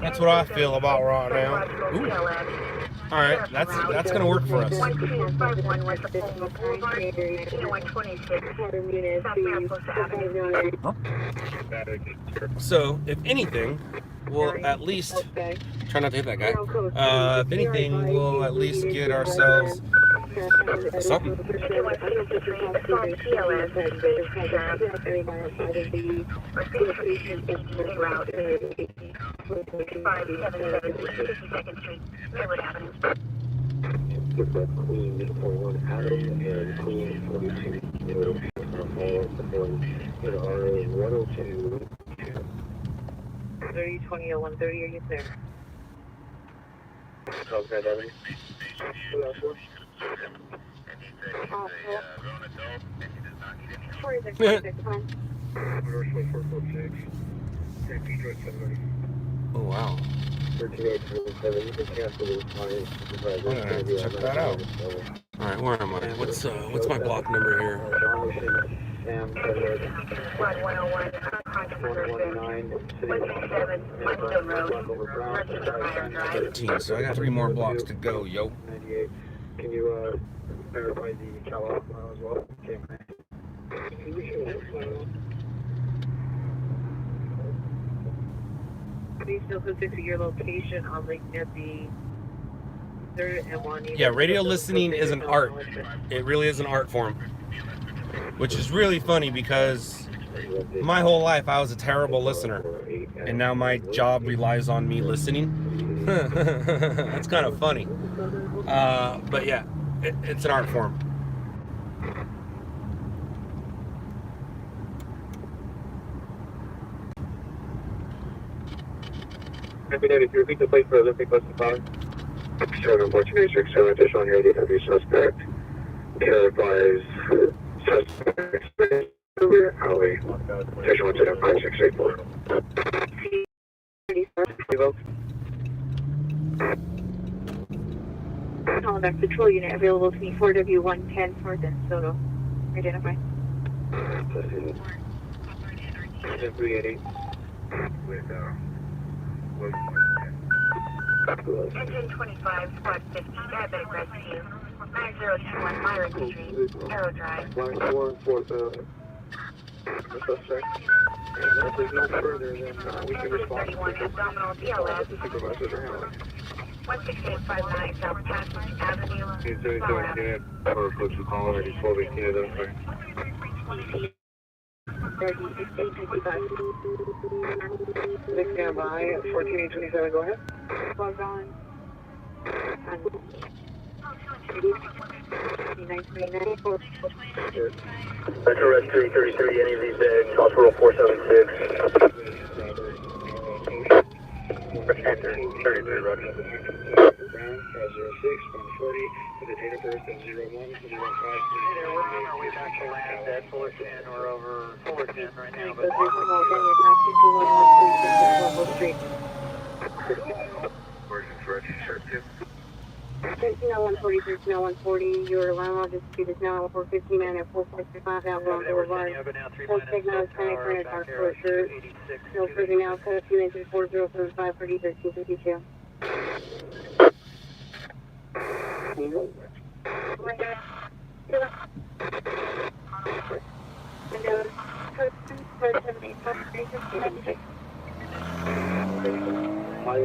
That's what I feel about right now. Ooh. All right, that's gonna work for us. 1251 West Boulevard, 126, So, if anything, we'll at least try not to hit that guy. If anything, we'll at least get ourselves Something. 5163, assault CLS, route 577 52nd Street, Railroad Avenue. With that Queen 41 Adam and Queen 42. Follow up the phone in RA 102. 30, 20, 130, are you clear? Okay, Debbie. Also, 46, fine. Oh wow. 3827, you can cancel this client. I'm gonna have to check that out. All right, where am I? What's my block number here? Sam Edward, 1101, contact number 137, Whitestone Road, Fire Drive. 13. So I got 3 more blocks to go, yo. 98. Can you verify the Cal as well? Okay, man. Please still consider your location on Lake Nessie. Yeah, radio listening is an art. It really is an art form. Which is really funny because my whole life I was a terrible listener. And now my job relies on me listening. That's kind of funny. But yeah, it's an art form. Happy day, if you repeat the plate for Olympic Bus and Power. 71486, so additional on your ADW suspect. Advise suspect over alley. Station 175-684. Calling back patrol unit available to me 4W110 for the Soto. Identify. 388 with Engine 25, squad 50, diabetic rescue, 9021 Myron Street, Arrow Drive. Line 4 and 4, the suspect. If there's no further, then we can respond to 31 abdominal DLS, the supervisors are handling. 16859 South Passage Avenue, Flower 277 Avenue. unit, power approach to call, ready 1218 identified. 6 stand by, 14827, go ahead. Log on. Metro Red 333, any of these dead, hospital 476. 33, Roger. Brown, 06, 140, with a date of birth of 01/05. We're on our way back to land at Fullerton. We're over Fullerton right now, but Version for shirt 2. 140, 140, your landlord dispute is now over 15 and at 465 Avalon Boulevard. Suspect now is panic for a dark short shirt. No further now, cut 2 engine 4075 for D1352. My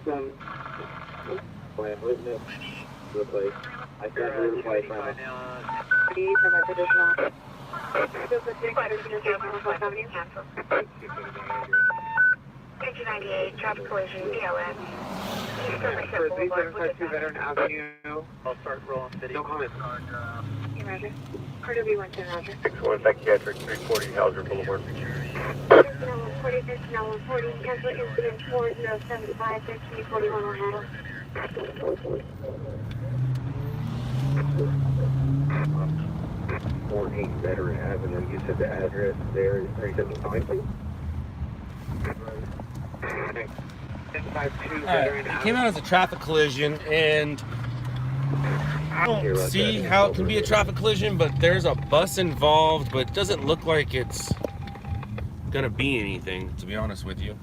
son, my witness, to the place. I can't hear the place right now. For my traditional. Engine 98, traffic collision, BLS. East Coast Boulevard, Veteran Avenue. I'll start rolling video. No comment. Roger. RW110, Roger. 61 Psychiatric 340 Hauser Boulevard. 140, cancel incident 4075, 1341 Ohio. 48 Veteran Avenue. You said the address there is 375, please? 1052 Veteran It came out as a traffic collision, and I don't see how it can be a traffic collision, but there's a bus involved, but it doesn't look like it's gonna be anything, to be honest with you.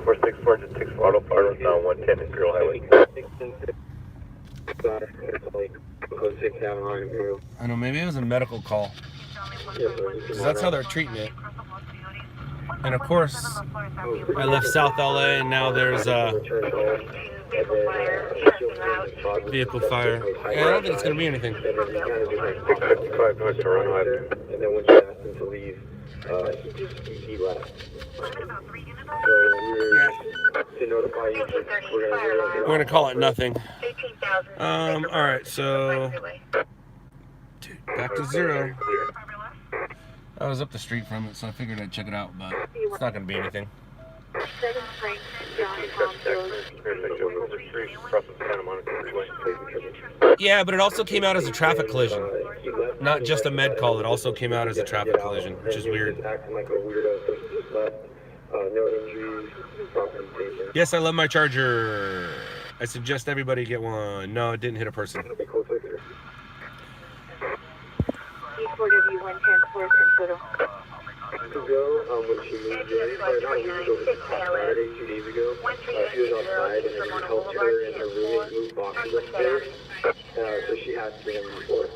464 just 6 auto fire down 110 Imperial Highway. I know, maybe it was a medical call, because that's how they're treating it. And of course, I left South LA, and now there's Vehicle fire. Testing out. Vehicle fire. Yeah, I don't think it's gonna be anything. And then he kind of just like 655 north to run there. And then when she asked him to leave, he left. So we're to notify you. We're gonna call it nothing. All right, so dude, back to 0. I was up the street from it, so I figured I'd check it out, but it's not gonna be anything. 7 Frank, John, Tom, Yeah, but it also came out as a traffic collision. Not just a med call, it also came out as a traffic collision, which is weird. Yes, I love my Charger. I suggest everybody get one. No, it didn't hit a person. E4W110 4 Central. When she moved in, or not a week ago, but Saturday, 2 days ago, she was outside and then helped her and her roommate move boxes upstairs, so she had to bring them before.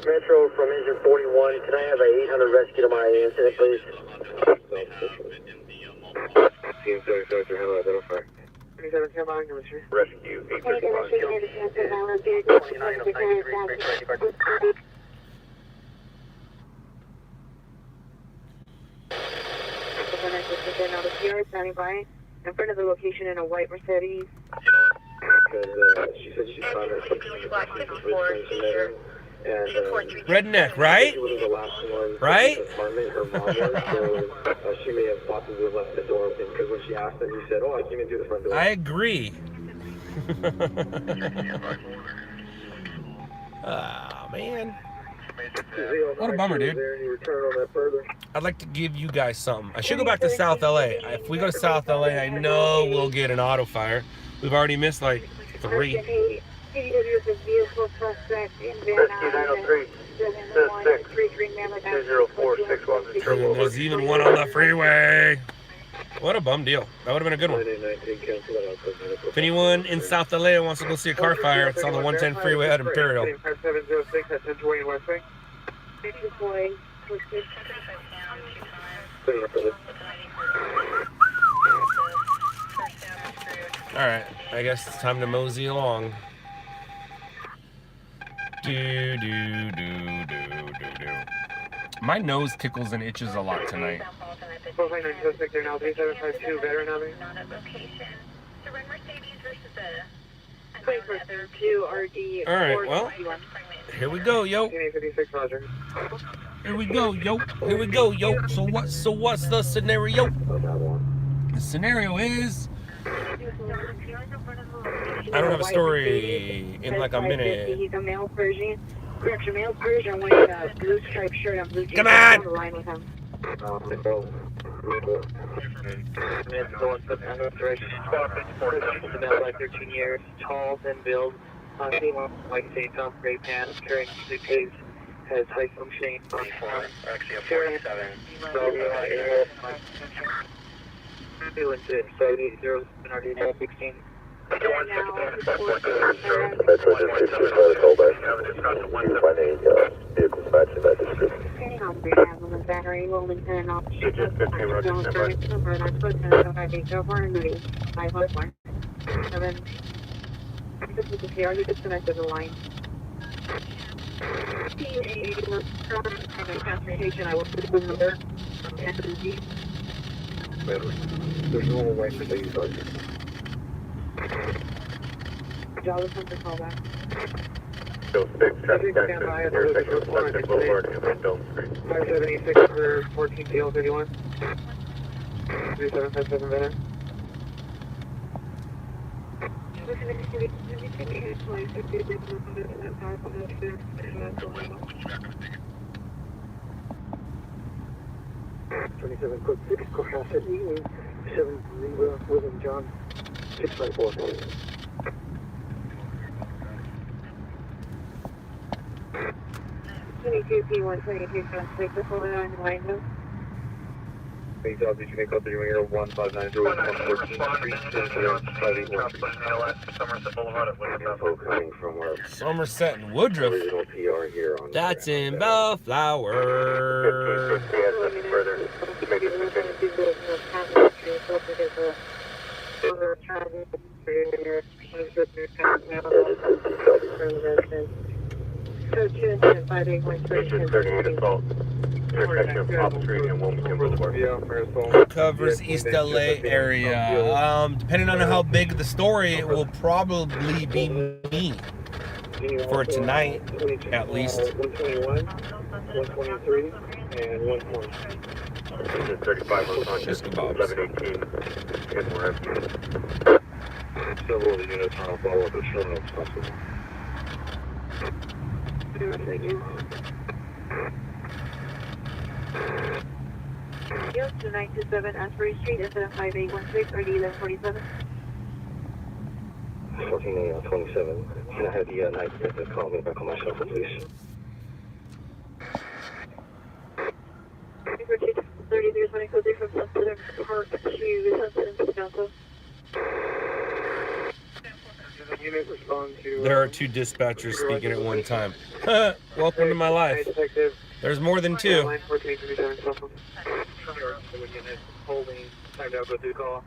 Metro from engine 41, can I have a 800 rescue to my incident, please? Team 37, how do I identify? 27, come on, Commissioner. Rescue 851. Standing by in front of the location in a white Mercedes. Because she said she found her and Redneck, right? she wasn't the last one Right? in the apartment. Her mom was, so she may have possibly left the door open. Because when she asked him, he said, "Oh, I came in through the front door." I agree. Oh, man. What a bummer, dude. I'd like to give you guys something. I should go back to South LA. If we go to South LA, I know we'll get an auto fire. We've already missed like 3. Rescue 903, 20461. And there's even one on the freeway. What a bum deal. That would have been a good one. If anyone in South LA wants to go see a car fire, it's on the 110 freeway at Imperial. 5706 at 1020 West Wing. Alright, I guess it's time to mosey along. My nose tickles and itches a lot tonight. 45906, they're now 3752, veteran Avenue. Alright, well, here we go, yo. 1856, Roger. Here we go, yo. Here we go, yo. So what's the scenario? The scenario is I don't have a story in like a minute. He's a male Persian. Correction, male Persian wearing a blue striped shirt and blue jeans. Come on! the line with him. About like 13 years, tall, thin build, female, like say Tom, gray pants, carrying suitcase, has high functioning. Actually, a 47. Feeling fit, 780, NRD 16. Battery rolling in off. This is the PR, you disconnected the line. Transportation, I will put the number. There's no way for these guys. Jolly Center callback. Still 6, traffic accident, intersection with Sunset Boulevard and Dome Street. 576 for 14 TL 31. 3757 veteran. Quick 6, courthouse at 7 William John 654. 22 P1 22 6 the full on line though. Big job, did you make up the ringer 1590 Somerset Boulevard at Woodruff. Coming from our Somerset and Woodruff. original PR here on That's in Bellflower. Further to make it Further Code 2 incident 5813. 38 assault. Intersection of Pop Street and Wilmington Boulevard. Who covers East LA area? Depending on how big the story, it will probably be me. For tonight, at least. 121, 123, and 120. 35 on Just kebabs. 1118. And we're at several of the units are on follow up as soon as possible. Yield to 927 Asbury Street, incident 5816, ID 1147. 1427. Can I have the night detective call me back on my cell phone, please? 3320 code 3 from Sunset Park to Sunset Council. The unit respond to. There are two dispatchers speaking at one time. Welcome to my life. Detective. There's more than two. Line 1437 cell phone. The unit holding. Time to go through call.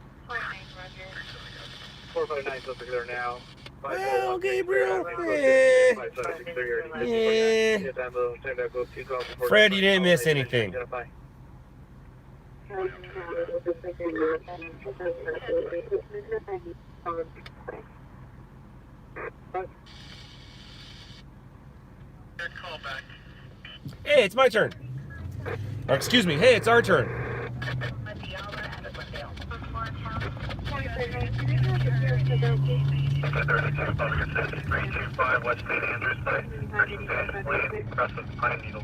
459 something there now. Well, Gabriel. Fred, you didn't miss anything. Hey, it's my turn. Or excuse me, hey, it's our turn. West St. Andrews by 35 Lane, across the Pine Needle.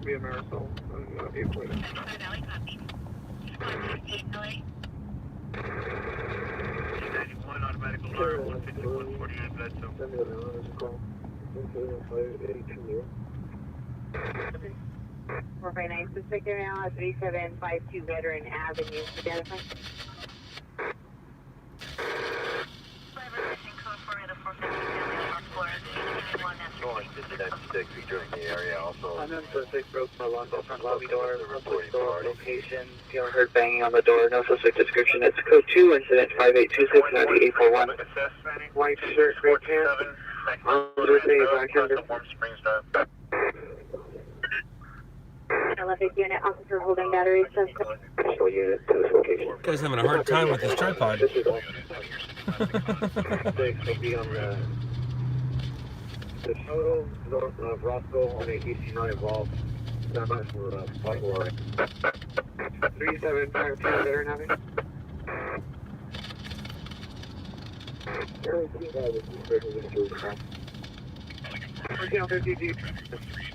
Via Marisol. Automatic alarm, 15148 Bedso. 459 suspect now at 3752 Veteran Avenue. Identify. During the area also. I'm in for 6 broke my lunch front lobby door. Location. You heard banging on the door. No suspect description. It's code 2 incident 5826 9841. White shirt, gray pants. Under the black under. LFA unit officer holding battery suspect. Special unit to this location. You guys having a hard time with this tripod. This is all. 6 will be on the total north of Roscoe on a DC not involved. Not much for Boulevard. 3752 Veteran Avenue.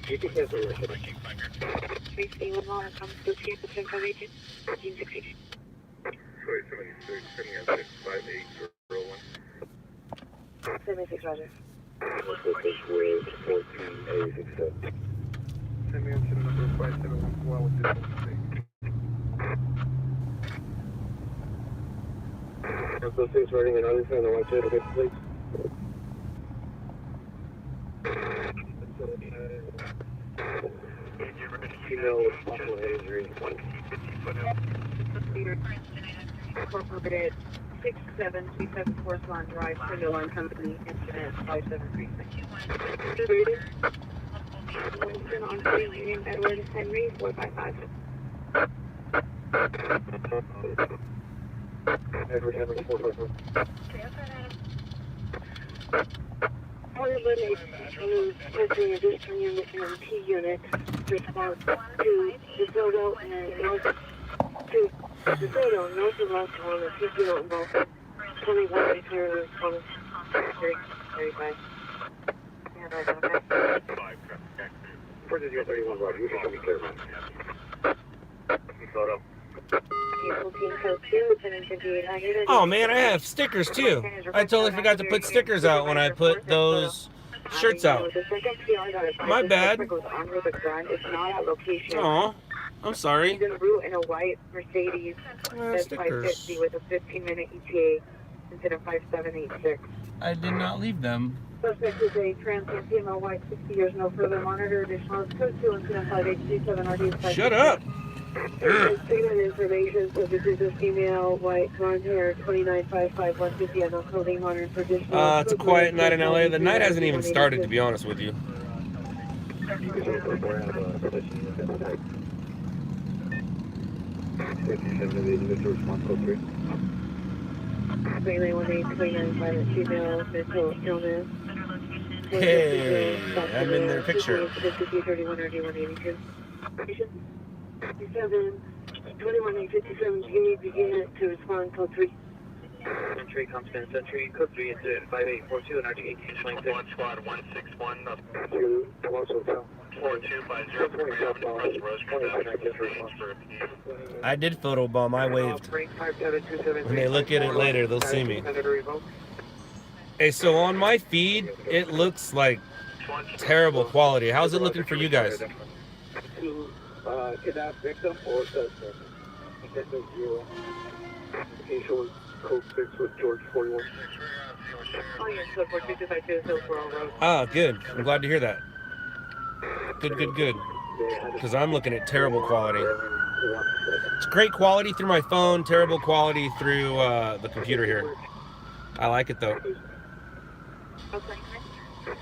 You can cancel your ship. 3C1 water comes to 2% of agent 1460. 76 Roger. Send me into the number 5714 with this one. So 6 running and others on the white shirt, okay, please. Female with possible injury. Incorporated 67374 Swan Drive, Single Line Company, incident 5736. Wilson on scene, Union Edward Henry, 455. Edward Henry, 455. Eliminate posting additional unit and T unit response to DeSoto and North to DeSoto, North of Los Angeles, 50 involved 21 repair response 35. And I don't have 4031 Roger, you should be clear, man. Photo. Oh man, I have stickers too. I totally forgot to put stickers out when I put those shirts out. My bad. Oh, I'm sorry. He's en route in a white Mercedes Z550 with a 15-minute ETA instead of 5786. I did not leave them. Suspect is a transient female, white, 60 years, no further monitor. Additional code 2 incident 5837 RD. Shut up. Statement information, so this is a female, white, blonde hair, 2955-150, unknown clothing, monitored for additional. It's a quiet night in LA. The night hasn't even started, to be honest with you. Relay 18295, female, mental illness. Hey, I'm in their picture. 5231 RD182. 2157, you need to begin to respond code 3. Century, Compton, Century, code 3, incident 5842, and RD 1826. One squad 161, 2, Hotel. 4250 I did photobomb. I waved. When they look at it later, they'll see me. Hey, so on my feed, it looks like terrible quality. How's it looking for you guys? To kidnap victim or suspect. Detective 0. Application was code 6 with George 41. Oh, yes, so 4252, Hillsborough Road. Ah, good. I'm glad to hear that. Good, good, good. Because I'm looking at terrible quality. It's great quality through my phone, terrible quality through the computer here. I like it though.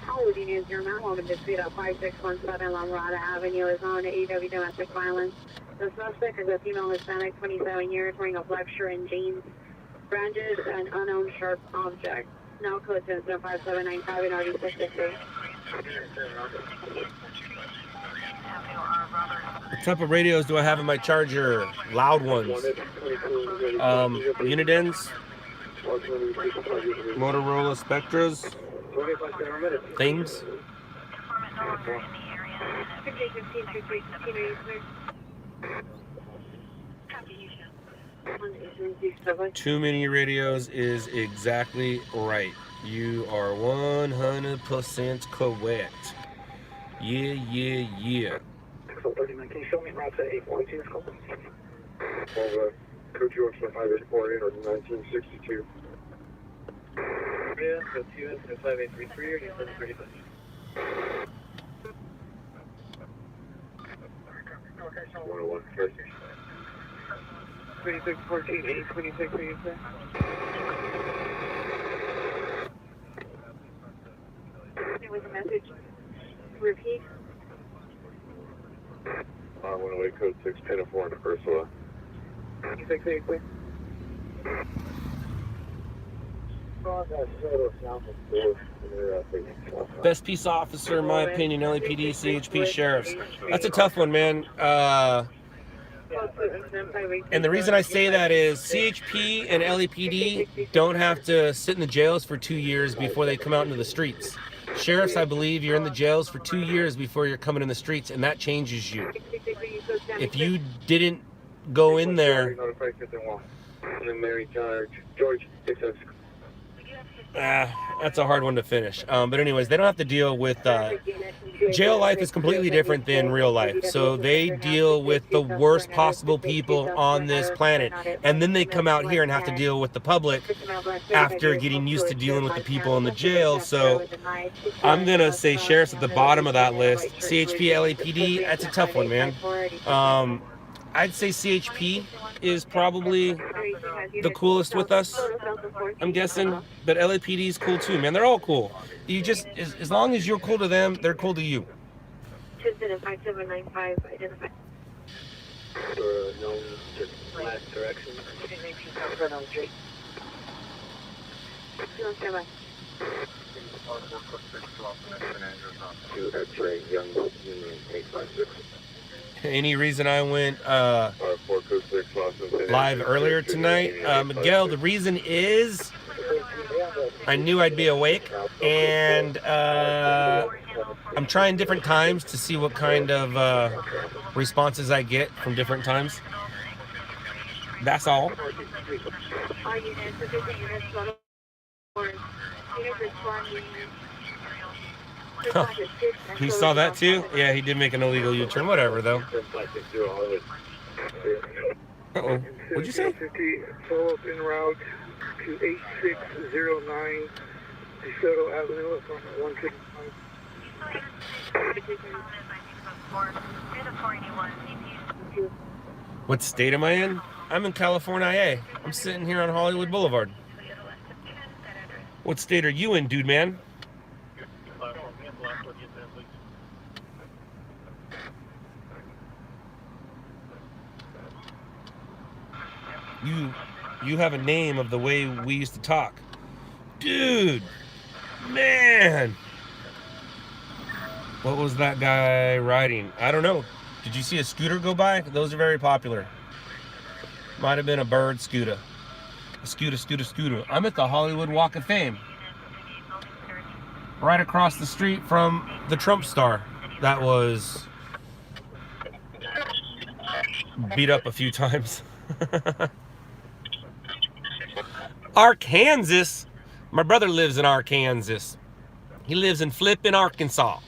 Holding is your man holding dispute at 5617 La Mirada Avenue is on AW domestic violence. The suspect is a female Hispanic, 27 years, wearing a black shirt and jeans, brandished an unknown sharp object. Now code 5795 and already 668. What type of radios do I have in my charger? Loud ones. Unidens. Motorola Spectras. Things. Too many radios is exactly right. You are 100% correct. Yeah, yeah, yeah. So 39, can you show me route to 842? Code George 5848 or 1962. Yeah, code 2, incident 5833 or 735. 101, 2614, 826, are you sir? There was a message. Repeat. 108, code 6, 10 and 4 in Ursula. 26, clear. Best peace officer, in my opinion, LAPD, CHP, sheriffs. That's a tough one, man. And the reason I say that is CHP and LAPD don't have to sit in the jails for 2 years before they come out into the streets. Sheriffs, I believe, you're in the jails for 2 years before you're coming in the streets, and that changes you. If you didn't go in there... George, 6 that's a hard one to finish. But anyways, they don't have to deal with... jail life is completely different than real life. So they deal with the worst possible people on this planet. And then they come out here and have to deal with the public after getting used to dealing with the people in the jail. So I'm going to say sheriffs at the bottom of that list. CHP, LAPD, that's a tough one, man. I'd say CHP is probably the coolest with us, I'm guessing, but LAPD is cool too, man. They're all cool. You just, as long as you're cool to them, they're cool to you. 5795, identify. No, just last direction. To X-ray, Young Union 856. Any reason I went live earlier tonight? Miguel, the reason is I knew I'd be awake, and I'm trying different times to see what kind of responses I get from different times. That's all. Huh. He saw that too? Yeah, he did make an illegal U-turn. Whatever, though. Uh-oh. What'd you say? Follow up en route to 8609 DeSoto Avenue from 165. What state am I in? I'm in California. I'm sitting here on Hollywood Boulevard. What state are you in, dude, man? You have a name of the way we used to talk. Dude, man. What was that guy riding? I don't know. Did you see a scooter go by? Those are very popular. Might have been a bird scooter. A scooter. I'm at the Hollywood Walk of Fame. Right across the street from the Trump star that was beat up a few times. Arkansas. My brother lives in Arkansas. He lives in flippin' Arkansas.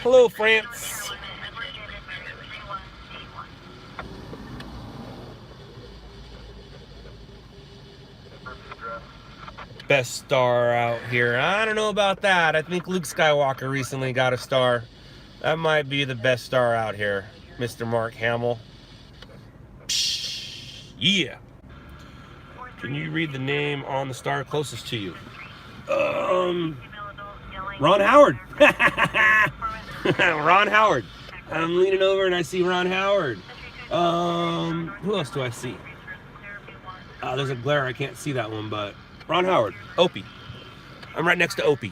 Hello, France. Best star out here. I don't know about that. I think Luke Skywalker recently got a star. That might be the best star out here, Mr. Mark Hamill. Psh, yeah. Can you read the name on the star closest to you? Ron Howard. Ron Howard. I'm leaning over and I see Ron Howard. Who else do I see? There's a glare. I can't see that one, but Ron Howard. Opie. I'm right next to Opie.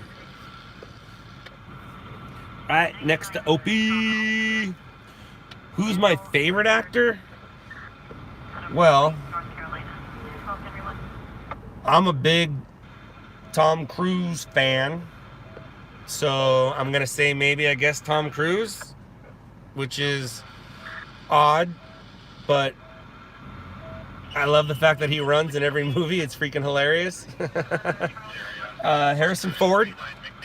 Right next to Opie. Who's my favorite actor? Well, I'm a big Tom Cruise fan. So I'm going to say maybe, I guess, Tom Cruise, which is odd, but I love the fact that he runs in every movie. It's freaking hilarious. Harrison Ford,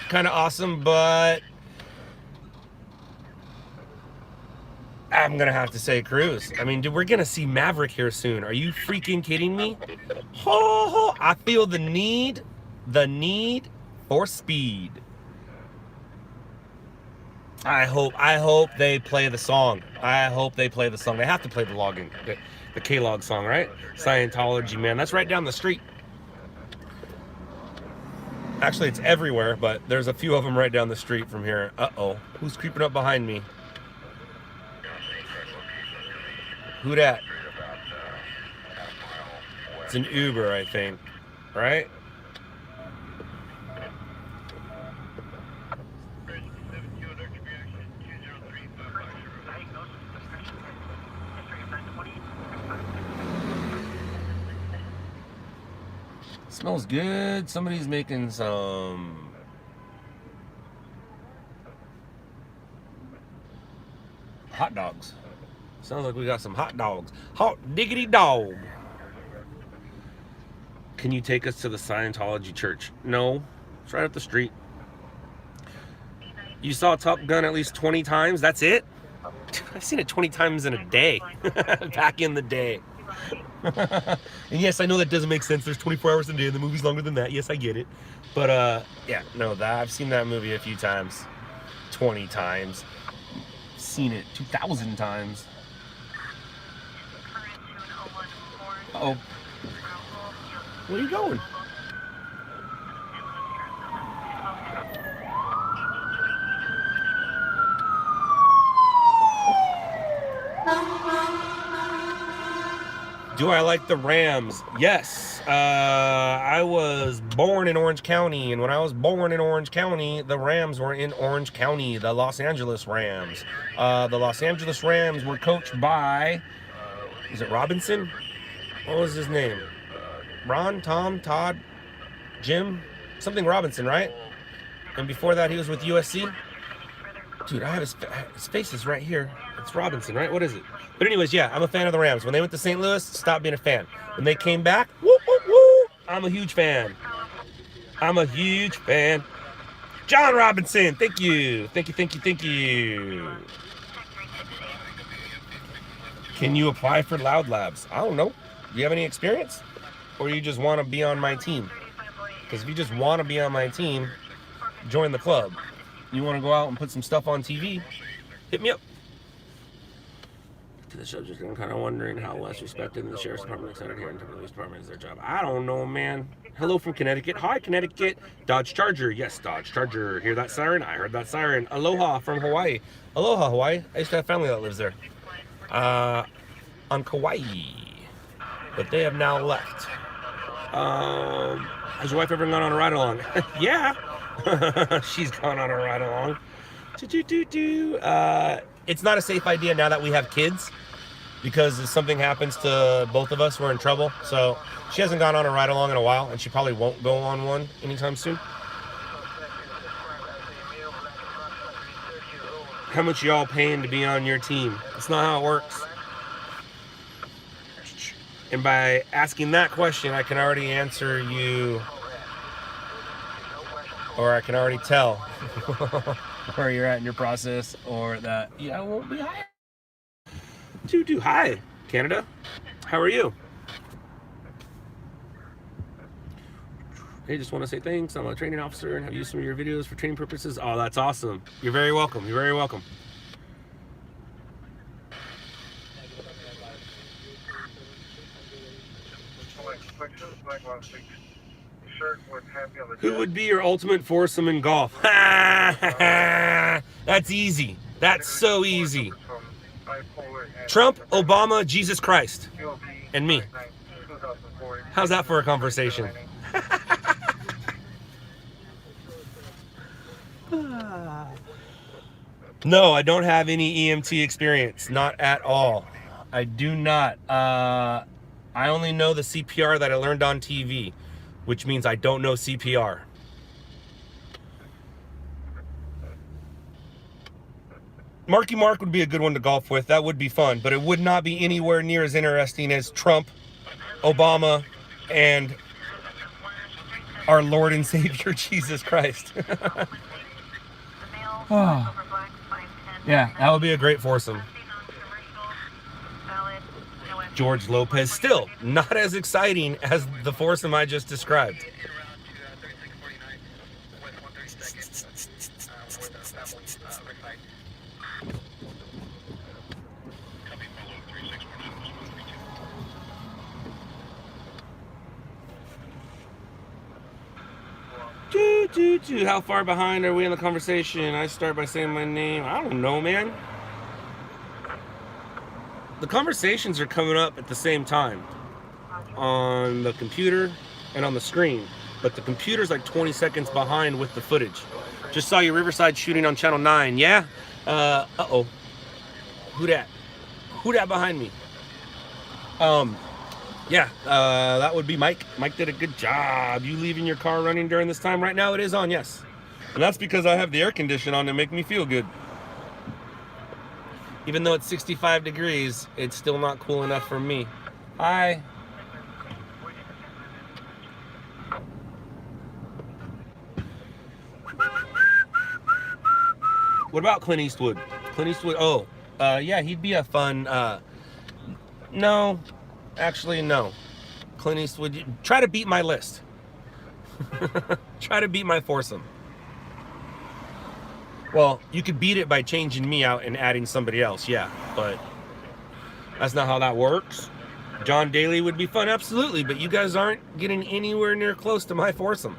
kind of awesome, but I'm going to have to say Cruise. I mean, dude, we're going to see Maverick here soon. Are you freaking kidding me? Oh, I feel the need for speed. I hope they play the song. I hope they play the song. They have to play the K-Log song, right? Scientology, man. That's right down the street. Actually, it's everywhere, but there's a few of them right down the street from here. Uh-oh. Who's creeping up behind me? Who dat? It's an Uber, I think. Right? Smells good. Somebody's making some hot dogs. Sounds like we got some hot dogs. Hot diggity dog. Can you take us to the Scientology church? No. It's right up the street. You saw Top Gun at least 20 times? That's it? I've seen it 20 times in a day. Back in the day. And yes, I know that doesn't make sense. There's 24 hours in a day and the movie's longer than that. Yes, I get it. But yeah, no, I've seen that movie a few times. 20 times. Seen it 2,000 times. Uh-oh. Where are you going? Do I like the Rams? Yes. I was born in Orange County, and when I was born in Orange County, the Rams were in Orange County, the Los Angeles Rams. The Los Angeles Rams were coached by, is it Robinson? What was his name? Ron, Tom, Todd, Jim? Something Robinson, right? And before that, he was with USC? Dude, I have his face is right here. It's Robinson, right? What is it? But anyways, yeah, I'm a fan of the Rams. When they went to St. Louis, stopped being a fan. When they came back, woo, woo, woo, I'm a huge fan. I'm a huge fan. John Robinson, thank you. Thank you, thank you, thank you. Can you apply for LOUDLABS? I don't know. Do you have any experience? or you just want to be on my team. Because if you just want to be on my team, join the club. You want to go out and put some stuff on TV, hit me up. To the subject, I'm kind of wondering how less respected in the Sheriff's Department extended here into the Police Department is their job. I don't know, man. Hello from Connecticut. Hi, Connecticut. Dodge Charger. Yes, Dodge Charger. Hear that siren? I heard that siren. Aloha from Hawaii. Aloha, Hawaii. I used to have family that lives there. On Kauai. But they have now left. Has your wife ever gone on a ride along? Yeah. She's gone on a ride along. It's not a safe idea now that we have kids, because if something happens to both of us, we're in trouble. So she hasn't gone on a ride along in a while, and she probably won't go on one anytime soon. How much y'all paying to be on your team? That's not how it works. And by asking that question, I can already answer you, or I can already tell where you're at in your process, or that I won't be hired. Hi, Canada. How are you? Hey, just want to say thanks. I'm a training officer and have used some of your videos for training purposes. Oh, that's awesome. You're very welcome. You're very welcome. Who would be your ultimate foursome in golf? That's easy. That's so easy. Trump, Obama, Jesus Christ, and me. How's that for a conversation? No, I don't have any EMT experience. Not at all. I do not. I only know the CPR that I learned on TV, which means I don't know CPR. Marky Mark would be a good one to golf with. That would be fun, but it would not be anywhere near as interesting as Trump, Obama, and our Lord and Savior, Jesus Christ. Oh. Yeah, that would be a great foursome. George Lopez, still not as exciting as the foursome I just described. How far behind are we in the conversation? I start by saying my name. I don't know, man. The conversations are coming up at the same time on the computer and on the screen, but the computer's like 20 seconds behind with the footage. Just saw your Riverside shooting on Channel 9. Yeah? Uh-oh. Who dat? Who dat behind me? Yeah, that would be Mike. Mike did a good job. You leaving your car running during this time? Right now it is on, yes. And that's because I have the air conditioner on to make me feel good. Even though it's 65 degrees, it's still not cool enough for me. Hi. What about Clint Eastwood? Clint Eastwood, yeah, he'd be a fun, no. Actually, no. Clint Eastwood, try to beat my list. Try to beat my foursome. Well, you could beat it by changing me out and adding somebody else, yeah. But that's not how that works. John Daly would be fun, absolutely. But you guys aren't getting anywhere near close to my foursome.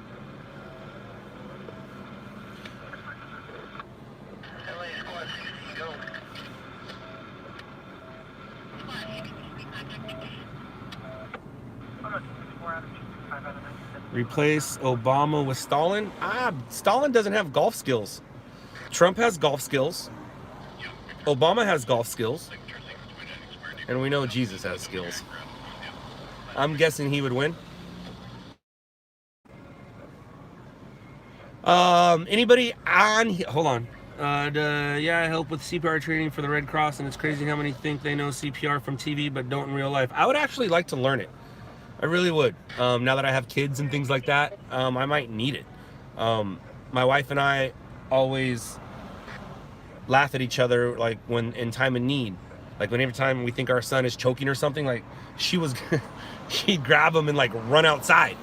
Replace Obama with Stalin? Stalin doesn't have golf skills. Trump has golf skills. Obama has golf skills. And we know Jesus has skills. I'm guessing he would win. Anybody on here? Hold on. Yeah, I help with CPR training for the Red Cross, and it's crazy how many think they know CPR from TV but don't in real life. I would actually like to learn it. I really would. Now that I have kids and things like that, I might need it. My wife and I always laugh at each other like when in time of need. Like whenever time we think our son is choking or something, like she'd grab him and like run outside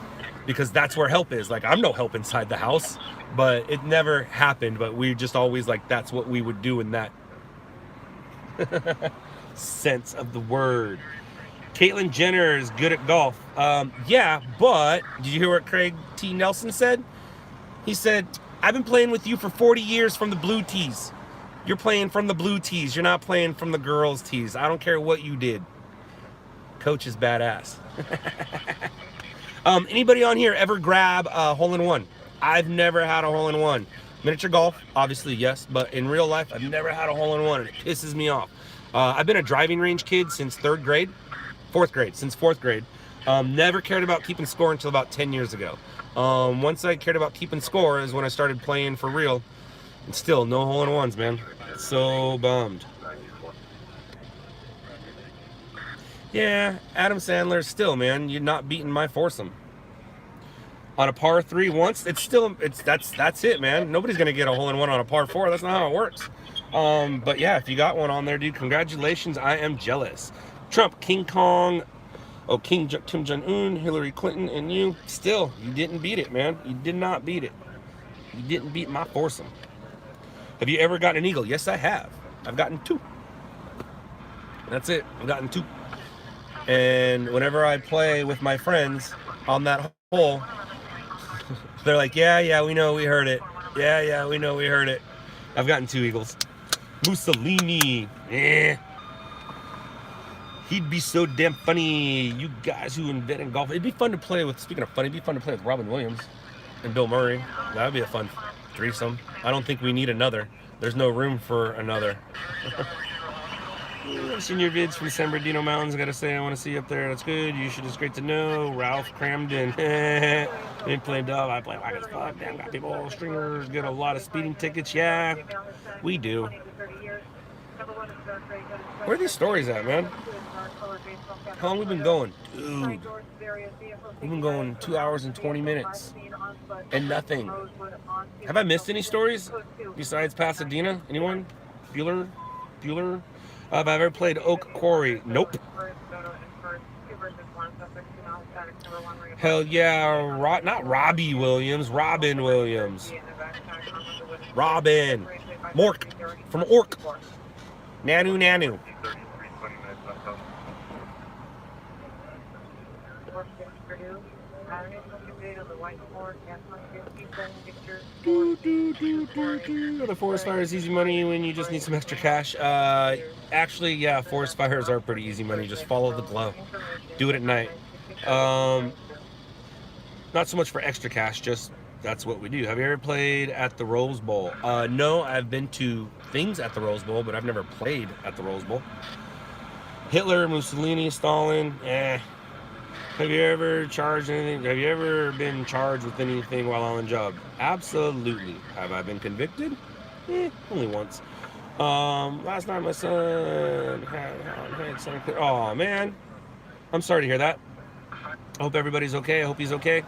because that's where help is. Like I'm no help inside the house, but it never happened. But we just always like, that's what we would do in that sense of the word. Caitlyn Jenner is good at golf. Yeah, but did you hear what Craig T. Nelson said? He said, I've been playing with you for 40 years from the blue tees. You're playing from the blue tees. You're not playing from the girls' tees. I don't care what you did. Coach is badass. Anybody on here ever grab a hole-in-one? I've never had a hole-in-one. Miniature golf, obviously, yes. But in real life, I've never had a hole-in-one, and it pisses me off. I've been a driving range kid since fourth grade. Never cared about keeping score until about 10 years ago. Once I cared about keeping score is when I started playing for real. And still, no hole-in-ones, man. So bummed. Yeah, Adam Sandler, still, man, you're not beating my foursome. On a par 3 once, that's it, man. Nobody's gonna get a hole-in-one on a par 4. That's not how it works. But yeah, if you got one on there, dude, congratulations. I am jealous. Trump, King Kong, Kim Jong-un, Hillary Clinton, and you. Still, you didn't beat it, man. You did not beat it. You didn't beat my foursome. Have you ever gotten an eagle? Yes, I have. I've gotten 2. That's it. I've gotten 2. And whenever I play with my friends on that hole, they're like, yeah, we know, we heard it. Yeah, we know, we heard it. I've gotten 2 eagles. Mussolini. He'd be so damn funny. You guys who invented golf. It'd be fun to play with, speaking of funny, it'd be fun to play with Robin Williams and Bill Murray. That would be a fun threesome. I don't think we need another. There's no room for another. I've seen your vids from San Bernardino Mountains. I gotta say, I want to see you up there. That's good. You should. It's great to know. Ralph Cramden. Didn't play dub. I play whack as fuck. Damn, got people stringers. Get a lot of speeding tickets. Yeah, we do. Where are these stories at, man? How long we been going? Dude, we've been going 2 hours and 20 minutes. And nothing. Have I missed any stories besides Pasadena? Anyone? Bueller? Have I ever played Oak Quarry? Nope. Hell yeah, not Robbie Williams, Robin Williams. Robin. Mork. From Ork. Nanu. The forest fire is easy money when you just need some extra cash. Actually, yeah, forest fires are pretty easy money. Just follow the glow. Do it at night. Not so much for extra cash, just that's what we do. Have you ever played at the Rose Bowl? No, I've been to things at the Rose Bowl, but I've never played at the Rose Bowl. Hitler, Mussolini, Stalin, Have you ever charged anything? Have you ever been charged with anything while on the job? Absolutely. Have I been convicted? Only once. Last night my son had something. Oh man, I'm sorry to hear that. I hope everybody's okay. I hope he's okay.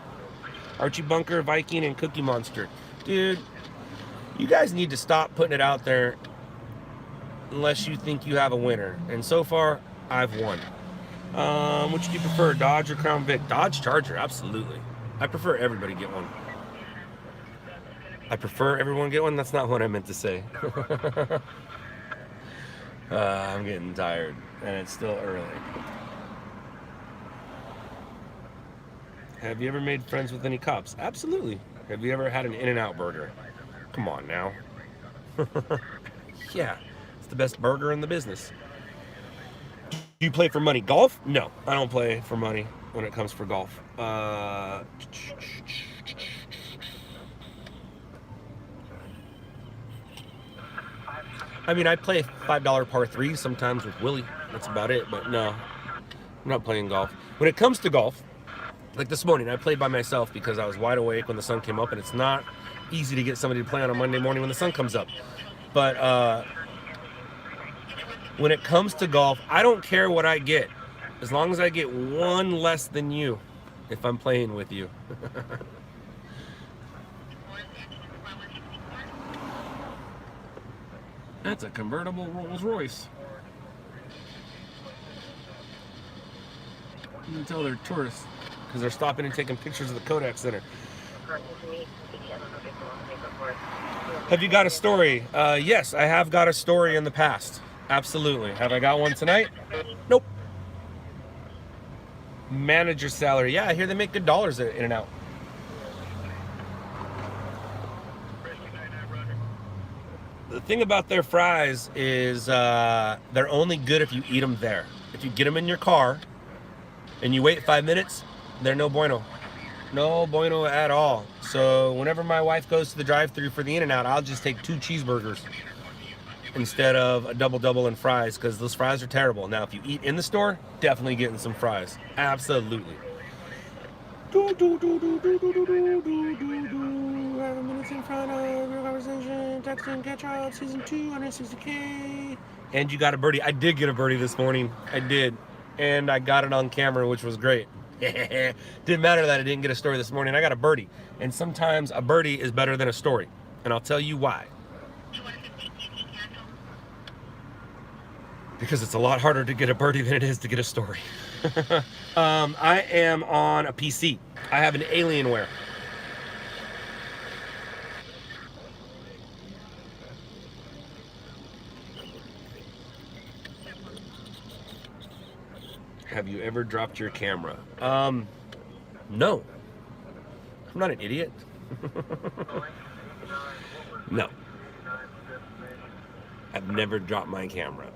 Archie Bunker, Viking, and Cookie Monster. Dude, you guys need to stop putting it out there unless you think you have a winner. And so far, I've won. Which do you prefer, Dodge or Crown Vic? Dodge Charger, absolutely. I prefer everybody get one. I prefer everyone get one? That's not what I meant to say. I'm getting tired, and it's still early. Have you ever made friends with any cops? Absolutely. Have you ever had an In-N-Out burger? Come on now. Yeah, it's the best burger in the business. Do you play for money? Golf? No, I don't play for money when it comes for golf. I mean, I play $5 par 3s sometimes with Willie. That's about it, but no, I'm not playing golf. When it comes to golf, like this morning, I played by myself because I was wide awake when the sun came up, and it's not easy to get somebody to play on a Monday morning when the sun comes up. But when it comes to golf, I don't care what I get, as long as I get one less than you if I'm playing with you. That's a convertible Rolls Royce. You can tell they're tourists because they're stopping and taking pictures of the Kodak Center. Have you got a story? Yes, I have got a story in the past. Absolutely. Have I got one tonight? Nope. Manager salary. Yeah, I hear they make good dollars at In-N-Out. The thing about their fries is they're only good if you eat them there. If you get them in your car and you wait 5 minutes, they're no bueno. No bueno at all. So whenever my wife goes to the drive-thru for the In-N-Out, I'll just take 2 cheeseburgers instead of a double and fries, because those fries are terrible. Now, if you eat in the store, definitely getting some fries. Absolutely. Have minutes in front of your conversation, texting, catch up, season 2, 160K. And you got a birdie. I did get a birdie this morning. I did. And I got it on camera, which was great. Didn't matter that I didn't get a story this morning. I got a birdie. And sometimes a birdie is better than a story. And I'll tell you why. Because it's a lot harder to get a birdie than it is to get a story. I am on a PC. I have an Alienware. Have you ever dropped your camera? No. I'm not an idiot. No. I've never dropped my camera.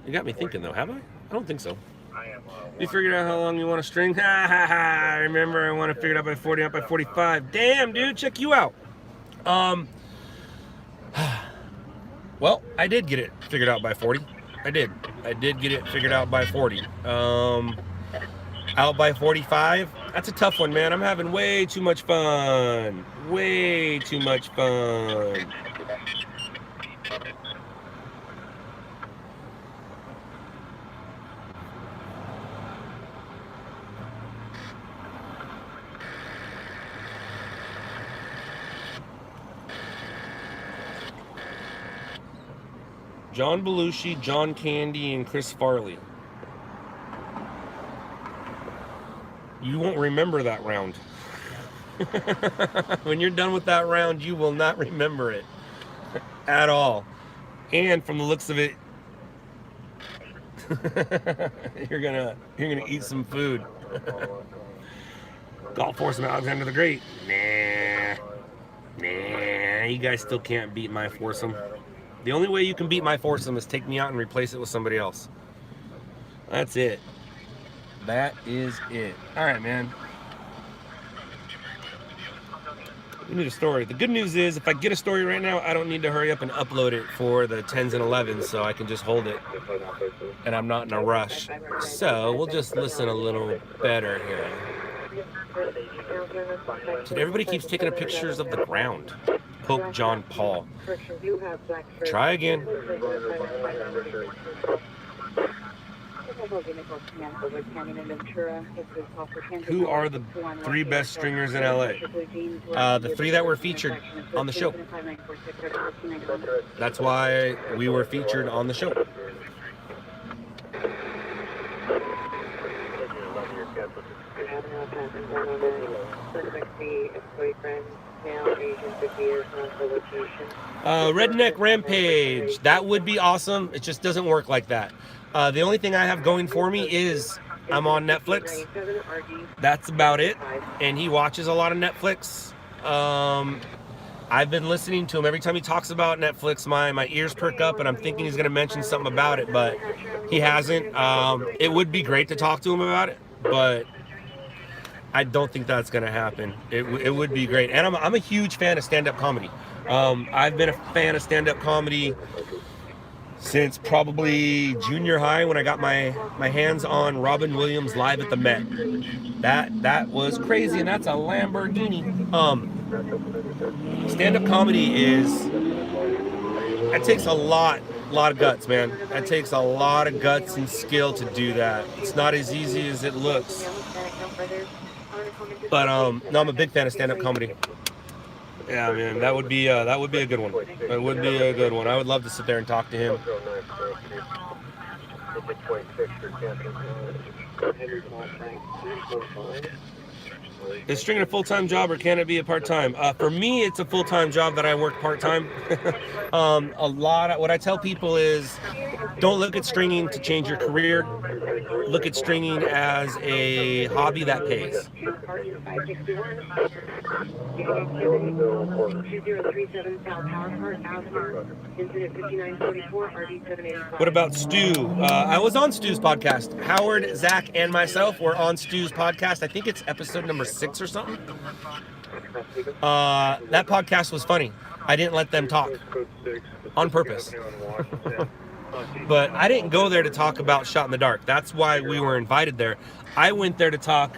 You got me thinking though, have I? I don't think so. You figured out how long you want to string? Ha ha ha! Remember, I want to figure it out by 40, not by 45. Damn, dude, check you out. Well, I did get it figured out by 40. I did get it figured out by 40. Out by 45? That's a tough one, man. I'm having way too much fun. Way too much fun. John Belushi, John Candy, and Chris Farley. You won't remember that round. When you're done with that round, you will not remember it at all. And from the looks of it, you're gonna eat some food. Golf foursome Alexander the Great. Nah, you guys still can't beat my foursome. The only way you can beat my foursome is take me out and replace it with somebody else. That's it. That is it. All right, man. We need a story. The good news is if I get a story right now, I don't need to hurry up and upload it for the 10s and 11s, so I can just hold it. And I'm not in a rush. So we'll just listen a little better here. Dude, everybody keeps taking pictures of the ground. Pope John Paul. Try again. Who are the 3 best stringers in LA? The 3 that were featured on the show. That's why we were featured on the show. Redneck Rampage. That would be awesome. It just doesn't work like that. The only thing I have going for me is I'm on Netflix. That's about it. And he watches a lot of Netflix. I've been listening to him. Every time he talks about Netflix, my ears perk up and I'm thinking he's going to mention something about it, but he hasn't. It would be great to talk to him about it, but I don't think that's going to happen. It would be great. And I'm a huge fan of stand-up comedy. I've been a fan of stand-up comedy since probably junior high when I got my hands on Robin Williams live at the Met. That was crazy, and that's a Lamborghini. Stand-up comedy that takes a lot of guts, man. That takes a lot of guts and skill to do that. It's not as easy as it looks. But no, I'm a big fan of stand-up comedy. Yeah, man, that would be a good one. That would be a good one. I would love to sit there and talk to him. Is stringing a full-time job or can it be a part-time? For me, it's a full-time job that I work part-time. What I tell people is don't look at stringing to change your career. Look at stringing as a hobby that pays. 2037 South Howard Avenue, incident 5944, RD 785. What about Stu? I was on Stu's podcast. Howard, Zach, and myself were on Stu's podcast. I think it's episode number 6 or something. That podcast was funny. I didn't let them talk on purpose. But I didn't go there to talk about Shot in the Dark. That's why we were invited there. I went there to talk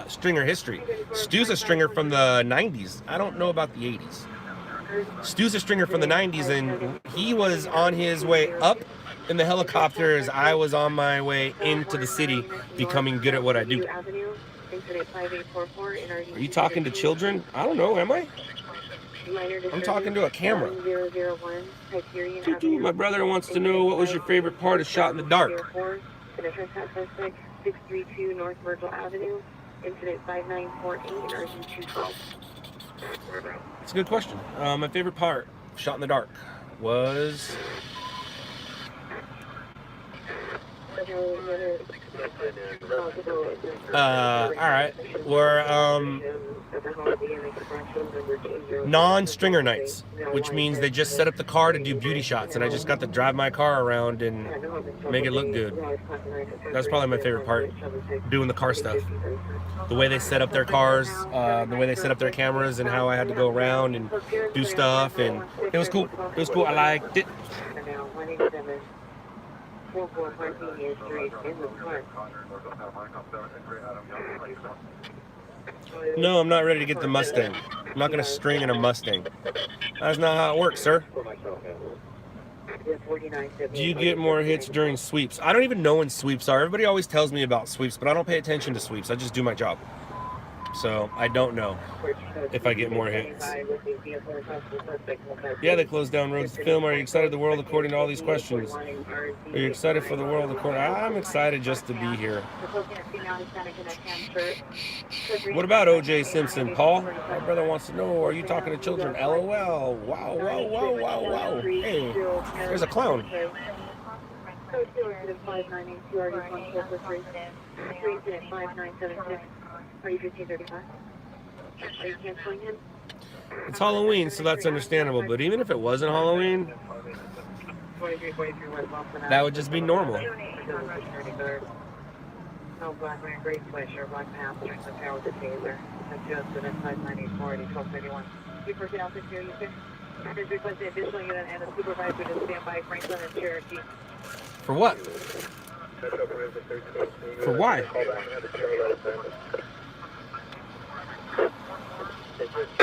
stringer history. Stu's a stringer from the 90s. I don't know about the 80s. Stu's a stringer from the 90s, and he was on his way up in the helicopter as I was on my way into the city, becoming good at what I do. Are you talking to children? I don't know, am I? I'm talking to a camera. My brother wants to know what was your favorite part of Shot in the Dark. 632 North Virgil Avenue, incident 5948, RG 212. It's a good question. My favorite part of Shot in the Dark was... alright, we're non-stringer nights, which means they just set up the car to do beauty shots, and I just got to drive my car around and make it look good. That's probably my favorite part, doing the car stuff. The way they set up their cars, the way they set up their cameras, and how I had to go around and do stuff, and it was cool. It was cool. I liked it. No, I'm not ready to get the Mustang. I'm not going to string in a Mustang. That's not how it works, sir. Do you get more hits during sweeps? I don't even know when sweeps are. Everybody always tells me about sweeps, but I don't pay attention to sweeps. I just do my job. So I don't know if I get more hits. Yeah, they closed down roads to film. Are you excited for the world according to all these questions? Are you excited for the world according? I'm excited just to be here. What about O.J. Simpson, Paul? My brother wants to know, are you talking to children? LOL. Wow, wow, wow, wow, wow. Hey, there's a clown. Are you 1535? Are you canceling him? It's Halloween, so that's understandable. But even if it wasn't Halloween, that would just be normal. No, Black Man, Great Pleasure, Black Panther, the power with the taser. Adjusted at 594, 1231. You first out this year, you said? There's requested additional unit and a supervisor to stand by Franklin and Cherokee. For what? For why?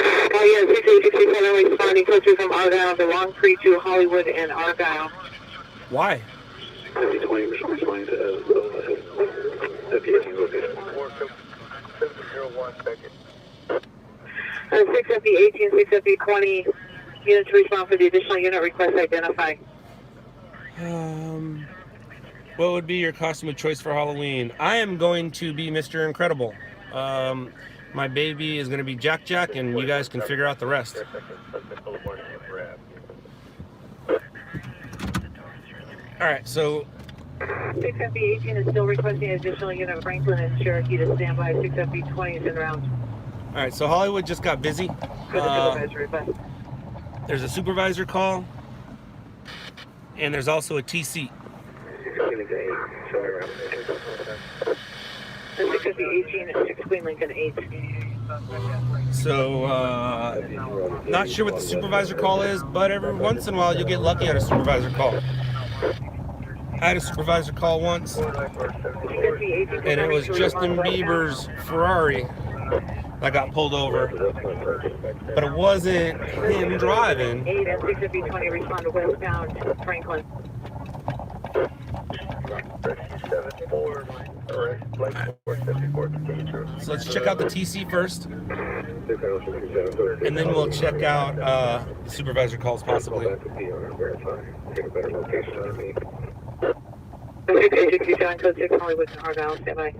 Oh yeah, 6867 responding code 2 from Argyle, the Long Creek to Hollywood and Argyle. Why? 5020 responding to 5018 location. 65018, 65020 units respond for the additional unit request identified. What would be your costume of choice for Halloween? I am going to be Mr. Incredible. My baby is going to be Jack Jack, and you guys can figure out the rest. Alright, so... 65018 is still requesting additional unit of Franklin and Cherokee to stand by. 65020 is in round. Alright, so Hollywood just got busy. There's a supervisor call, and there's also a TC. 65018 is 6 Queen Lincoln 8. So, not sure what the supervisor call is, but every once in a while you'll get lucky at a supervisor call. I had a supervisor call once, and it was Justin Bieber's Ferrari that got pulled over, but it wasn't him driving. 8 and 65020 respond to westbound Franklin. So let's check out the TC first, and then we'll check out the supervisor calls possibly. 6869, code 6, Hollywood, Argyle, stand by.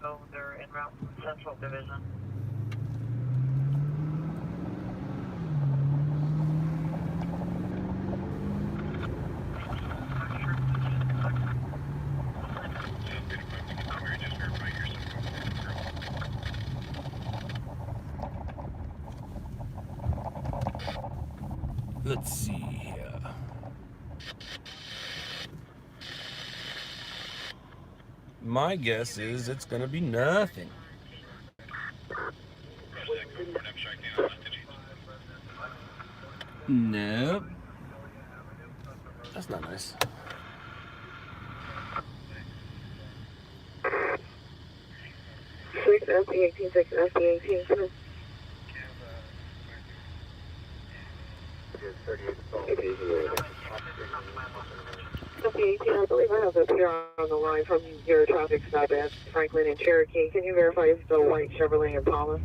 So they're en route from Central Division. Let's see here. My guess is it's gonna be nothing. Nope. That's not nice. Six SB18, 6 SB18, come in. SB18, I believe I have a PR on the line from your traffic stop at Franklin and Cherokee. Can you verify it's the white Chevrolet Impala?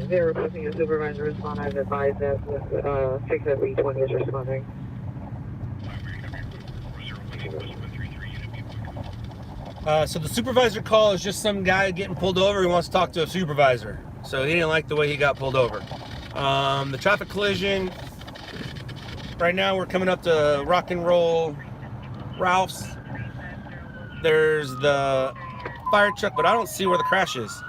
They're requesting a supervisor respond. I've advised that with 6 SB20 is responding. So the supervisor call is just some guy getting pulled over. He wants to talk to a supervisor. So he didn't like the way he got pulled over. The traffic collision, right now we're coming up to Rock and Roll Ralph's. There's the fire truck, but I don't see where the crash is.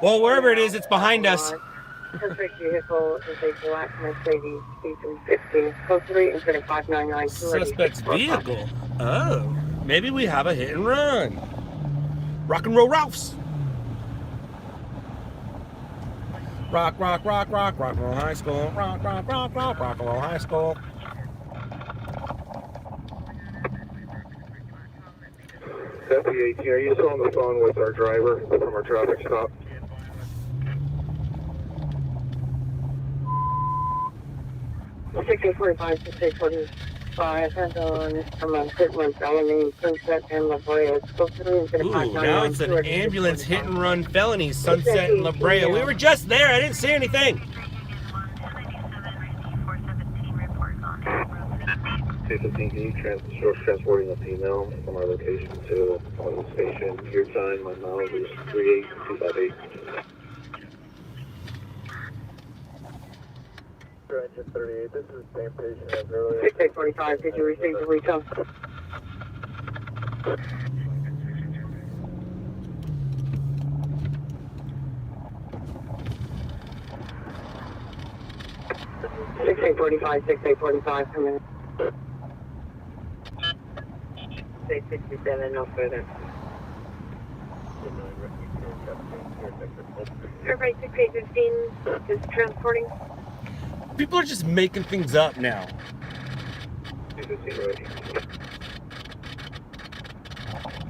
Well, wherever it is, it's behind us. Suspect vehicle is a black Mercedes C350. Code 3, incident 599. Suspect's vehicle? Oh, maybe we have a hit and run. Rock and Roll Ralph's. Rock, rock, rock, rock, rock and roll high school. Rock, rock, rock, rock, rock and roll high school. SB18, are you still on the phone with our driver from our traffic stop? Six 845, and on from a Pitman felony, Sunset and La Brea. Ooh, now it's an ambulance hit and run felony, Sunset and La Brea. We were just there, I didn't see anything. K-15, can you transporting a female from our location to the station? Your time, my miles is 38258. 38, this is the same patient as earlier. 6845, did you receive the recall? Six 6845, come in. 667, no further. Everybody 6815 is transporting. People are just making things up now.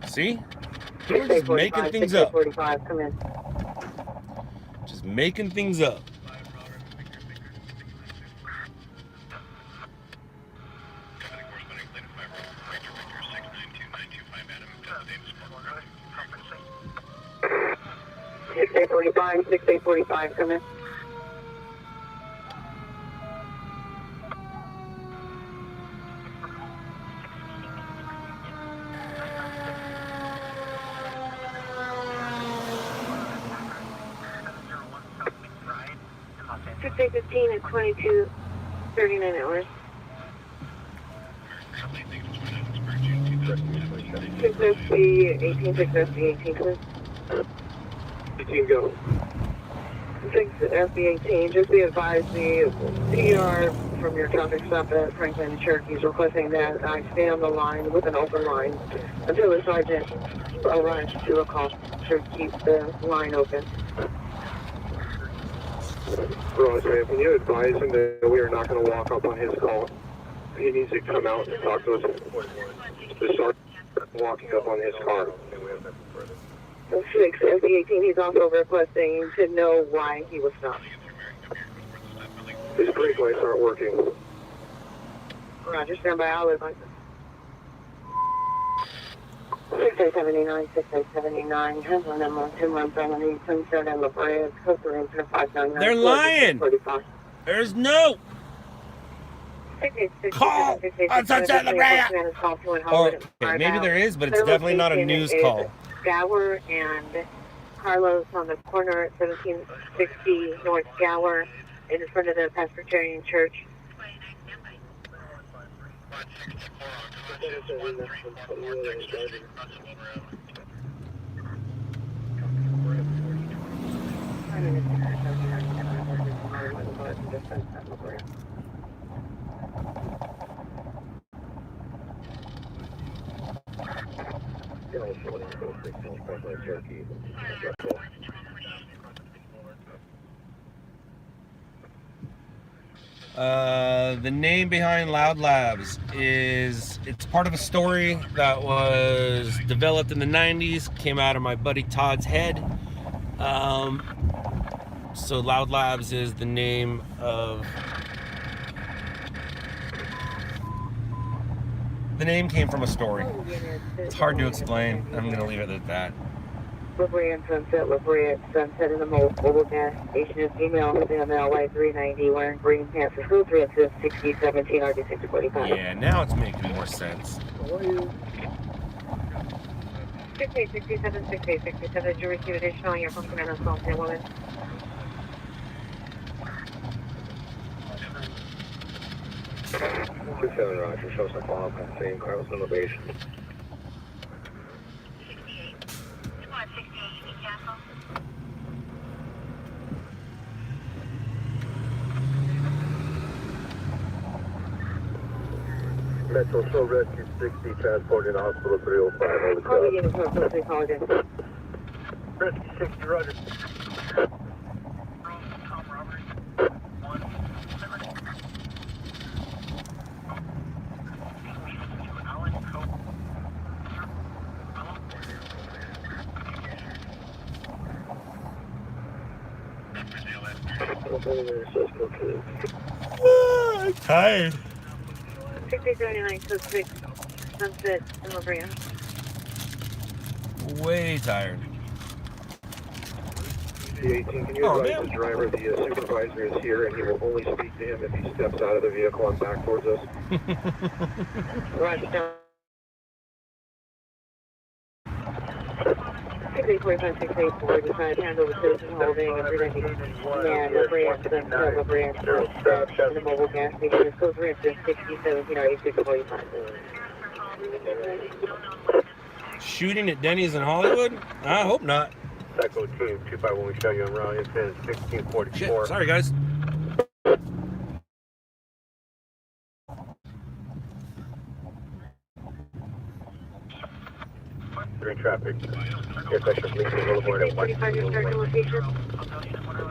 See? People are just making things up. 45, come in. Just making things up. Six 6845, come in. Tuesday 15 at 22:39 hours. 6SB18, 6SB18, come in. 18, go. 6SB18, just be advised the PR from your traffic stop at Franklin and Cherokee is requesting that I stay on the line with an open line until the sergeant arrives to a call to keep the line open. Roger, can you advise him that we are not going to walk up on his call? He needs to come out and talk to us. The sergeant walking up on his car. 6, MD18, he's also requesting to know why he was stopped. His brake lights aren't working. Roger, stand by, I'll advise. 6879, 6879, has on M12170, Sunset and La Brea, code 3 into 599. They're lying. There's no call on Sunset La Brea. Okay, maybe there is, but it's definitely not a news call. Gower and Carlos on the corner at 1760 North Gower in front of the Presbyterian Church. The name behind LOUDLABS is, it's part of a story that was developed in the 90s, came out of my buddy Todd's head. So LOUDLABS is the name of, the name came from a story. It's hard to explain. I'm going to leave it at that. La Brea and Sunset, La Brea, Sunset in the mobile gas station is female with MLY 390 wearing green pants for code 3 into 6017 RD 645. Yeah, now it's making more sense. 6867, 6867, did you receive additional on your phone command assault on woman? Roger, show some follow-up on same Carlos elevation. 168 Castle. Metro Show Rescue 60, transporting to Hospital 305. Over Call again, it's not supposed to call again. Rescue 60, Roger. I'm tired. 6879, code 6, Sunset in La Brea. Way tired. C-18, can you advise the driver the supervisor is here and he will only speak to him if he steps out of the vehicle and back towards us? Roger. 6845, 684, decided to handle the citizen holding and preventing man, La Brea, Sunset, La Brea, Sunset in the mobile gas station is code 3 into 6017 RD 645. Shooting at Denny's in Hollywood? I hope not. Psycho team 251, we show you en route, incident 1644. Shit, sorry guys. Three traffic. Intersection Lincoln Boulevard at 45, your starting location.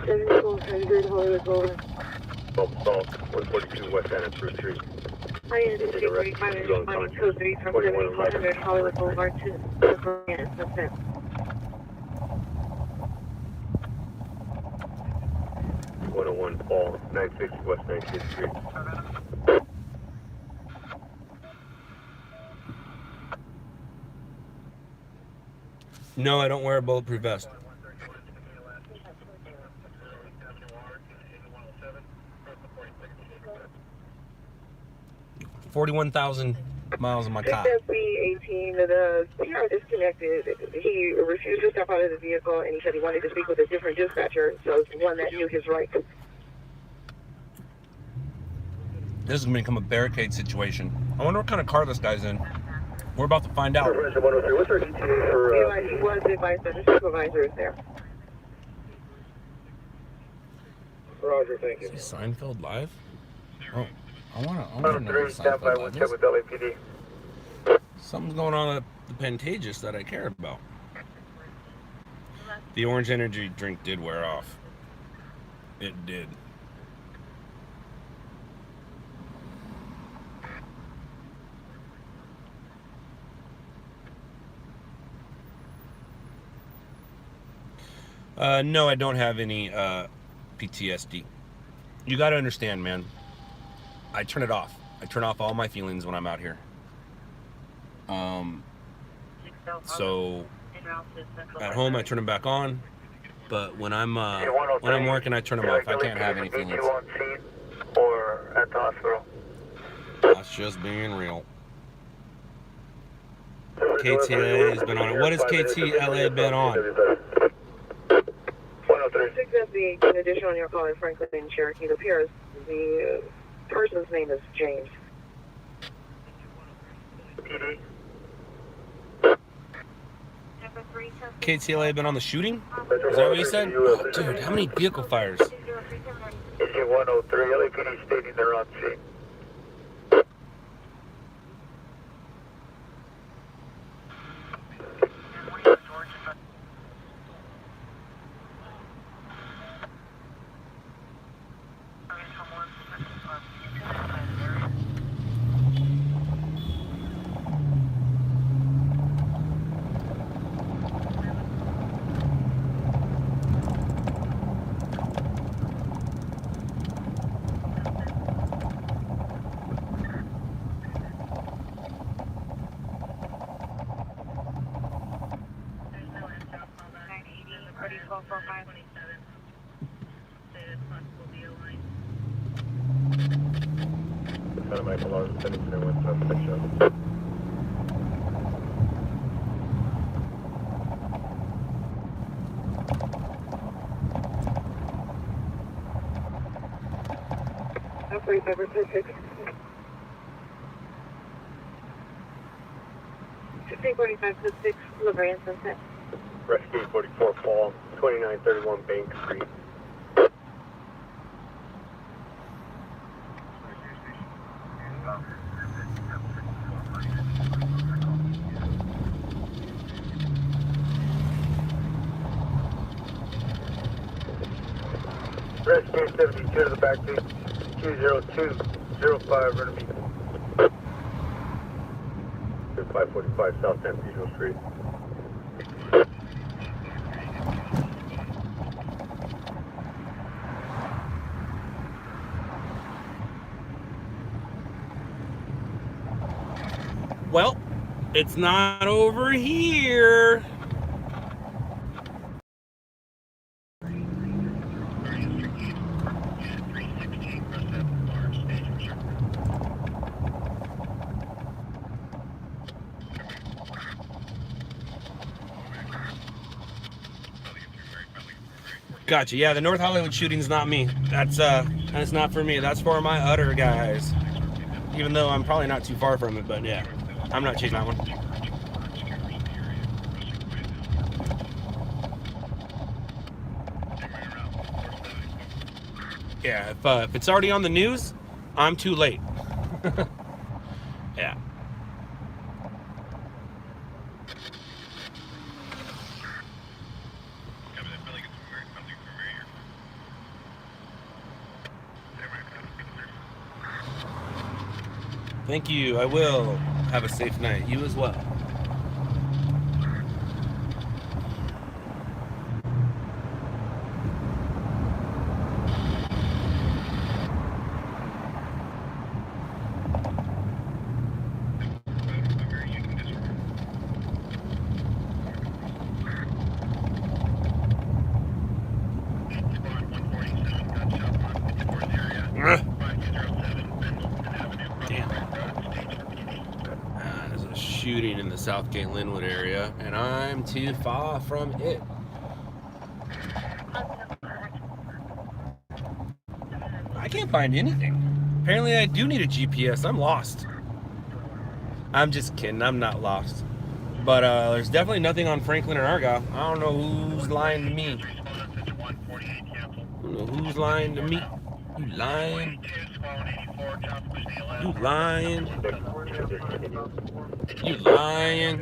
7400 Hollywood Boulevard. Salt, 142 West Anna Fruit Street. Hi, this is 345, responding code 3 from 7400 Hollywood Boulevard to La Brea and Sunset. 101 Paul, 960 West 19th Street. No, I don't wear a bulletproof vest. 41,000 miles on my car. SB18, the PR disconnected. He refused to step out of the vehicle and he said he wanted to speak with a different dispatcher, so one that knew his rights. This is going to become a barricade situation. I wonder what kind of car this guy's in. We're about to find out. Supervisor 103, what's our ETA for... He was advised that the supervisor is there. Roger, thank you. Is Seinfeld live? Oh, I want to know 103, what stand by, Seinfeld we'll live check is. with LAPD. Something's going on at the Pantages that I care about. The orange energy drink did wear off. It did. No, I don't have any PTSD. You got to understand, man. I turn it off. I turn off all my feelings when I'm out here. So at home I turn them back on, but when I'm working I turn them off. I can't have any feelings. Or at the hospital. That's just being real. KTLA has been on it. What has KTLA been on? 678, in addition on your call in Franklin and Cherokee, it appears the person's name is James. PD. KTLA been on the shooting? Is that what you said? Oh, dude, how many vehicle fires? Issue 103, LAPD stating they're on scene. Rescue 44 Fall, 2931 Bank Street. Rescue 72 to the back seat, 20205 Renemy. 545 South San Pedro Street. Well, it's not over here. Gotcha. Yeah, the North Hollywood shooting's not me. That's not for me. That's for my other guys. Even though I'm probably not too far from it, but yeah, I'm not chasing that one. Yeah, if it's already on the news, I'm too late. Yeah. Thank you. I will. Have a safe night. You as well. Shooting in the Southgate Linwood area, and I'm too far from it. I can't find anything. Apparently I do need a GPS. I'm lost. I'm just kidding. I'm not lost. But there's definitely nothing on Franklin or Argyle. I don't know who's lying to me. I don't know who's lying to me. You lying? You lying? You lying?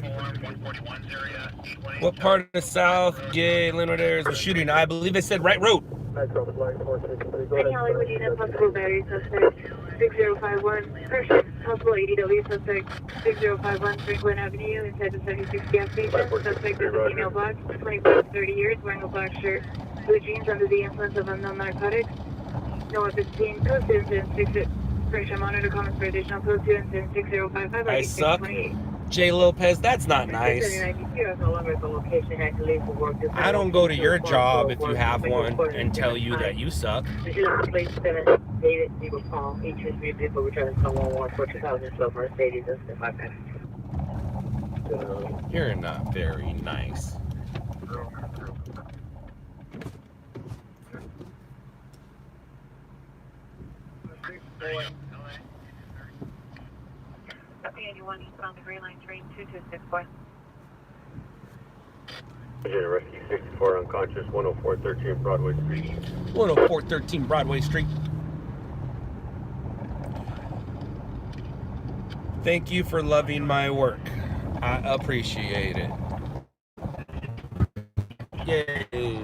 What part of the Southgate Linwood area is the shooting? I believe they said right road. Any Hollywood unit, possible battery suspect. 6051, correction, possible ADW suspect 6051 Franklin Avenue inside the 76 gas station. Suspect is a female black, 25 to 30 years, wearing a black shirt, blue jeans under the influence of unknown narcotics. No weapons seen. Code 2 incident 6. Correction, monitor comments for additional code 2 incident 6055. I suck. J. Lopez, that's not nice. I don't go to your job if you have one and tell you that you suck. You're not very nice. Anyone eastbound the Green Line train 2264. Virginia Rescue 64 unconscious 10413 Broadway Street. 10413 Broadway Street. Thank you for loving my work. I appreciate it. Yay.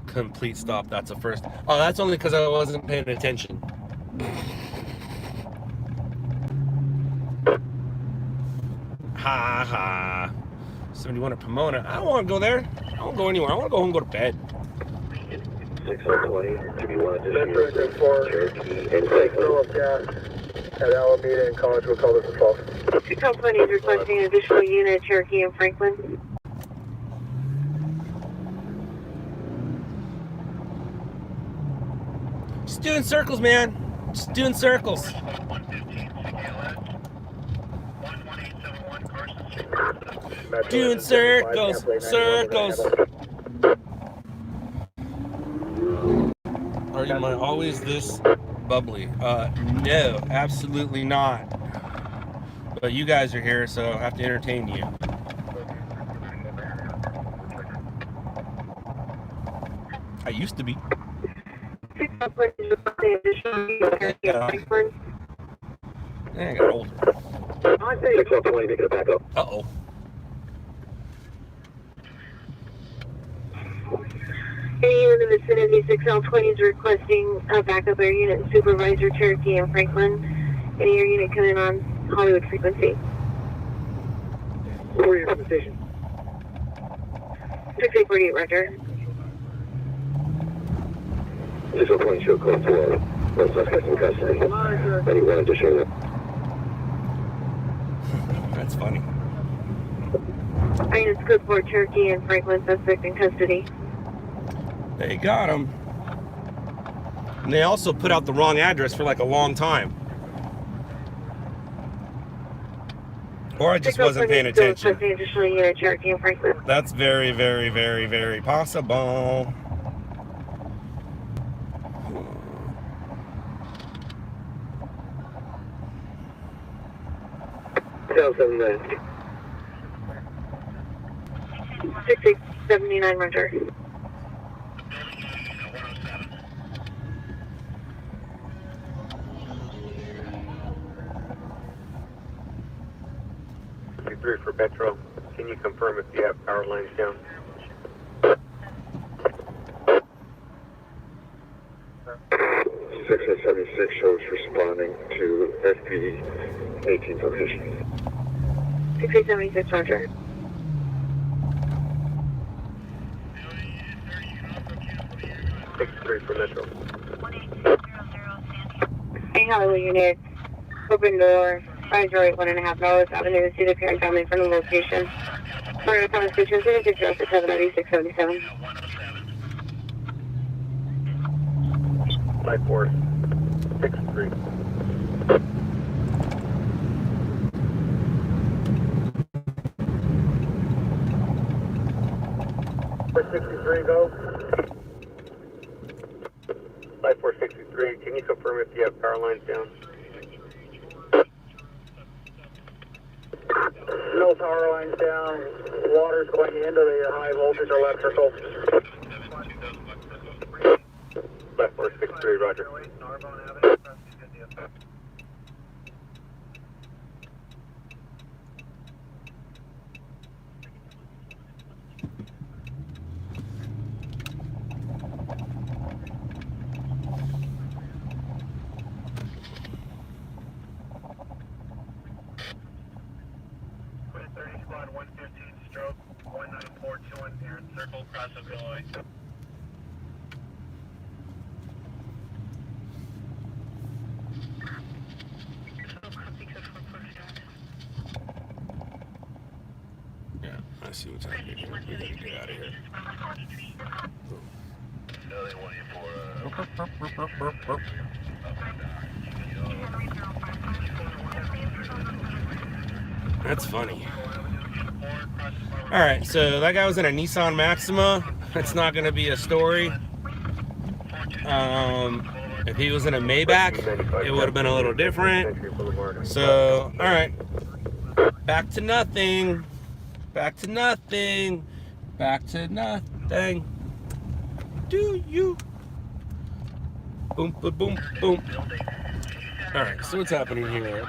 Complete stop. That's a first. Oh, that's only because I wasn't paying attention. Ha ha. 71 at Pomona. I don't want to go there. I don't go anywhere. I want to go home and go to bed. 6020, do you want to That's just right, for fill of gas at Alameda and College. We'll call this a false. 220 is requesting an additional unit at Cherokee and Franklin. Just doing circles, man. Just doing circles. Doing circles, circles. Are you always this bubbly? No, absolutely not. But you guys are here, so I have to entertain you. I used to be. I got old. I say 6020, make it a backup. Uh-oh. Any unit in the vicinity 6L20 is requesting a backup air unit and Supervisor, Cherokee and Franklin. Any air unit coming on Hollywood frequency. Where are you from the station? 6848, roger. 6020, show code 4. No suspects in custody. Anyone additional? That's funny. Units code 4, Cherokee and Franklin, suspect in custody. They got him. And they also put out the wrong address for like a long time. Or I just wasn't paying attention. Additional unit, Cherokee and Franklin. That's very, very, very, very possible. Tell 79. 6879, roger. For Metro, can you confirm if you have power lines down? .76 shows responding to FP 18 location. 6876, roger. For Metro. 1800 Hey, Hollywood unit. Open door. Rise right 1.5 hours. Avenue to see the parent family from the location. Sorry, conversation 06079677. 5463. 63, go. 5463, can you confirm if you have power lines down? No power lines down. Water's going into the high voltage electrical. 5463, roger. stroke, 19421, Aaron Circle, cross of Illinois. Yeah, I see what's happening here. We gotta get out of here. That's funny. Alright, so that guy was in a Nissan Maxima. It's not going to be a story. If he was in a Maybach, it would have been a little different. So, alright. Back to nothing. Back to nothing. Back to nothing. Do you? Boom, boom, boom, boom. Alright, so what's happening here?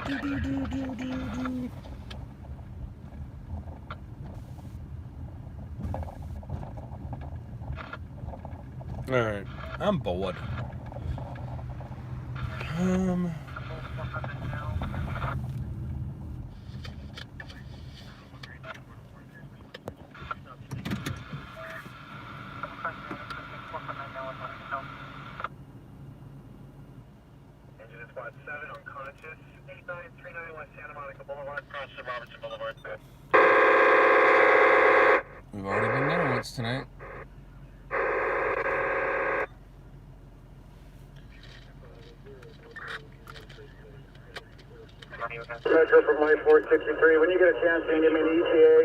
Alright, I'm bored. Engine squad 7, unconscious, 8939 West Santa Monica Boulevard, cross of Robertson Boulevard. We've already been there once tonight. Metro from Life 463. When you get a chance, can you give me the ETA?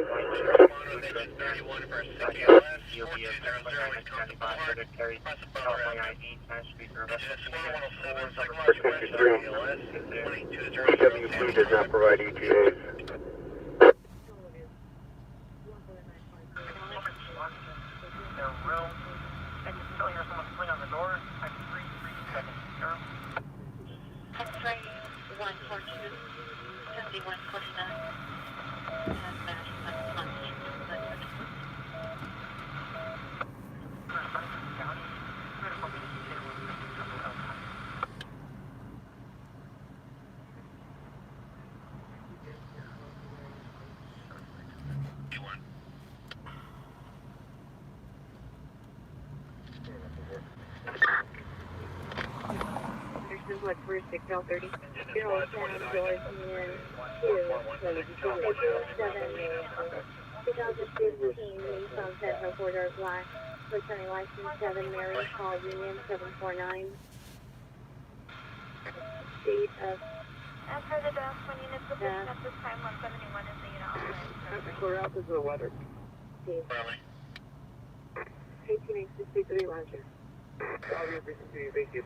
EWC does not provide ETAs. X-ray 142, 71 Clifton, has matched my constant. Like 46L30. 0 sound doors in 2015 Nissan Sentra 4-door black. Returning license 7 Mary Hall Union 749. Date of As per the desk, when units position at this time, 171 is the unit authorized. Clear out, this is the weather. 1863 Roger. Thank you.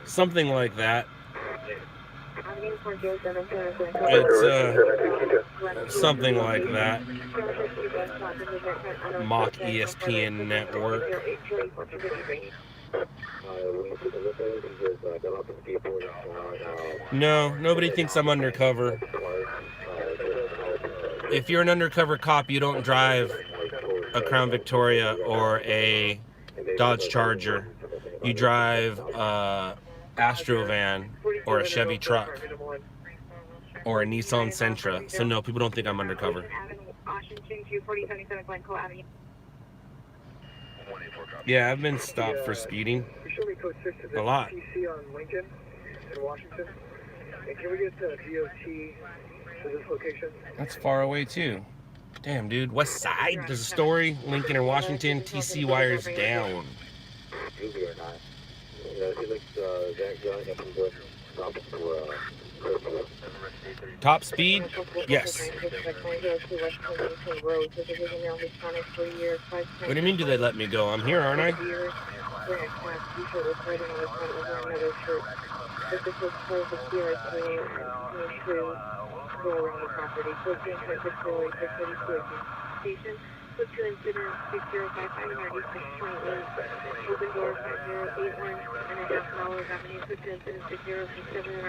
Something like that. It's something like that. Mock ESPN network. No, nobody thinks I'm undercover. If you're an undercover cop, you don't drive a Crown Victoria or a Dodge Charger. You drive a Astrovan or a Chevy truck or a Nissan Sentra. So no, people don't think I'm undercover. Yeah, I've been stopped for speeding a lot. That's far away too. Damn, dude. West Side, there's a story. Lincoln and Washington, TC wires down. Top speed? Yes. What do you mean, do they let me go? I'm here, aren't I? Go around the property. Closing Victoria 632 Put 2 incidents 6055 9628. Open door 5081 and a half mile Avenue. Put 2 incidents 6067 and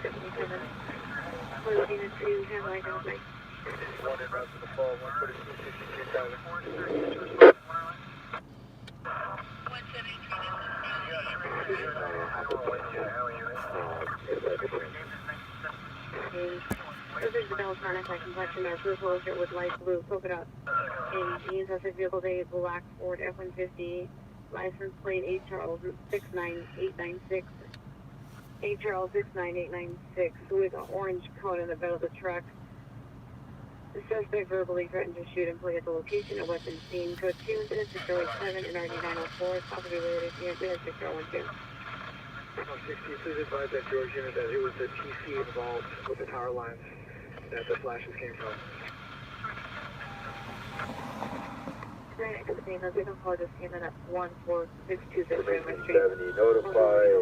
9677. Close unit 2 handle identified. One in route to the fall, 132,000. Suspect develops narcotic complexion as blue polo shirt with light blue polka dots. In jeans, suspect vehicle day, black Ford F-150, license plate HRL 69896. HRL 69896 with an orange cone in the bed of the truck. The suspect verbally threatened to shoot employee at the location. A weapon seen. Code 2, incident 6087, NRD 904, possibly related to incident 6012. 60, please advise that George unit that it was the TC involved with the power lines that the flashes came from. Right, at the scene, the victim call just came in at 14626. 70, notify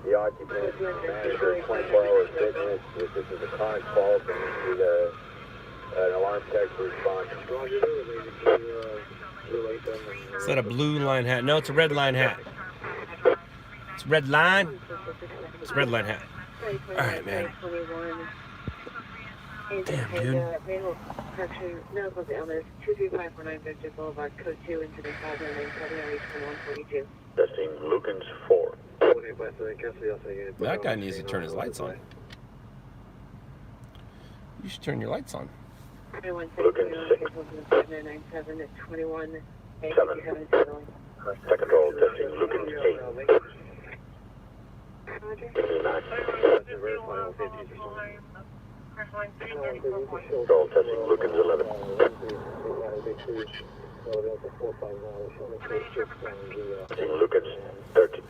the occupant, manager, 24-hour fitness. If this is a chronic fault, then we need an alarm tech to respond. Roger, they're related to relate them. Is that a blue line hat? No, it's a red line hat. It's red line. It's a red line hat. All right, man. Damn, dude. Medical downers, 23549 Victor Boulevard, code 2, incident 599 Testing Lukens 4. That guy needs to turn his lights on. You should turn your lights on. Lukens 6. 7. Second roll, testing Lukens 8. 9. Roll testing Lukens 11. Testing Lukens 13.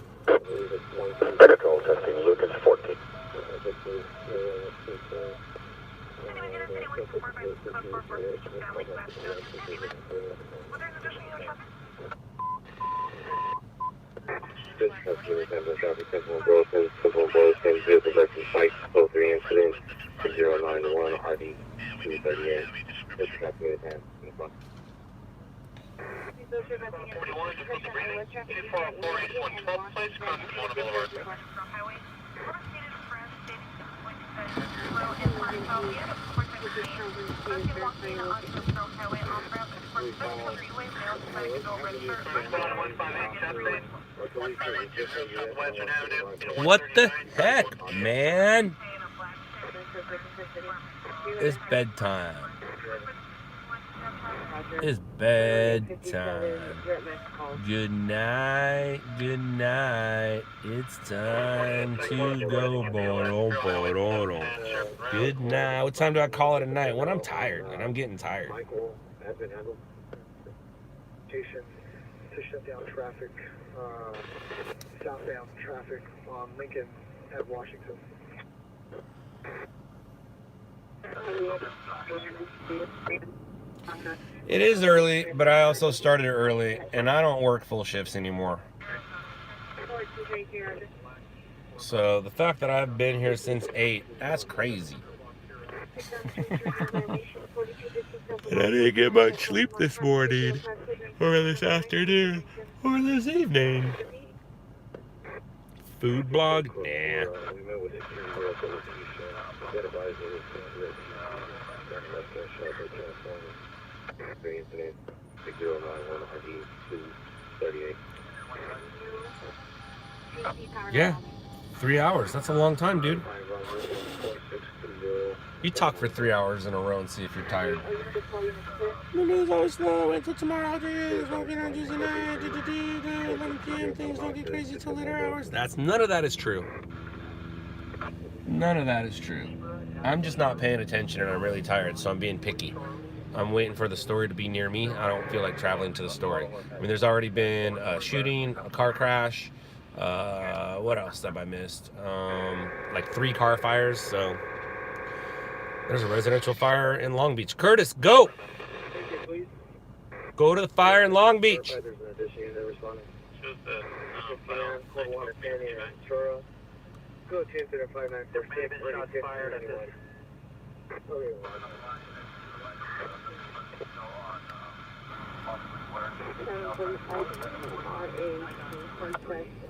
Second roll, testing Lukens 14. This customer resembles applicable broken, civil broken, vehicle direction site, 03 incident, 091, RD 238. This customer is hand. What the heck, man? It's bedtime. It's bedtime. Good night, good night. It's time to go. Good night. What time do I call it a night? When I'm tired, and I'm getting tired. Michael has been handled. Station to shut down traffic, southbound traffic on Lincoln at Washington. It is early, but I also started early, and I don't work full shifts anymore. So the fact that I've been here since 8, that's crazy. And I didn't get much sleep this morning, or this afternoon, or this evening. Food blog? Nah. Yeah, 3 hours. That's a long time, dude. You talk for 3 hours in a row and see if you're tired. Monday's always slow until tomorrow. Smoking on Tuesday night. 11 p.m. Things don't get crazy till later hours. None of that is true. None of that is true. I'm just not paying attention and I'm really tired, so I'm being picky. I'm waiting for the story to be near me. I don't feel like traveling to the story. I mean, there's already been a shooting, a car crash. What else have I missed? Like 3 car fires. So there's a residential fire in Long Beach. Curtis, go! Go to the fire in Long Beach. Go to 594 fired at this.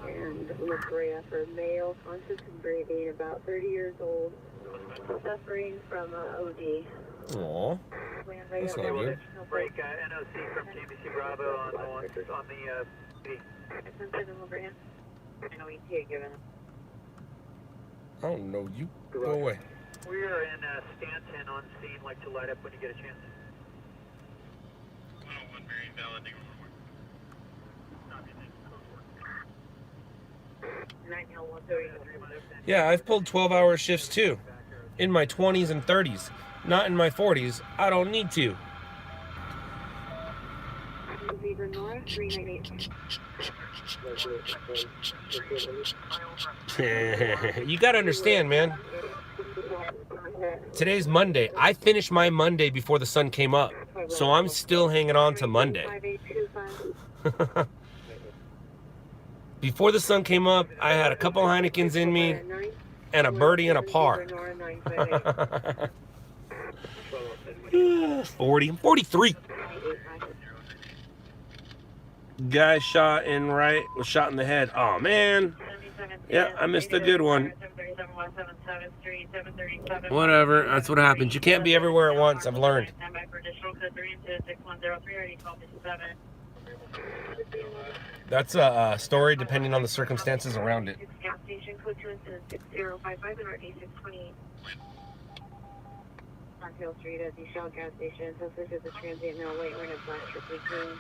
And La Brea for male, conscious and breathing, about 30 years old, suffering from OD. Aw, that's not good. Break NOC from JBC Bravo on the B. La Brea. I know ETA given. I don't know. You go away. We are in standstill. on scene, like to light up when you get a chance. Yeah, I've pulled 12-hour shifts too. In my 20s and 30s. Not in my 40s. I don't need to. Zebra Nora 398. You gotta understand, man. Today's Monday. I finished my Monday before the sun came up. So I'm still hanging on to Monday. Before the sun came up, I had a couple Heinekens in me and a birdie and a par. 40. I'm 43. Guy shot in right, was shot in the head. Oh, man. Yeah, I missed a good one. Whatever, that's what happens. You can't be everywhere at once, I've learned. That's a story depending on the circumstances around it. Gas station code 2 incident 6055 and RD628. On Hill Street at the Shell gas station. Suspect is a transient male white wearing a black strictly green.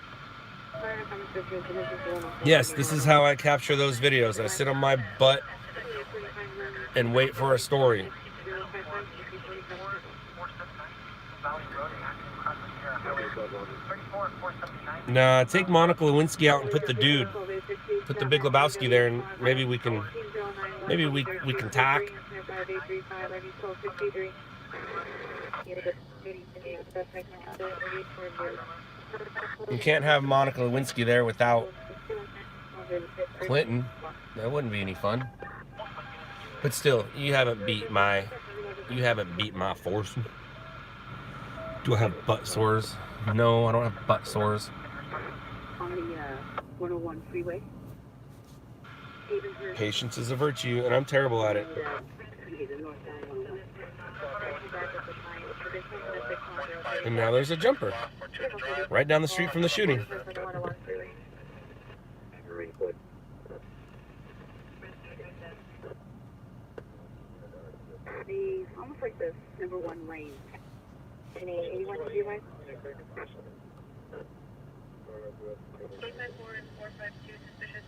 Yes, this is how I capture those videos. I sit on my butt and wait for a story. Nah, take Monica Lewinsky out and put the Big Lebowski there, and maybe we can tack. You can't have Monica Lewinsky there without Clinton. That wouldn't be any fun. But still, you haven't beat my foursome. Do I have butt sores? No, I don't have butt sores. On the 101 freeway. Patience is a virtue, and I'm terrible at it. And now there's a jumper right down the street from the shooting. The almost like the number 1 lane. 81 freeway. 554 and 452 suspicious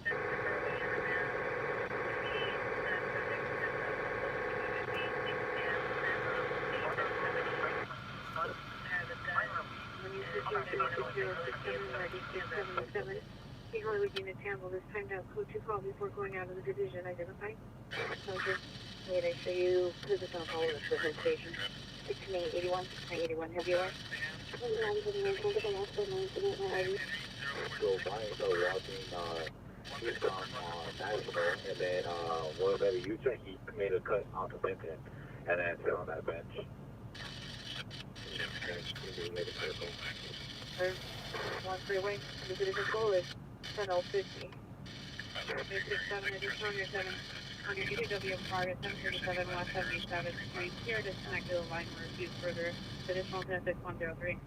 He Hollywood units handle this timed out code 2 call before going out of the division. Identify. Soldier. May I show you position on call with the home station? 681, 981, heavy alarm. So Brian started walking east on National, and then well, maybe U-turn, he made a cut onto Benton, and then sit on that bench. One freeway, the division goal is 1050. 367 additional 7 on your UW target 737 West 77th Street. Here disconnect to the line where refused further. Additional 10103.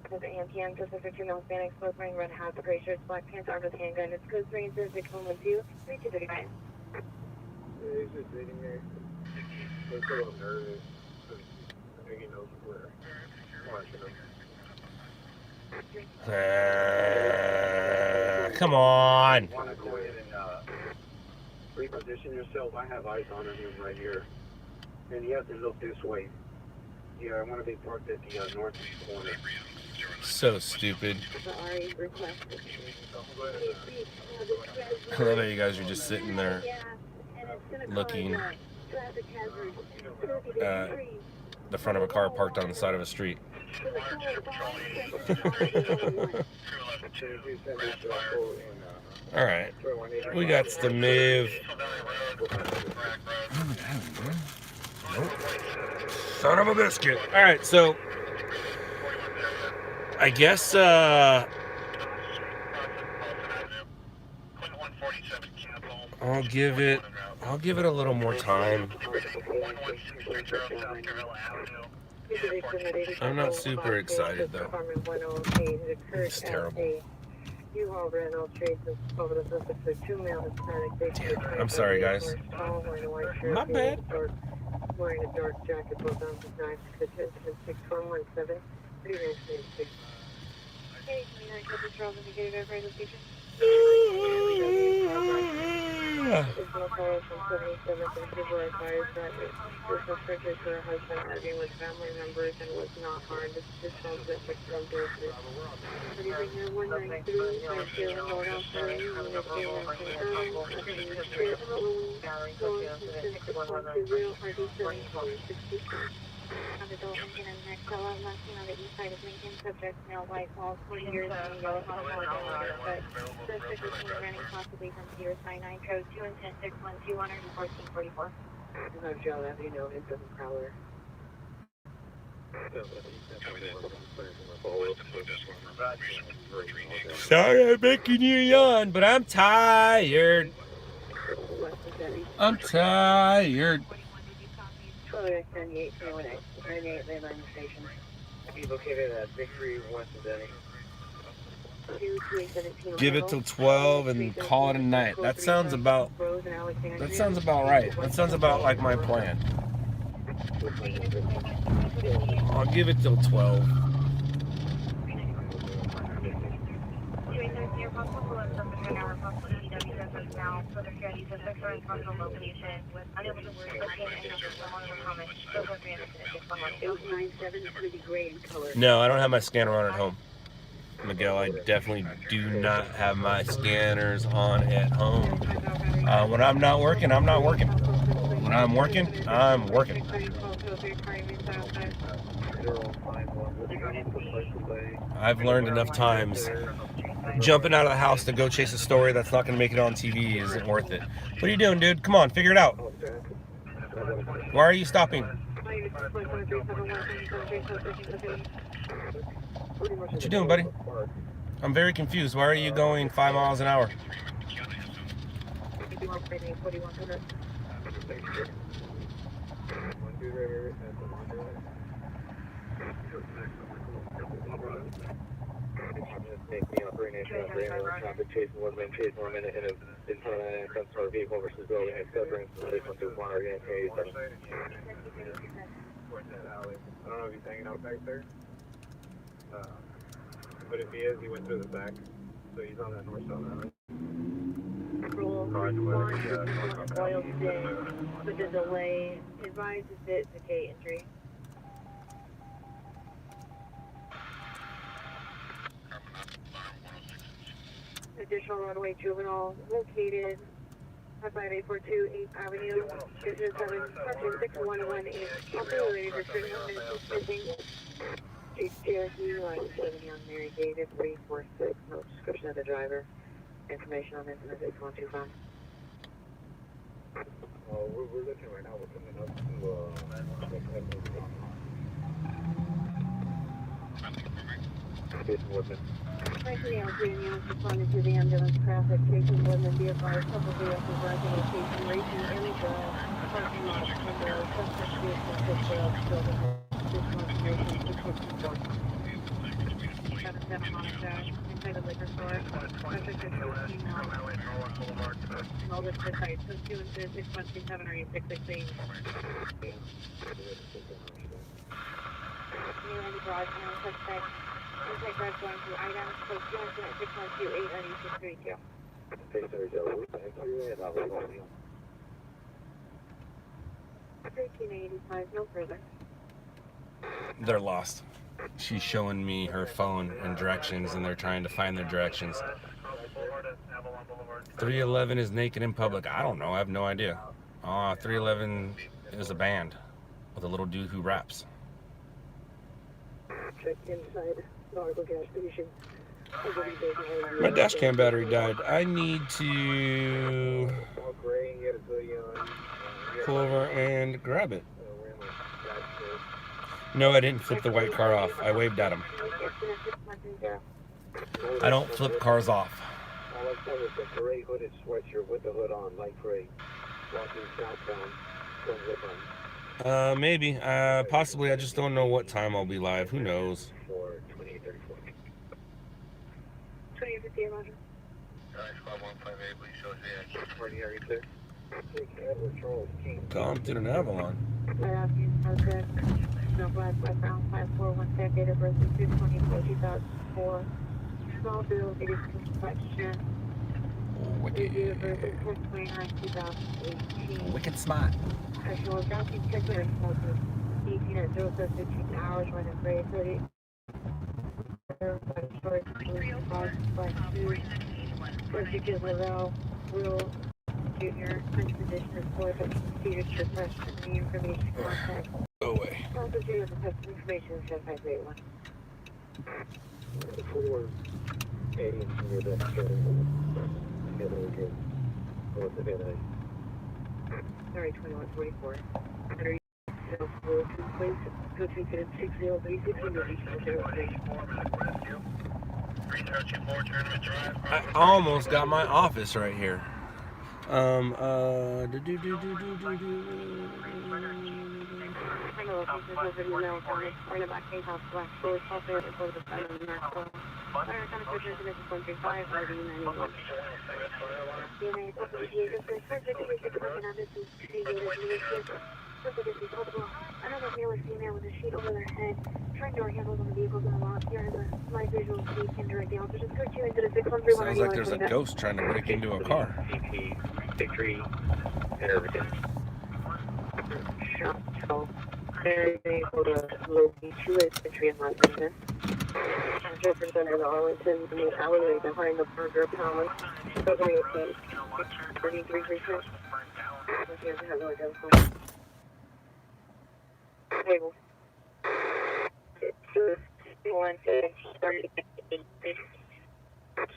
At the AMPM, just after 2 male Hispanics, both wearing red hats, gray shirts, black pants, armed with handgun. It's code 30612 3235. He's just sitting there. He's a little nervous. I think he knows where. Come on. Want to go ahead and reposition yourself. I have eyes on him right here, and you have to look this way. Yeah, I want to be parked at the northeast corner. So stupid. I love how you guys are just sitting there looking at the front of a car parked on the side of a street. Alright, we got to move. Nope. Son of a biscuit. Alright, so I guess I'll give it a little more time. I'm not super excited though. It's terrible. Damn, I'm sorry guys. My bad. wearing a dark jacket, both arms with knives, attention 64117, 3 range name, please. Okay, 29 Cobra Charles indicated verified location. There's no call from 77 from Boulevard fires that the suspect is her husband arguing with family members and was not harmed. This phone is at 6103. Supervisor 19350 North on Ferry, unit 8 on the Dolphin and next LOUDLABS lasting on the east side of Lincoln, subject male, white, bald, 40 years, and yellow hospital, but suspect is seen running possibly from Pier 99, code 2 and 1061 21444. There's no jail that you know it's a prowler. Sorry I'm making you yawn, but I'm tired. I'm tired. 1278, 98 Mainline Station. He's located at Victory, West of Denny. Give it till 12 and call it a night. That sounds about right. That sounds about like my plan. I'll give it till 12. No, I don't have my scanner on at home. Miguel, I definitely do not have my scanners on at home. When I'm not working, I'm not working. When I'm working, I'm working. I've learned enough times jumping out of the house to go chase a story that's not going to make it on TV isn't worth it. What are you doing, dude? Come on, figure it out. Why are you stopping? What you doing, buddy? I'm very confused. Why are you going 5 miles an hour? Traffic chase, one man chase, 1 minute in front of an access vehicle versus building, etc. I don't know if he's hanging out back there. But if he is, he went through the back. So he's on that north-south alley. Oil today with the delay. Advised is it the K entry. Additional runway juvenile located at 5842 8th Avenue, Division 7, Section 6118. Also related to 31 minutes missing. Cherokee, line 70 on Mary David, 346. No description of the driver. Information on incident 6125. We're looking right now. We're coming up to Jason Woodman. Frankly, LG units responded to the ambulance traffic. Jason Woodman, be advised, couple vehicles rising at Jason Racing in the parking lot. And the suspect vehicle took the building. This confirmation 664. 77 Monetization, inside the liquor store. Subject is 14 miles. All this to site. So 2 and 6127 or 616. New Andy Garage, no suspect. Inside garage going through items. So 2 and 6128 or 632. 1385, no further. They're lost. She's showing me her phone and directions, and they're trying to find their directions. 311 is naked in public. I don't know. I have no idea. 311 is a band with a little dude who raps. Check inside Northern gas station. My dash cam battery died. I need to pull over and grab it. No, I didn't flip the white car off. I waved at him. I don't flip cars off. All I've done is a gray hooded sweatshirt with the hood on, light gray, walking southbound, from Woodland. Maybe. Possibly. I just don't know what time I'll be live. Who knows? 2834. 2858, Roger. Alright, squad 158, please show us the party area clear. Gone through an Avalon. Right after you subject, Northwest westbound 5416, date of birth is 2/24/2004. Small bill, it is complexion. Wicked. Date of birth is 10/29/2018. Wicked smart. Actual adopting ticket is 18 at 07:15 hours, running grade 30. Short, 5/2. Particular Lavelle, Will Jr. Expedition report of seated suppression. The information contact. Go away. Also, due to the text information 7581. 480 near that what's the bad? Sorry, 2144. Under you, self-rule to place, go to incident 6036 and additional information. I almost got my office right here. I know locations over the email county, or in the back case house, black stores, software, and close the side of the America. Fire kind of purchase and it's 135, RD91. DNA, subject, subject, another male or female with a sheet over their head, trying door handles on the vehicles in the lot. Here are the live visual feed and direct the officers go to into the 613. Sounds like there's a ghost trying to break into a car. CP, Victory, and Irvington. Shop, so they're able to locate two entry in Lexington. Jefferson and Arlington, the alleyway behind the Burger Palace. 33%. Table.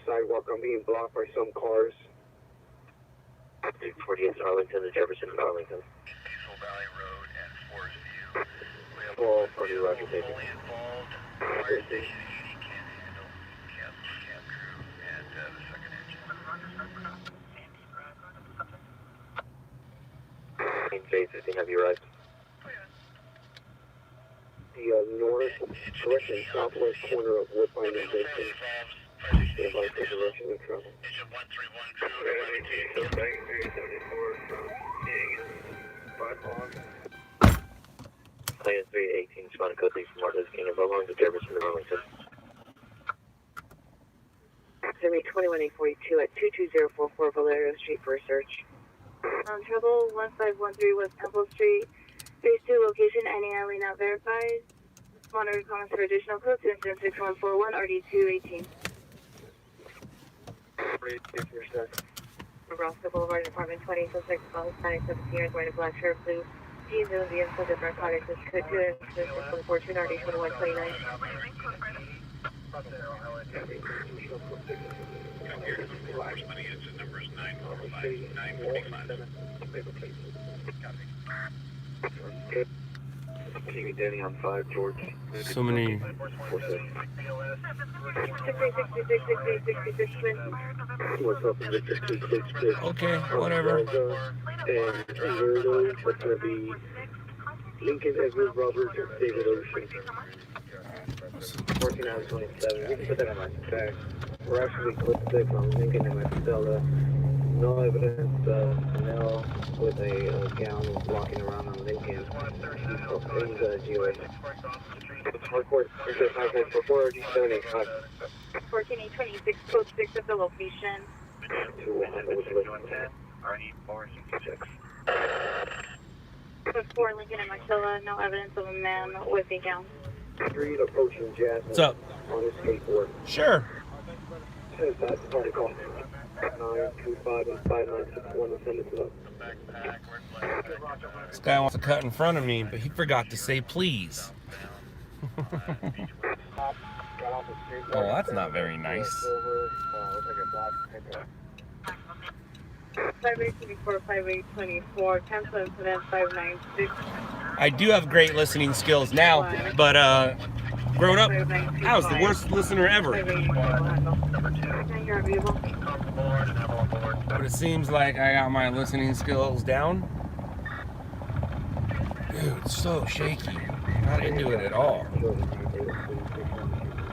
Sidewalk, I'm being blocked by some cars. 48 Arlington to Jefferson and Arlington. Well, for the Roger Station. J15, have you arrived? The north, correction, southwest corner of Woodbine and Dixon. Stand by for direction of travel. Plane 318, respond code 3 from Martha's King of Beaumont to Jefferson and Arlington. 21-842 at 22044 Valerio Street for a search. Trouble 1513 West Temple Street. Phase 2 location, any alley not verified. Monitor comments for additional codes. Incident 6141 RD218. Nebraska Boulevard, Department 20, suspect about Hispanic, 17 years, wearing a black shirt, blue jeans, and the inside of narcotics is code 2 and 114 RD2129. Keep Danny on 5, George. So many. 46. 66. What's up, Victor 266? Okay, whatever. And Weirdo, that's going to be Lincoln Edward Roberts and David Ocean. 14 out of 27. We can put that on my back. We're actually close to on Lincoln and Marcella. No evidence of Nell with a gown walking around on Lincoln. He's GOA. Hardcore, before RD785. 14826, code 6 of the location. 466. Code 4, Lincoln and Marcella, no evidence of a man with a gown. Street approaching Jasmine. What's up? On his skateboard. Sure. Says that's the article. 925 and 5961 to send it to us. This guy wants to cut in front of me, but he forgot to say please. Oh, that's not very nice. 5824, 5824, cancel incident 596. I do have great listening skills now, but growing up, I was the worst listener ever. But it seems like I got my listening skills down. Dude, it's so shaky. Not into it at all.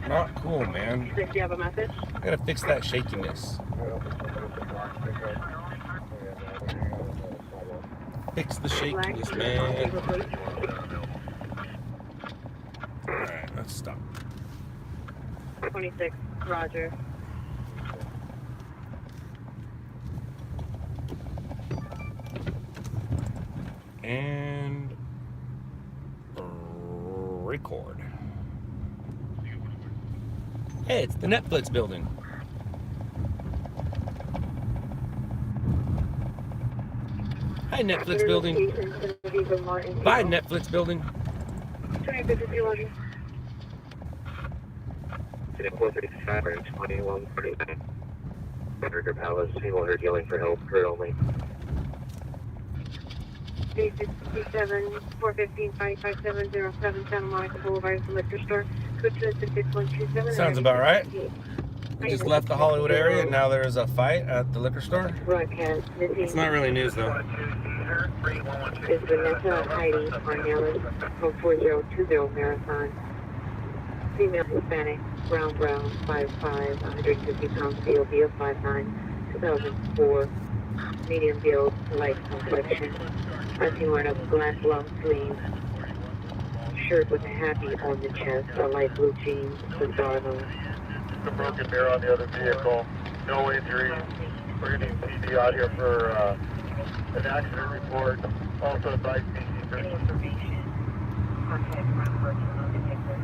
Not cool, man. Do you have a message? I gotta fix that shakiness. Fix the shakiest, man. Alright, let's stop. 26, Roger. And record. Hey, it's the Netflix building. Hi, Netflix building. Bye, Netflix building. 2050, Roger. 435 or 2149. Burger Palace, single heard yelling for help, heard only. 867, 415, 55707, Santa Monica Boulevard, the liquor store. Code 26127. Sounds about right. We just left the Hollywood area and now there's a fight at the liquor store. Broadcast. It's not really news though. Is Vanessa Heidi Arnelis from 4020 Marathon. Female Hispanic, brown, 5'5", 150 pounds, BOB of 5'9", 2004. Medium build, light complexion. I see wearing a black long sleeve shirt with a happy on the chest, a light blue jeans with Darno. A broken mirror on the other vehicle. No injuries. We're going to need CD audio for an accident report. Also advise PC. Information. Contact ground virtual detective.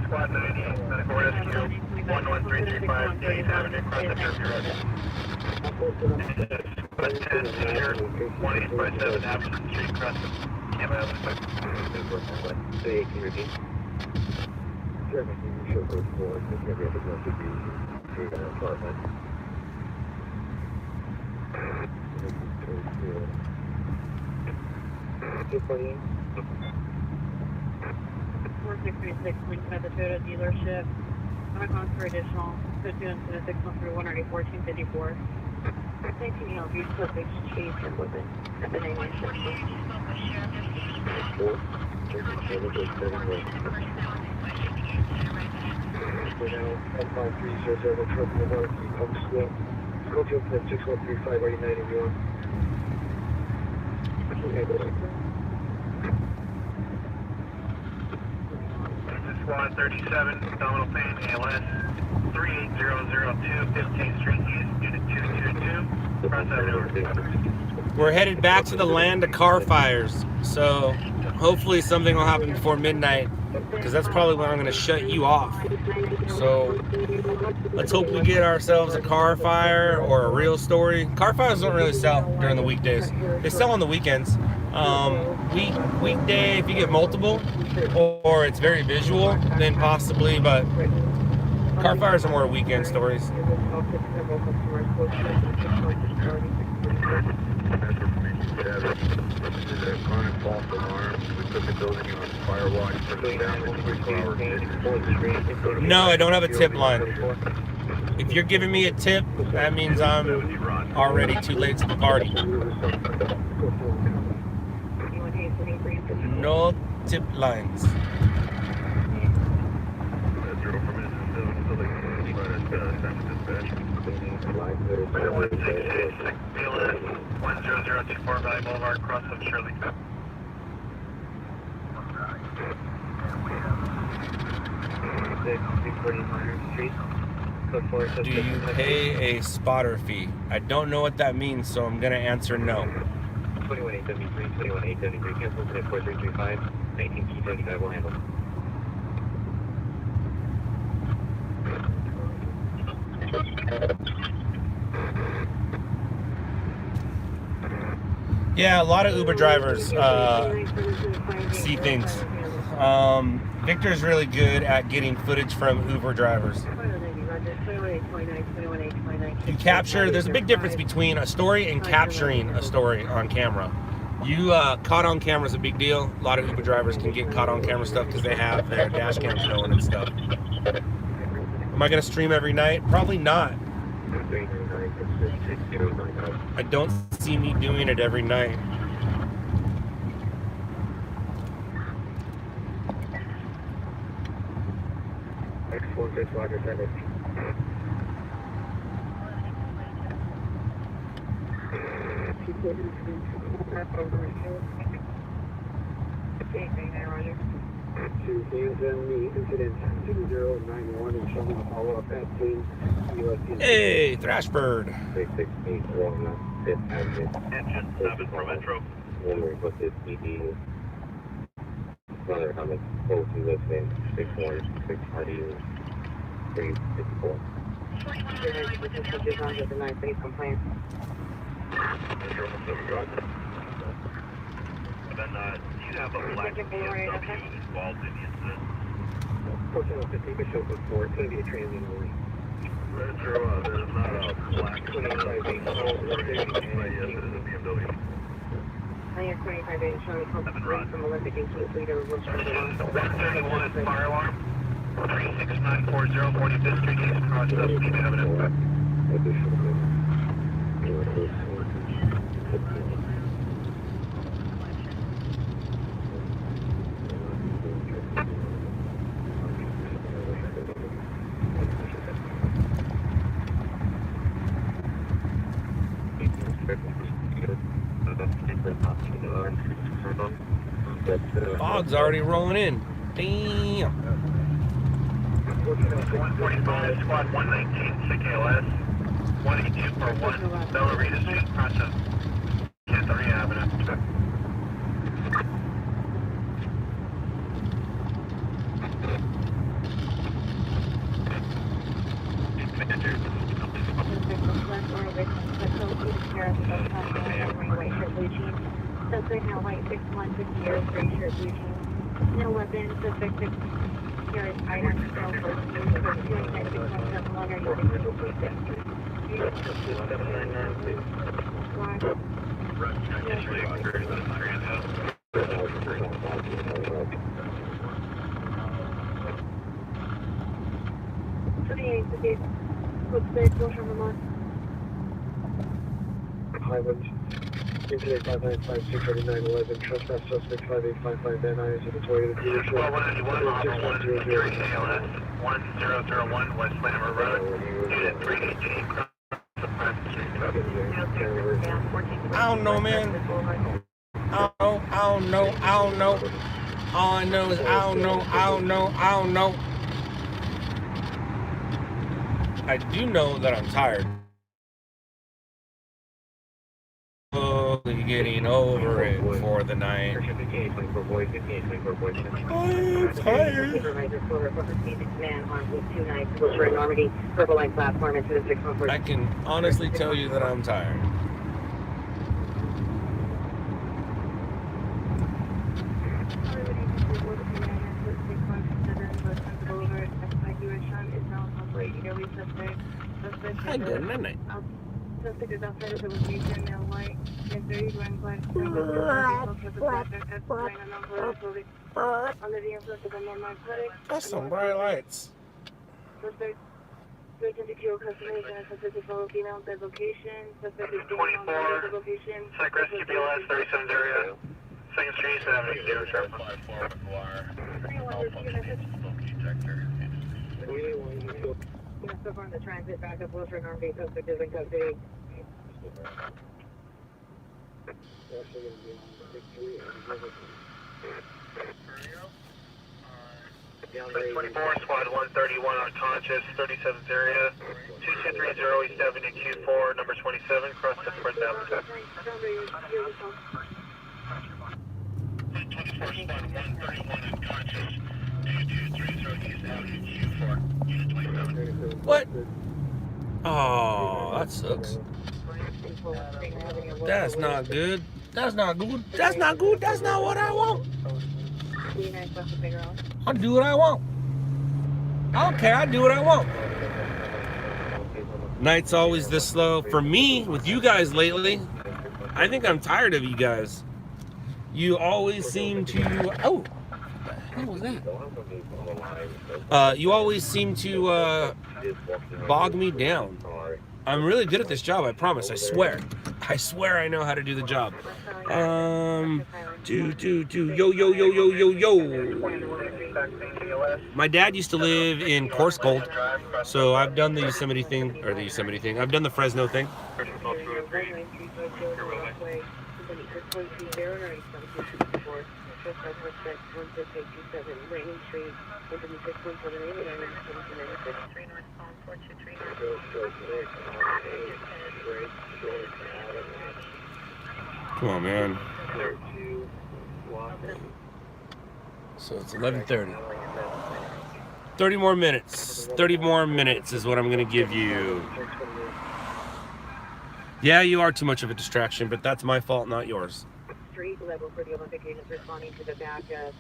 Squad 90, medical rescue, 11335, Days Avenue, cross the Jersey Road. Squad 10, senior, 1857 Absent Street, cross the Camera Avenue. Say, can you repeat? Everything you show goes forward. This is going to be able to be through that apartment. 248. 1636, linked by the Toyota dealership. I'm on for additional. Code 2 incident 613 194 254. 19 help you subject chase him with it. At the name of the 15300 truck in the water, keep pump slow. Go to incident 6135, 8981. Squad 37, abdominal pain, ALS, 38002, 15th Street East, Unit 222, cross Avenue. We're headed back to the land of car fires, so hopefully something will happen before midnight, because that's probably when I'm going to shut you off. So let's hope we get ourselves a car fire or a real story. Car fires don't really sell during the weekdays. They sell on the weekends. Weekday, if you get multiple, or it's very visual, then possibly, but car fires are more weekend stories. Chronic false alarm. We put the building on fire watch for the damage 24 hours. No, I don't have a tip line. If you're giving me a tip, that means I'm already too late to the party. No tip lines. BLS 10024 Valley Boulevard, cross of Shirley. Do you pay a spotter fee? I don't know what that means, so I'm gonna answer no. 21873, 21873, cancel today 4335, 1975 will handle. Yeah, a lot of Uber drivers see things. Victor's really good at getting footage from Uber drivers. You capture, there's a big difference between a story and capturing a story on camera. You caught on camera is a big deal. A lot of Uber drivers can get caught on camera stuff because they have their dash cams going and stuff. Am I gonna stream every night? Probably not. I don't see me doing it every night. X46 Roger, send it. To Kansas, the incident 2091 and showing a follow-up at scene. Hey, Thrashbird. 668 Fifth Avenue. Engine 7 for Metro. Wondering what this ED is. Brother, I'm exposed to listening. 616 354. Then, do you have a black BMW involved in the incident? 1450, but show before. It's going to be a transient only. Retro, there's not a black BMW. Layer 25 showing confirmation from Olympic Institute leader of Wilshire. 131 fire alarm. 36940 45th Street East across the Steve Avenue. Fog's already rolling in. Damn. 145, squad 119, 6 ALS. 182 for 1, Bella Rita Street, process. Cantoria Avenue. Suspect now white 6150 years, gray shirt, blue jeans. No weapon, suspect 6 carries item, no first aid, for 296.71 or using legal footsteps. Highland, incident 59563911, trespass suspect 5855 Van Nuys in the Toyota dealership. 6100 ALS 1001 West Latimer Road, unit 318. I don't know, man. I don't know. All I know is I don't know. I do know that I'm tired. Slowly getting over it for the night. I'm tired. I can honestly tell you that I'm tired. Hi, good night. Suspect is outside of the location, male white, and 30 wearing black, on the influence of a non-narcotic. That's some bright lights. Suspect search and secure customization and suspect is follow female at the location. Suspect is being on the location. Site rescue BLS 37 2nd Street, 7 Avenue, 0 sharp 54 McGuire. Smoke detector. So far on the transit back up Wilshire and Army, suspect is in custody. 24, squad 131 unconscious, 37th area, 2230 East Avenue Q4, number 27, cross the 4th Avenue. 24, squad 131 unconscious, 2230 East Avenue Q4, unit 27. What? Oh, that sucks. That's not good. That's not good. That's not good. That's not what I want. I'll do what I want. I don't care. I do what I want. Night's always this slow. For me, with you guys lately, I think I'm tired of you guys. You always seem to... Oh, what the hell was that? You always seem to bog me down. I'm really good at this job, I promise. I swear. I swear I know how to do the job. Yo. My dad used to live in Coarse Gold, so I've done the Yosemite thing, or the Yosemite thing. I've done the Fresno thing. 120 just as respect 16827 Rainy Street, into 6178 and 1796. Come on, man. So it's 11:30. 30 more minutes. 30 more minutes is what I'm going to give you. Yeah, you are too much of a distraction, but that's my fault, not yours. Street level for the Olympic agents responding to the back of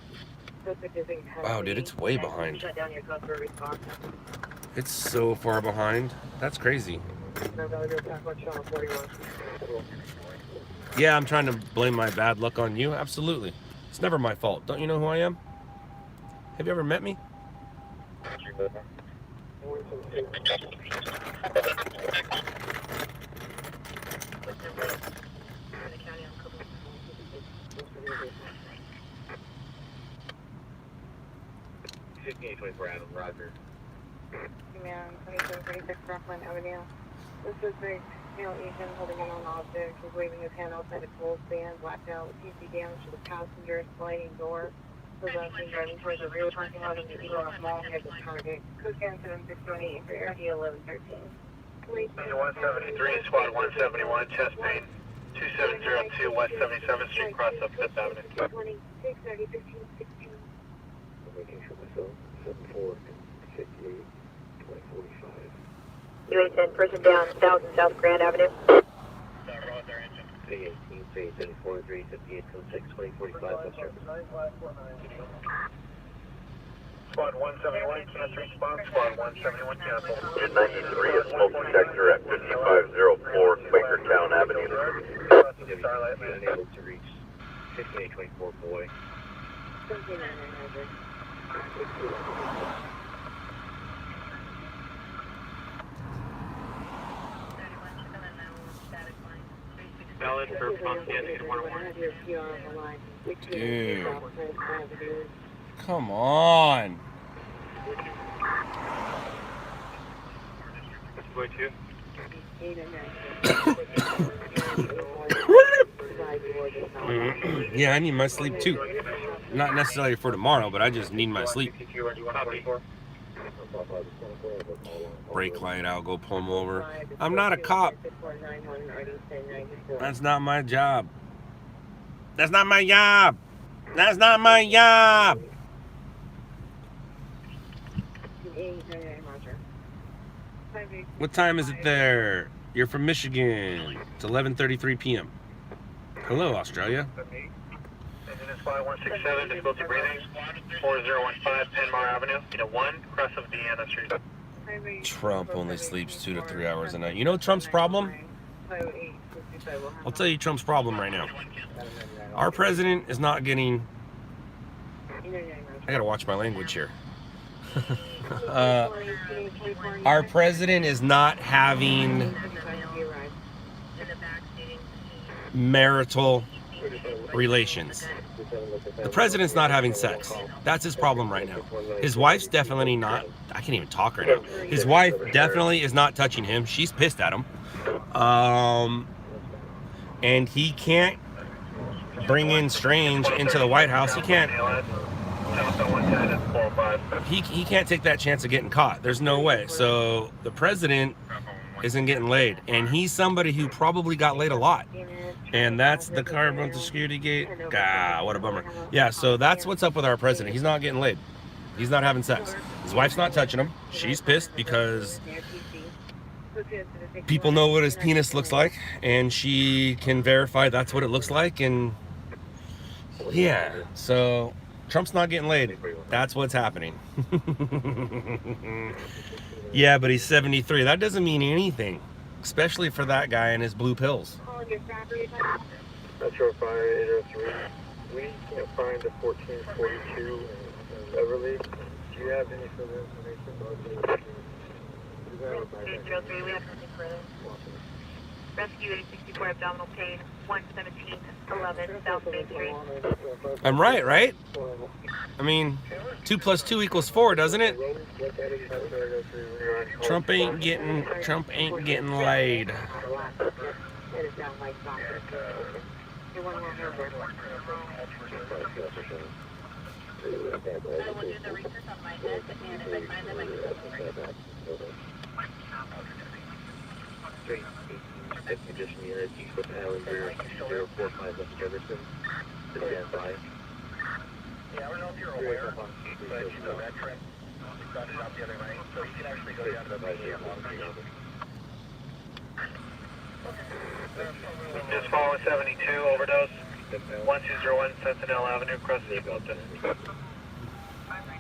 suspect is in custody. Wow, dude, it's way behind. Shut down your code for response. It's so far behind. That's crazy. Yeah, I'm trying to blame my bad luck on you. Absolutely. It's never my fault. Don't you know who I am? Have you ever met me? Adam, Roger. Man, 2746 Brooklyn Avenue. This is the male agent holding an unknown object. He's waving his hand outside a closed stand, blacked out with PC damage to the passenger sliding door. Possessing driving towards the rear parking lot of the Eagle on a small head with target. Cookdown 7628 for RD 1113. Engine 173, squad 171, chest pain. 2702 West 77th Street, cross up 5th Avenue. 26, 30, 15, 16. Making sure myself, 74, 58, 2045. U810, person down, South Grand Avenue. P18, P34, 358, 26, 2045, West Service. Squad 171, can't respond. Squad 171, cancel. Engine 93, a smoke detector at 5504 Quakertown Avenue. Starlight, unable to reach 5824 boy. 17900. Valid for Pontiac 101. Dude. Come on. Boy 2. Yeah, I need my sleep too. Not necessarily for tomorrow, but I just need my sleep. Brake light out, go pull him over. I'm not a cop. That's not my job. That's not my job. That's not my job. What time is it there? You're from Michigan. It's 11:33 p.m. Hello, Australia. Engine is 5167, difficulty breathing. 4015 Penmar Avenue, unit 1, cross of Deanna Street. Trump only sleeps 2 to 3 hours a night. You know Trump's problem? I'll tell you Trump's problem right now. Our president is not getting... I gotta watch my language here. Our president is not having marital relations. The president's not having sex. That's his problem right now. His wife's definitely not. I can't even talk right now. His wife definitely is not touching him. She's pissed at him. And he can't bring in Strange into the White House. He can't. He can't take that chance of getting caught. There's no way. So the president isn't getting laid, and he's somebody who probably got laid a lot. And that's the car with the security gate. God, what a bummer. Yeah, so that's what's up with our president. He's not getting laid. He's not having sex. His wife's not touching him. She's pissed because people know what his penis looks like, and she can verify that's what it looks like. And yeah, so Trump's not getting laid. That's what's happening. Yeah, but he's 73. That doesn't mean anything, especially for that guy and his blue pills. Metro Fire 803. We can't find the 1442 in Beverly. Do you have any further information about the... 803, we have nothing further. Rescue 864 abdominal pain, 11711 South Main Street. I'm right? I mean, 2 + 2 = 4, doesn't it? Trump ain't getting laid. to 1 River. I will do the research on my end, and if I find them, I can Fifth condition unit, Eastwood Highlander 045 West Jefferson. Stand by. Yeah, I don't know if you're aware, but you know that trip started out the other way, so you can actually go down to the museum. Just following 72, overdose. 1201 Sentinel Avenue, across the Hilton.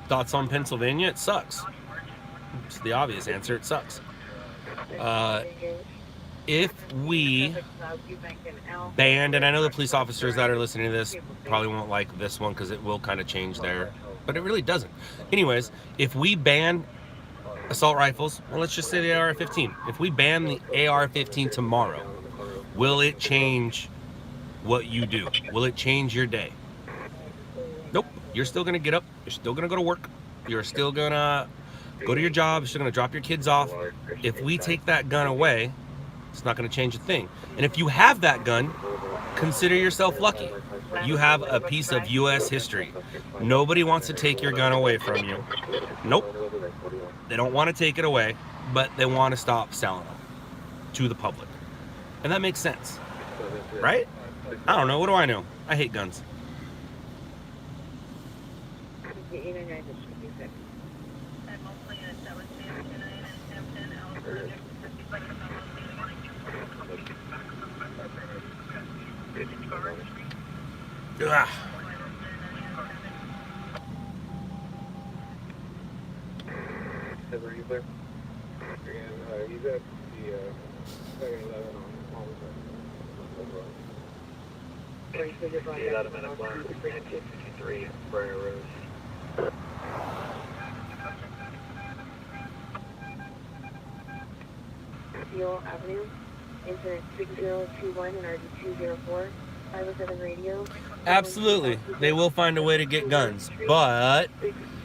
Thoughts on Pennsylvania? It sucks. It's the obvious answer. It sucks. If we banned, and I know the police officers that are listening to this probably won't like this one because it will kind of change their, but it really doesn't. Anyways, if we ban assault rifles, well, let's just say the AR-15. If we ban the AR-15 tomorrow, will it change what you do? Will it change your day? Nope. You're still going to get up. You're still going to go to work. You're still going to go to your job. You're still going to drop your kids off. If we take that gun away, it's not going to change a thing. And if you have that gun, consider yourself lucky. You have a piece of U.S. history. Nobody wants to take your gun away from you. Nope. They don't want to take it away, but they want to stop selling them to the public. And that makes sense, right? I don't know. What do I know? I hate guns. Ugh. He's at the 7-11 on Get out of minute 1953, Briar Rose. Steel Avenue, incident 6021 and RD204, 507 radio. Absolutely. They will find a way to get guns. But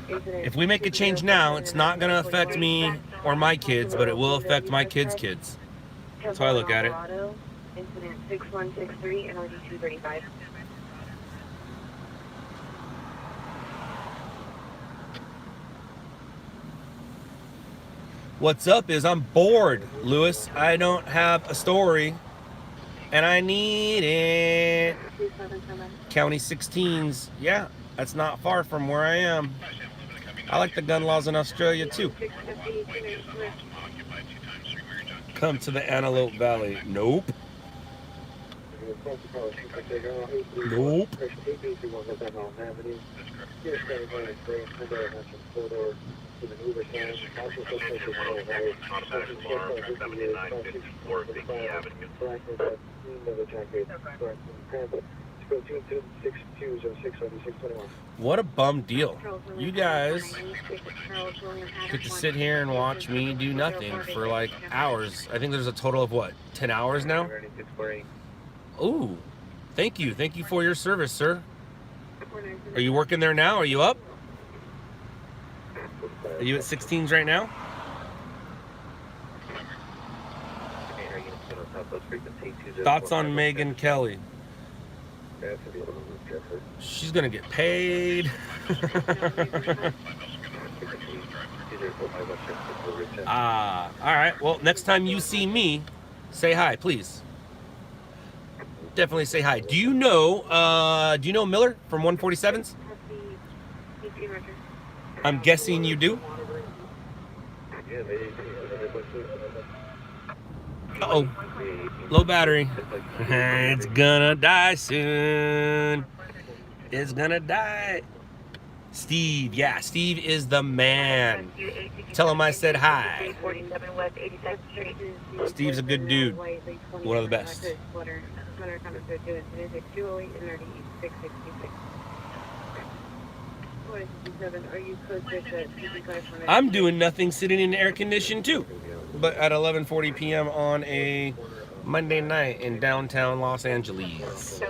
if we make a change now, it's not going to affect me or my kids, but it will affect my kids' kids. That's how I look at it. Incident 6163 and RD235. What's up is I'm bored, Lewis. I don't have a story, and I need it. County 16s. Yeah, that's not far from where I am. I like the gun laws in Australia, too. Come to the Antelope Valley. Nope. Nope. What a bum deal. You guys get to sit here and watch me do nothing for like hours. I think there's a total of what, 10 hours now? Ooh, thank you. Thank you for your service, sir. Are you working there now? Are you up? Are you at 16s right now? Thoughts on Megan Kelly? She's gonna get paid. All right. Well, next time you see me, say hi, please. Definitely say hi. Do you know Miller from 147s? I'm guessing you do. Uh-oh. Low battery. It's gonna die soon. It's gonna die. Steve. Yeah, Steve is the man. Tell him I said hi. Steve's a good dude. One of the best. I'm doing nothing, sitting in the air conditioned too. But at 11:40 p.m. on a Monday night in downtown Los Angeles.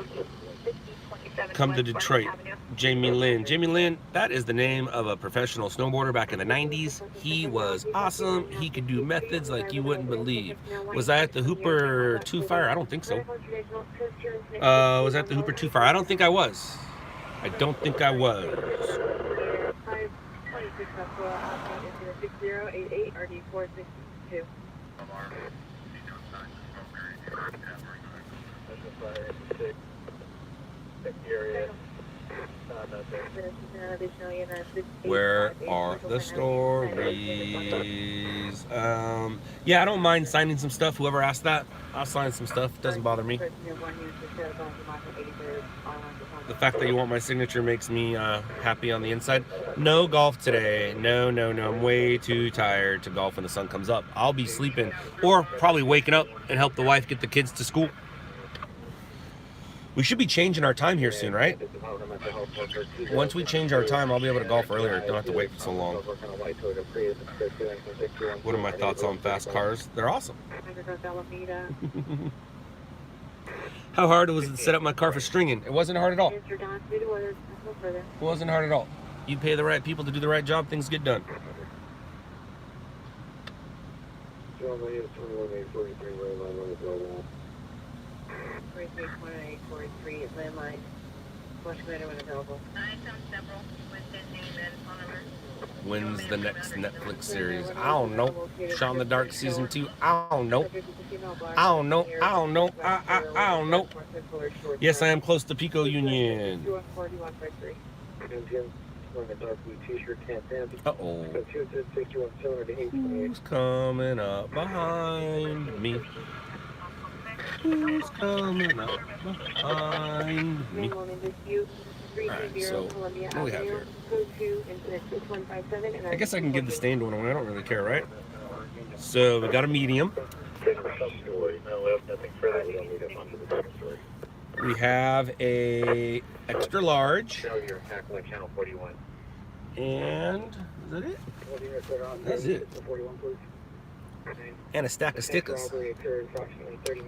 Come to Detroit. Jamie Lynn. Jamie Lynn, that is the name of a professional snowboarder back in the 90s. He was awesome. He could do methods like you wouldn't believe. Was I at the Hooper 2 Fire? I don't think so. Was I at the Hooper 2 Fire? I don't think I was. I don't think I was. 526 Avenue, 6088 RD 462. Where are the stories? Yeah, I don't mind signing some stuff. Whoever asked that, I'll sign some stuff. Doesn't bother me. The fact that you want my signature makes me happy on the inside. No golf today. No. I'm way too tired to golf when the sun comes up. I'll be sleeping or probably waking up and help the wife get the kids to school. We should be changing our time here soon, right? Once we change our time, I'll be able to golf earlier. Don't have to wait for so long. What are my thoughts on fast cars? They're awesome. How hard was it to set up my car for stringing? It wasn't hard at all. It wasn't hard at all. You pay the right people to do the right job, things get done. Landline. Flush commander when available. When's the next Netflix series? I don't know. Shot in the Dark season 2. I don't know. I don't know. Yes, I am close to Pico Union. Uh-oh. Who's coming up behind me? Who's coming up behind me? Alright, so what do we have here? I guess I can give the stand one away. I don't really care, right? So we got a medium. We have a extra large. And is that it? That's it. And a stack of stickers.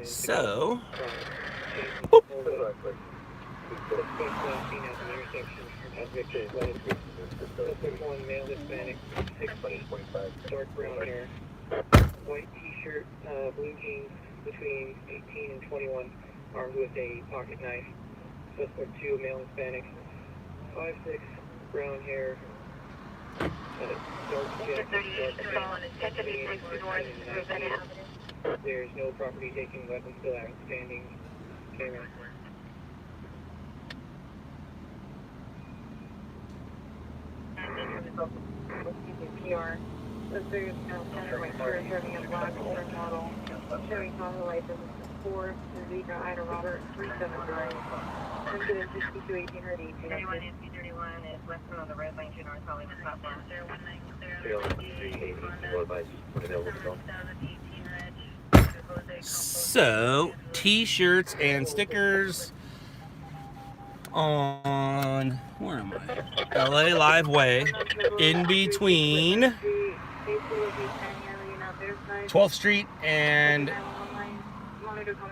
So, boop. Dark brown hair, white t-shirt, blue jeans between 18 and 21, armed with a pocket knife. Suspect 2, male Hispanic, 5'6", brown hair, dark jacket, There's no property taking, weapons still outstanding. Camera. PR. Suspect white shirt, having a black older model. Chevy Tahoe license 4, Zebra Ida Robert 379. Incident 6218 heard 18. 31 NC31 is westbound on the red lane to North Hollywood southbound. 019. So, t-shirts and stickers on, where am I? LA Live Way, in between 12th Street and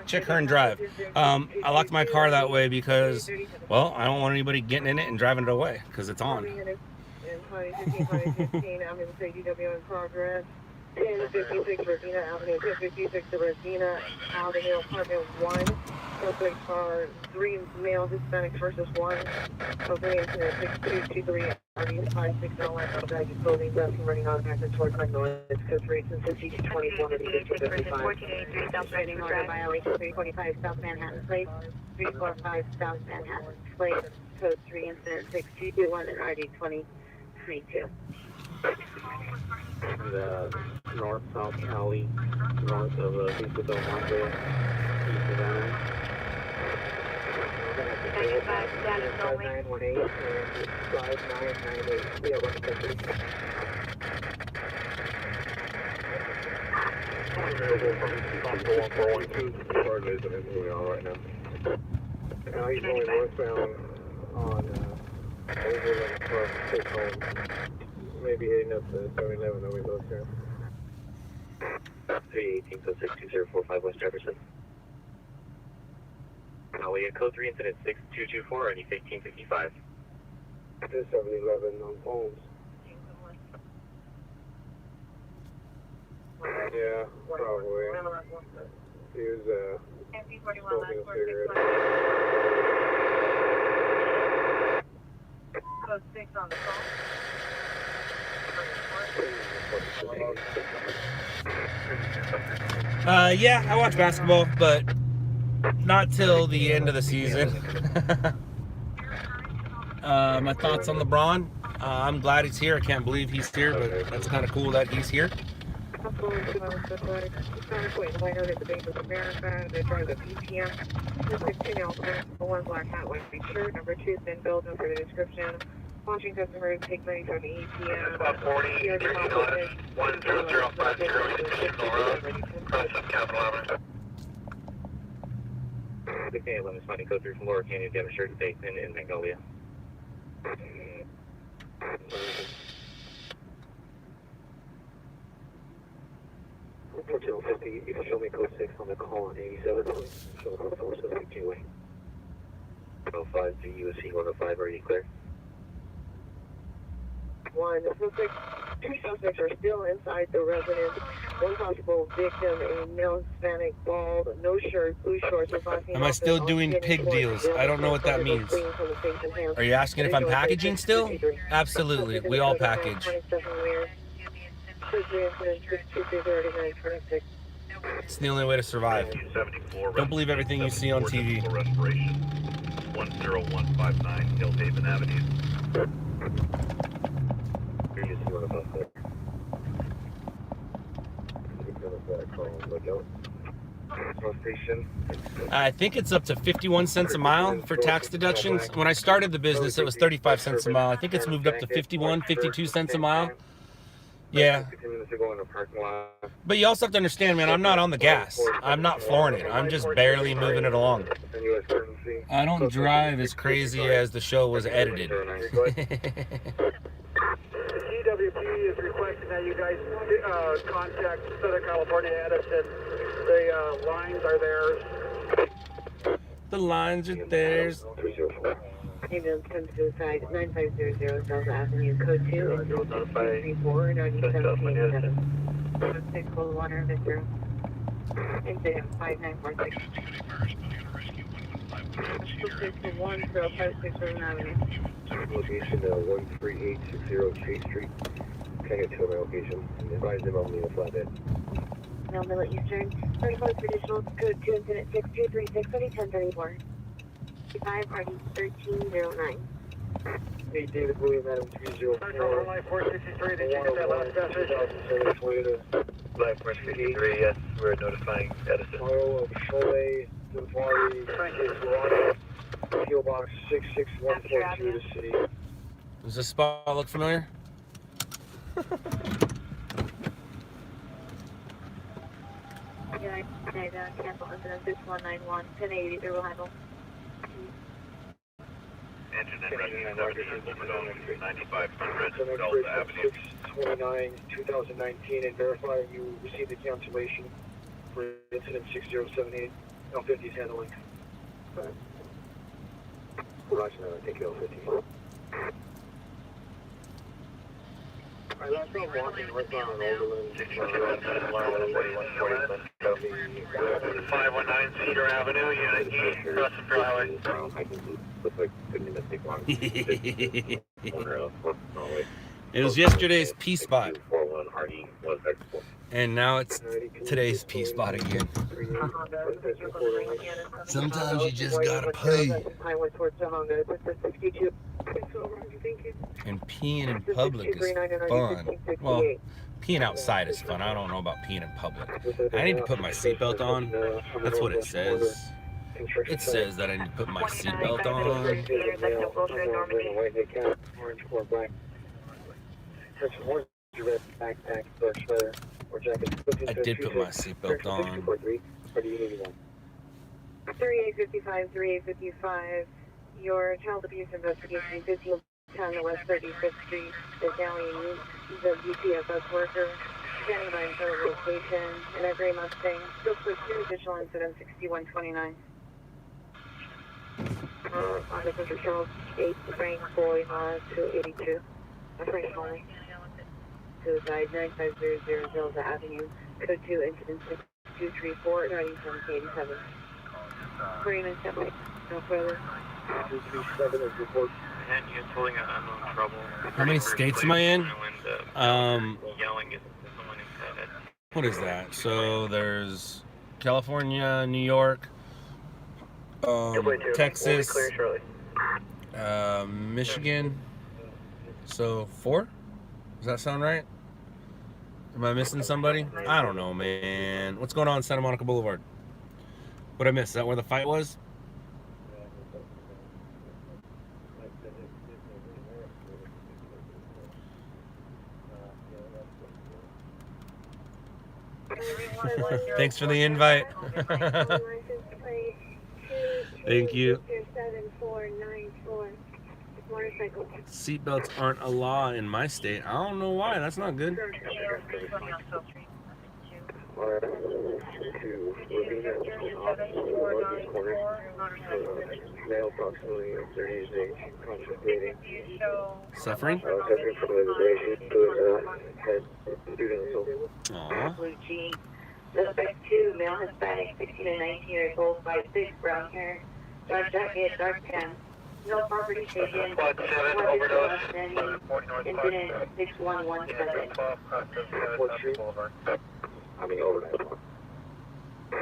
Chick-Hearn Drive. I locked my car that way because, well, I don't want anybody getting in it and driving it away because it's on. 2015, I'm in CDW in progress. 1056 Regina Avenue, 1056 to Regina Avenue, apartment 1. Suspect car, 3 male Hispanics versus 1. Opening incident 6223 RD 560 outside clothing, dressing, running on passage towards Magnolia. Code 3 since 5224 to 5255. Trading order violation 345 South Manhattan Place, 345 South Manhattan Place. Code 3 incident 6221 and RD 2032. The north-south alley, north of Vista Del Monte, east of Anaheim. 5918 and 5998. We have 150. Now he's going northbound on Overland from State Home. Maybe heading up to 711, no, we both here. 318, code 62045 West Jefferson. Alley at code 3 incident 6224 and he's 1855. This 7-Eleven on phones. Yeah, probably. He was smoking a cigarette. Code 6 on the phone. Yeah, I watch basketball, but not till the end of the season. My thoughts on LeBron. I'm glad he's here. I can't believe he's here, but that's kind of cool that he's here. They're trying to PTM. This 16 one black hat, white shirt. Number 2 thin belt, no further description. Watching customers take money from the ATM. About 40, 10050 cross up Capitol Avenue. The Canyon Limits finding code 3 from Lower Canyon, demonstrated date in Magnolia. 1450, you can show me code 6 on the call on 87. Show me code 4 suspect Gateway. 05 to USC 105, are you clear? 1. The suspect, 2 suspects are still inside the residence. One possible victim, a male Hispanic, bald, no shirt, blue shorts. Am I still doing pig deals? I don't know what that means. Are you asking if I'm packaging still? Absolutely. We all package. It's the only way to survive. Don't believe everything you see on TV. 10159 Hillhaven Avenue. I think it's up to 51 cents a mile for tax deductions. When I started the business, it was 35 cents a mile. I think it's moved up to 51, 52 cents a mile. Yeah. But you also have to understand, man, I'm not on the gas. I'm not flooring it. I'm just barely moving it along. I don't drive as crazy as the show was edited. DWP is requesting that you guys contact Southern California Edison. The lines are theirs. The lines are theirs. Ambulance comes to the side, 9500 South Avenue, code 2, and 234, 9787. Code 6, Boulevard, Mr. Incident 5946. Code 6 to 1056 Road Avenue. Location 13860 Chase Street. Can't get to my location. Advise them I'll need a flatbed. Now Middle Eastern, 35 traditional, code 2, incident 6236, 1034. 5 party 1309. Hey, David William, Adam 304. Line 463, did you get that last message? Line 463, yes, we're notifying Edison. Tomorrow of Cholet, Zavari, Toronto, PO Box 66142 to City. Does this spot look familiar? Cancel incident 6191, 1080, they will handle. Engine and rescue 70, 9500 Delta Avenue. 629, 2019, and verify you received the cancellation for incident 6078. L50 is handling. Roger, take L50. Alright, let's go walking northbound on Overland. 519 Cedar Avenue, Unit E, across the Highway. It was yesterday's P spot, and now it's today's P spot again. Sometimes you just gotta pay. And peeing in public is fun. Well, peeing outside is fun. I don't know about peeing in public. I need to put my seatbelt on. That's what it says. It says that I need to put my seatbelt on. I did put my seatbelt on. 3855, 3855. Your child abuse investigation, 1510 West 35th Street, is now in the UPFS worker. Standing by for the location in a gray Mustang. Still with 2 additional incidents, 6129. On the Central Charles 8, Frank Boy, 282. Frank only. Suicide 9500 Zelda Avenue. Code 2, incident 6234, driving 1787. Agreement, step no further. 237 is report. And you're pulling an unknown trouble. How many states am I in? Yelling is someone inside. What is that? So there's California, New York, Texas, Michigan. So 4? Does that sound right? Am I missing somebody? I don't know, man. What's going on Santa Monica Boulevard? What I missed? Is that where the fight was? Thanks for the invite. Thank you. Seatbelts aren't a law in my state. I don't know why. That's not good. Male approximately 30 years of age, contemplating. Suffering? Suffering from liquidation to head student assault. Aww. Blue G. Suspect 2, male Hispanic, 16 to 19 years old, 5'6", brown hair, dark jacket, dark pants. No property taken. Squad 7, overdose. Incident 6117. I mean, overdose.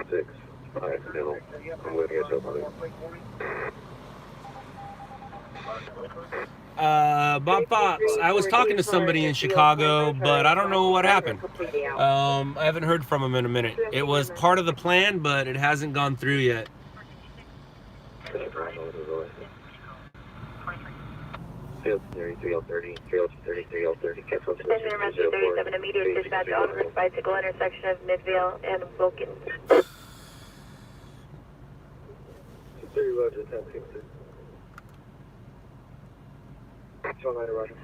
6. Accidental. I'm looking at somebody. Bob Fox, I was talking to somebody in Chicago, but I don't know what happened. I haven't heard from him in a minute. It was part of the plan, but it hasn't gone through yet. Field 3330, Field 3330, cancel to 37, immediate dispatch on the bicycle intersection of Midvale and Vulcan. 3 Roger 1060. Roger.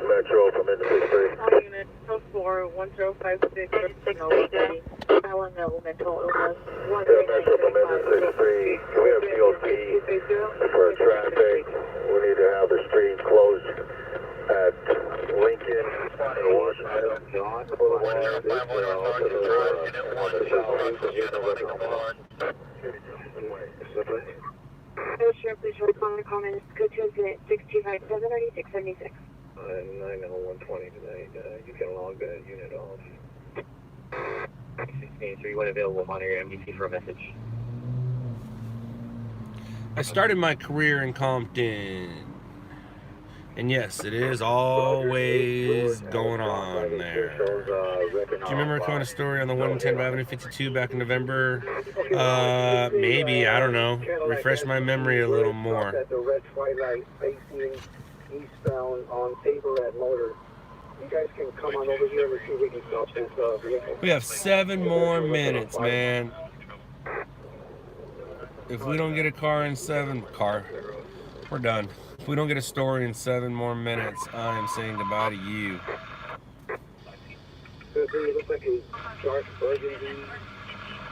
Metro from Industry 3. Unit 041056. Allen Elemental illness. Metro from Industry 3. We have DOT for traffic. We need to have the streets closed at Lincoln and Washington. Boulevard. Sheriff, please respond to comments. Code 2 incident 6257 9676. 90120 tonight. You can log that unit off. 1683, when available, monitor your MDC for a message. I started my career in Compton. And yes, it is always going on there. Do you remember telling a story on the 110 by Avenue 52 back in November? Maybe, I don't know. Refresh my memory a little more. At the red twilight facing eastbound on Tabor at Motor. You guys can come on over here and see if we can stop this vehicle. We have 7 more minutes, man. If we don't get a car in 7, we're done. If we don't get a story in 7 more minutes, I am saying goodbye to you. It looks like a dark burgundy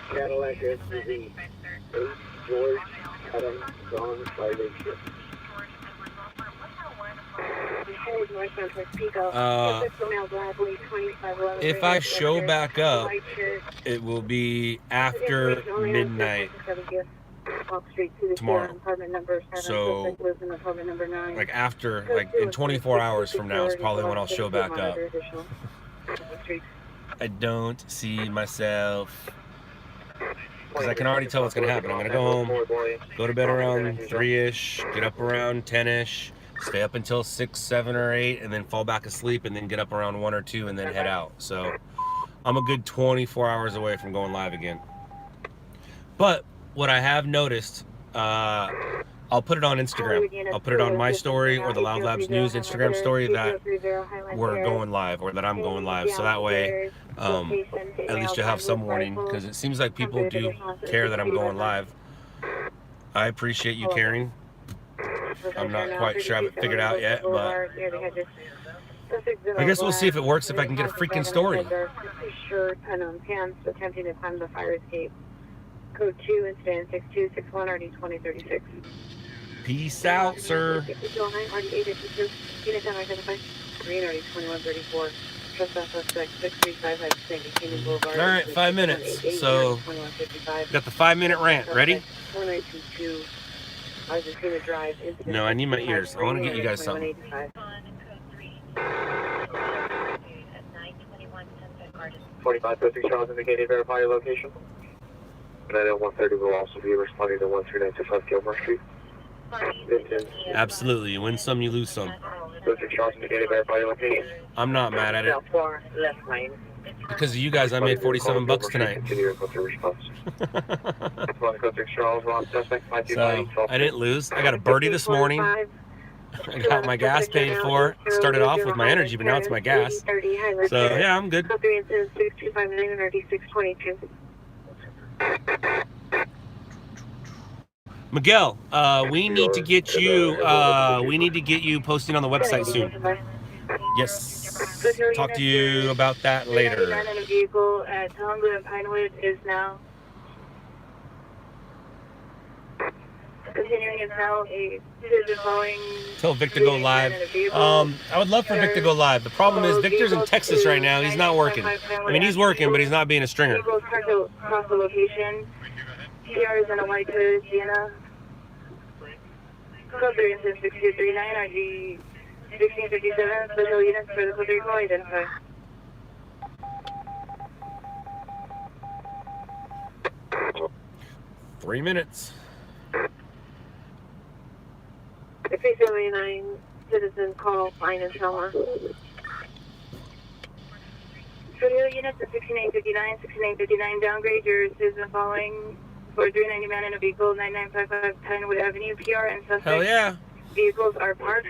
Cadillac SUV. 8 George Adams John 586. If I show back up, it will be after midnight tomorrow. So, like after, like in 24 hours from now is probably when I'll show back up. I don't see myself, because I can already tell what's going to happen. I'm going to go home, go to bed around 3-ish, get up around 10-ish, stay up until 6, 7, or 8, and then fall back asleep, and then get up around 1 or 2 and then head out. So I'm a good 24 hours away from going live again. But what I have noticed, I'll put it on Instagram. I'll put it on my story or the LOUDLABS News Instagram story that we're going live, or that I'm going live. So that way, at least you'll have some warning, because it seems like people do care that I'm going live. I appreciate you caring. I'm not quite sure I have it figured out yet, but I guess we'll see if it works, if I can get a freaking story. Shirt and pants attempting to climb the fire escape. Code 2, incident 6261, RD 2036. Peace out, sir. 6209, RD 852. Unit 10 identified. Green, RD 2134. Trespass suspect 6355 Canyon Boulevard. All right, 5 minutes. So, got the 5-minute rant. Ready? 4922. Argentina Drive. No, I need my ears. I want to get you guys something. 4556 Charles indicated, verify your location. 90130 will also be responding to 13925 Gilmore Street. Absolutely. You win some, you lose some. 56 Charles indicated, verify your location. I'm not mad at it. Left lane. Because of you guys, I made $47 tonight. Continue with your response. 56 Charles, wrong suspect, So, I didn't lose. I got a birdie this morning. I got my gas paid for. Started off with my energy, but now it's my gas. So, yeah, I'm good. Code 3 incident 6259 and RD 622. Miguel, we need to get you posting on the website soon. Yes. Talk to you about that later. Man in a vehicle at Tonga and Pinewood is now. Continuing is now a following. Tell Victor go live. I would love for Victor to go live. The problem is Victor's in Texas right now. He's not working. I mean, he's working, but he's not being a stringer. Vehicles parked across the location. PR is in a white hood, Sienna. Code 3 incident 6239, RG 1657, special units for the code 3 call, identify. Three minutes. 379, citizen call, fine and Selma. Studio units at 6959, 6959, downgrade your citizen following for 390 man in a vehicle, 9955 Pinewood Avenue, PR and suspect. Hell yeah. Vehicles are parked.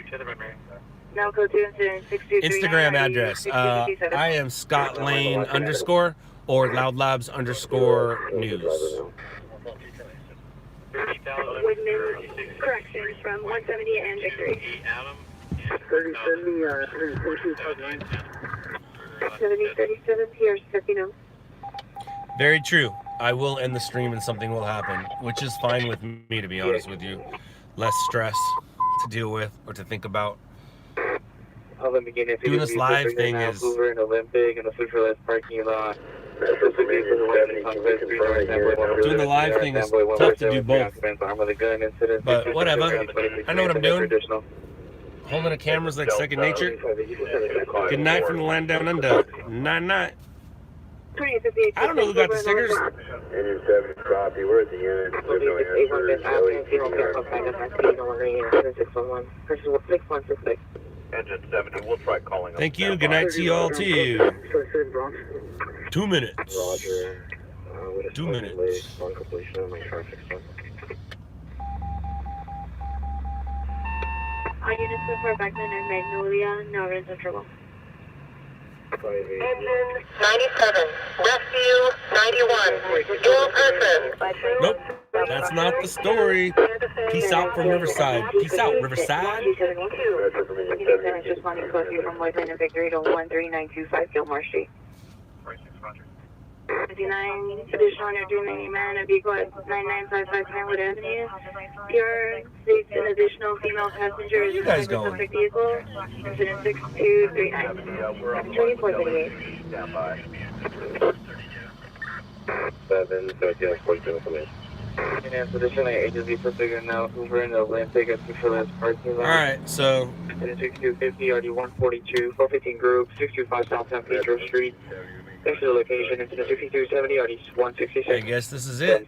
Now code 2 incident 6239. Instagram address. I am Scott Lane _ or LOUDLABS _ news. Woodman correction from 170 and Victory. 7037 PR 50. Very true. I will end the stream and something will happen, which is fine with me, to be honest with you. Less stress to deal with or to think about. Doing this live thing is... Hoover and Olympic and the Supervisor parking lot. Doing the live thing is tough to do both. But whatever. I know what I'm doing. Holding a camera's like second nature. Good night from the land down under. Night night. I don't know who got the stickers. Engine 7 copy. We're at the unit. There's no answer. Engine 70, we'll try calling. Thank you. Good night to you all too. 2 minutes. Roger. 2 minutes. On completion of my traffic stop. All units before Beckman and Magnolia, no res of trouble. Engine 97, rescue 91, dual person. Nope. That's not the story. Peace out from Riverside. Peace out, Riverside. Unit responding closely from Woodman and Victory to 13925 Gilmore Street. 59 additional under 390 man, a vehicle at 9955 Pinewood Avenue. PR states an additional female passenger. Where are you guys going? Vehicle, incident 6239. 2438. 7, information. Additional agency for figuring out Hoover and Olympic at Supervisor parking lot. Alright, so 6250 RD 142 415 group 625 South San Pedro Street. Next to the location, incident 6270 RD 166. I guess this is it.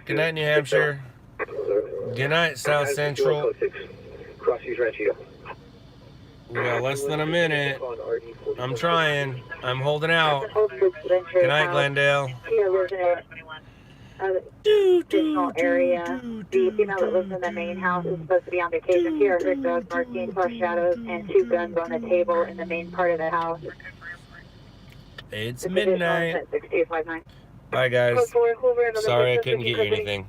Good night, New Hampshire. Good night, South Central. Crossviews Ranchito. We got less than a minute. I'm trying. I'm holding out. Good night, Glendale. Additional area. The female that lives in the main house is supposed to be on vacation. Here are her dogs marking plus shadows and 2 guns on the table in the main part of the house. It's midnight. Bye, guys. Sorry I couldn't get you anything.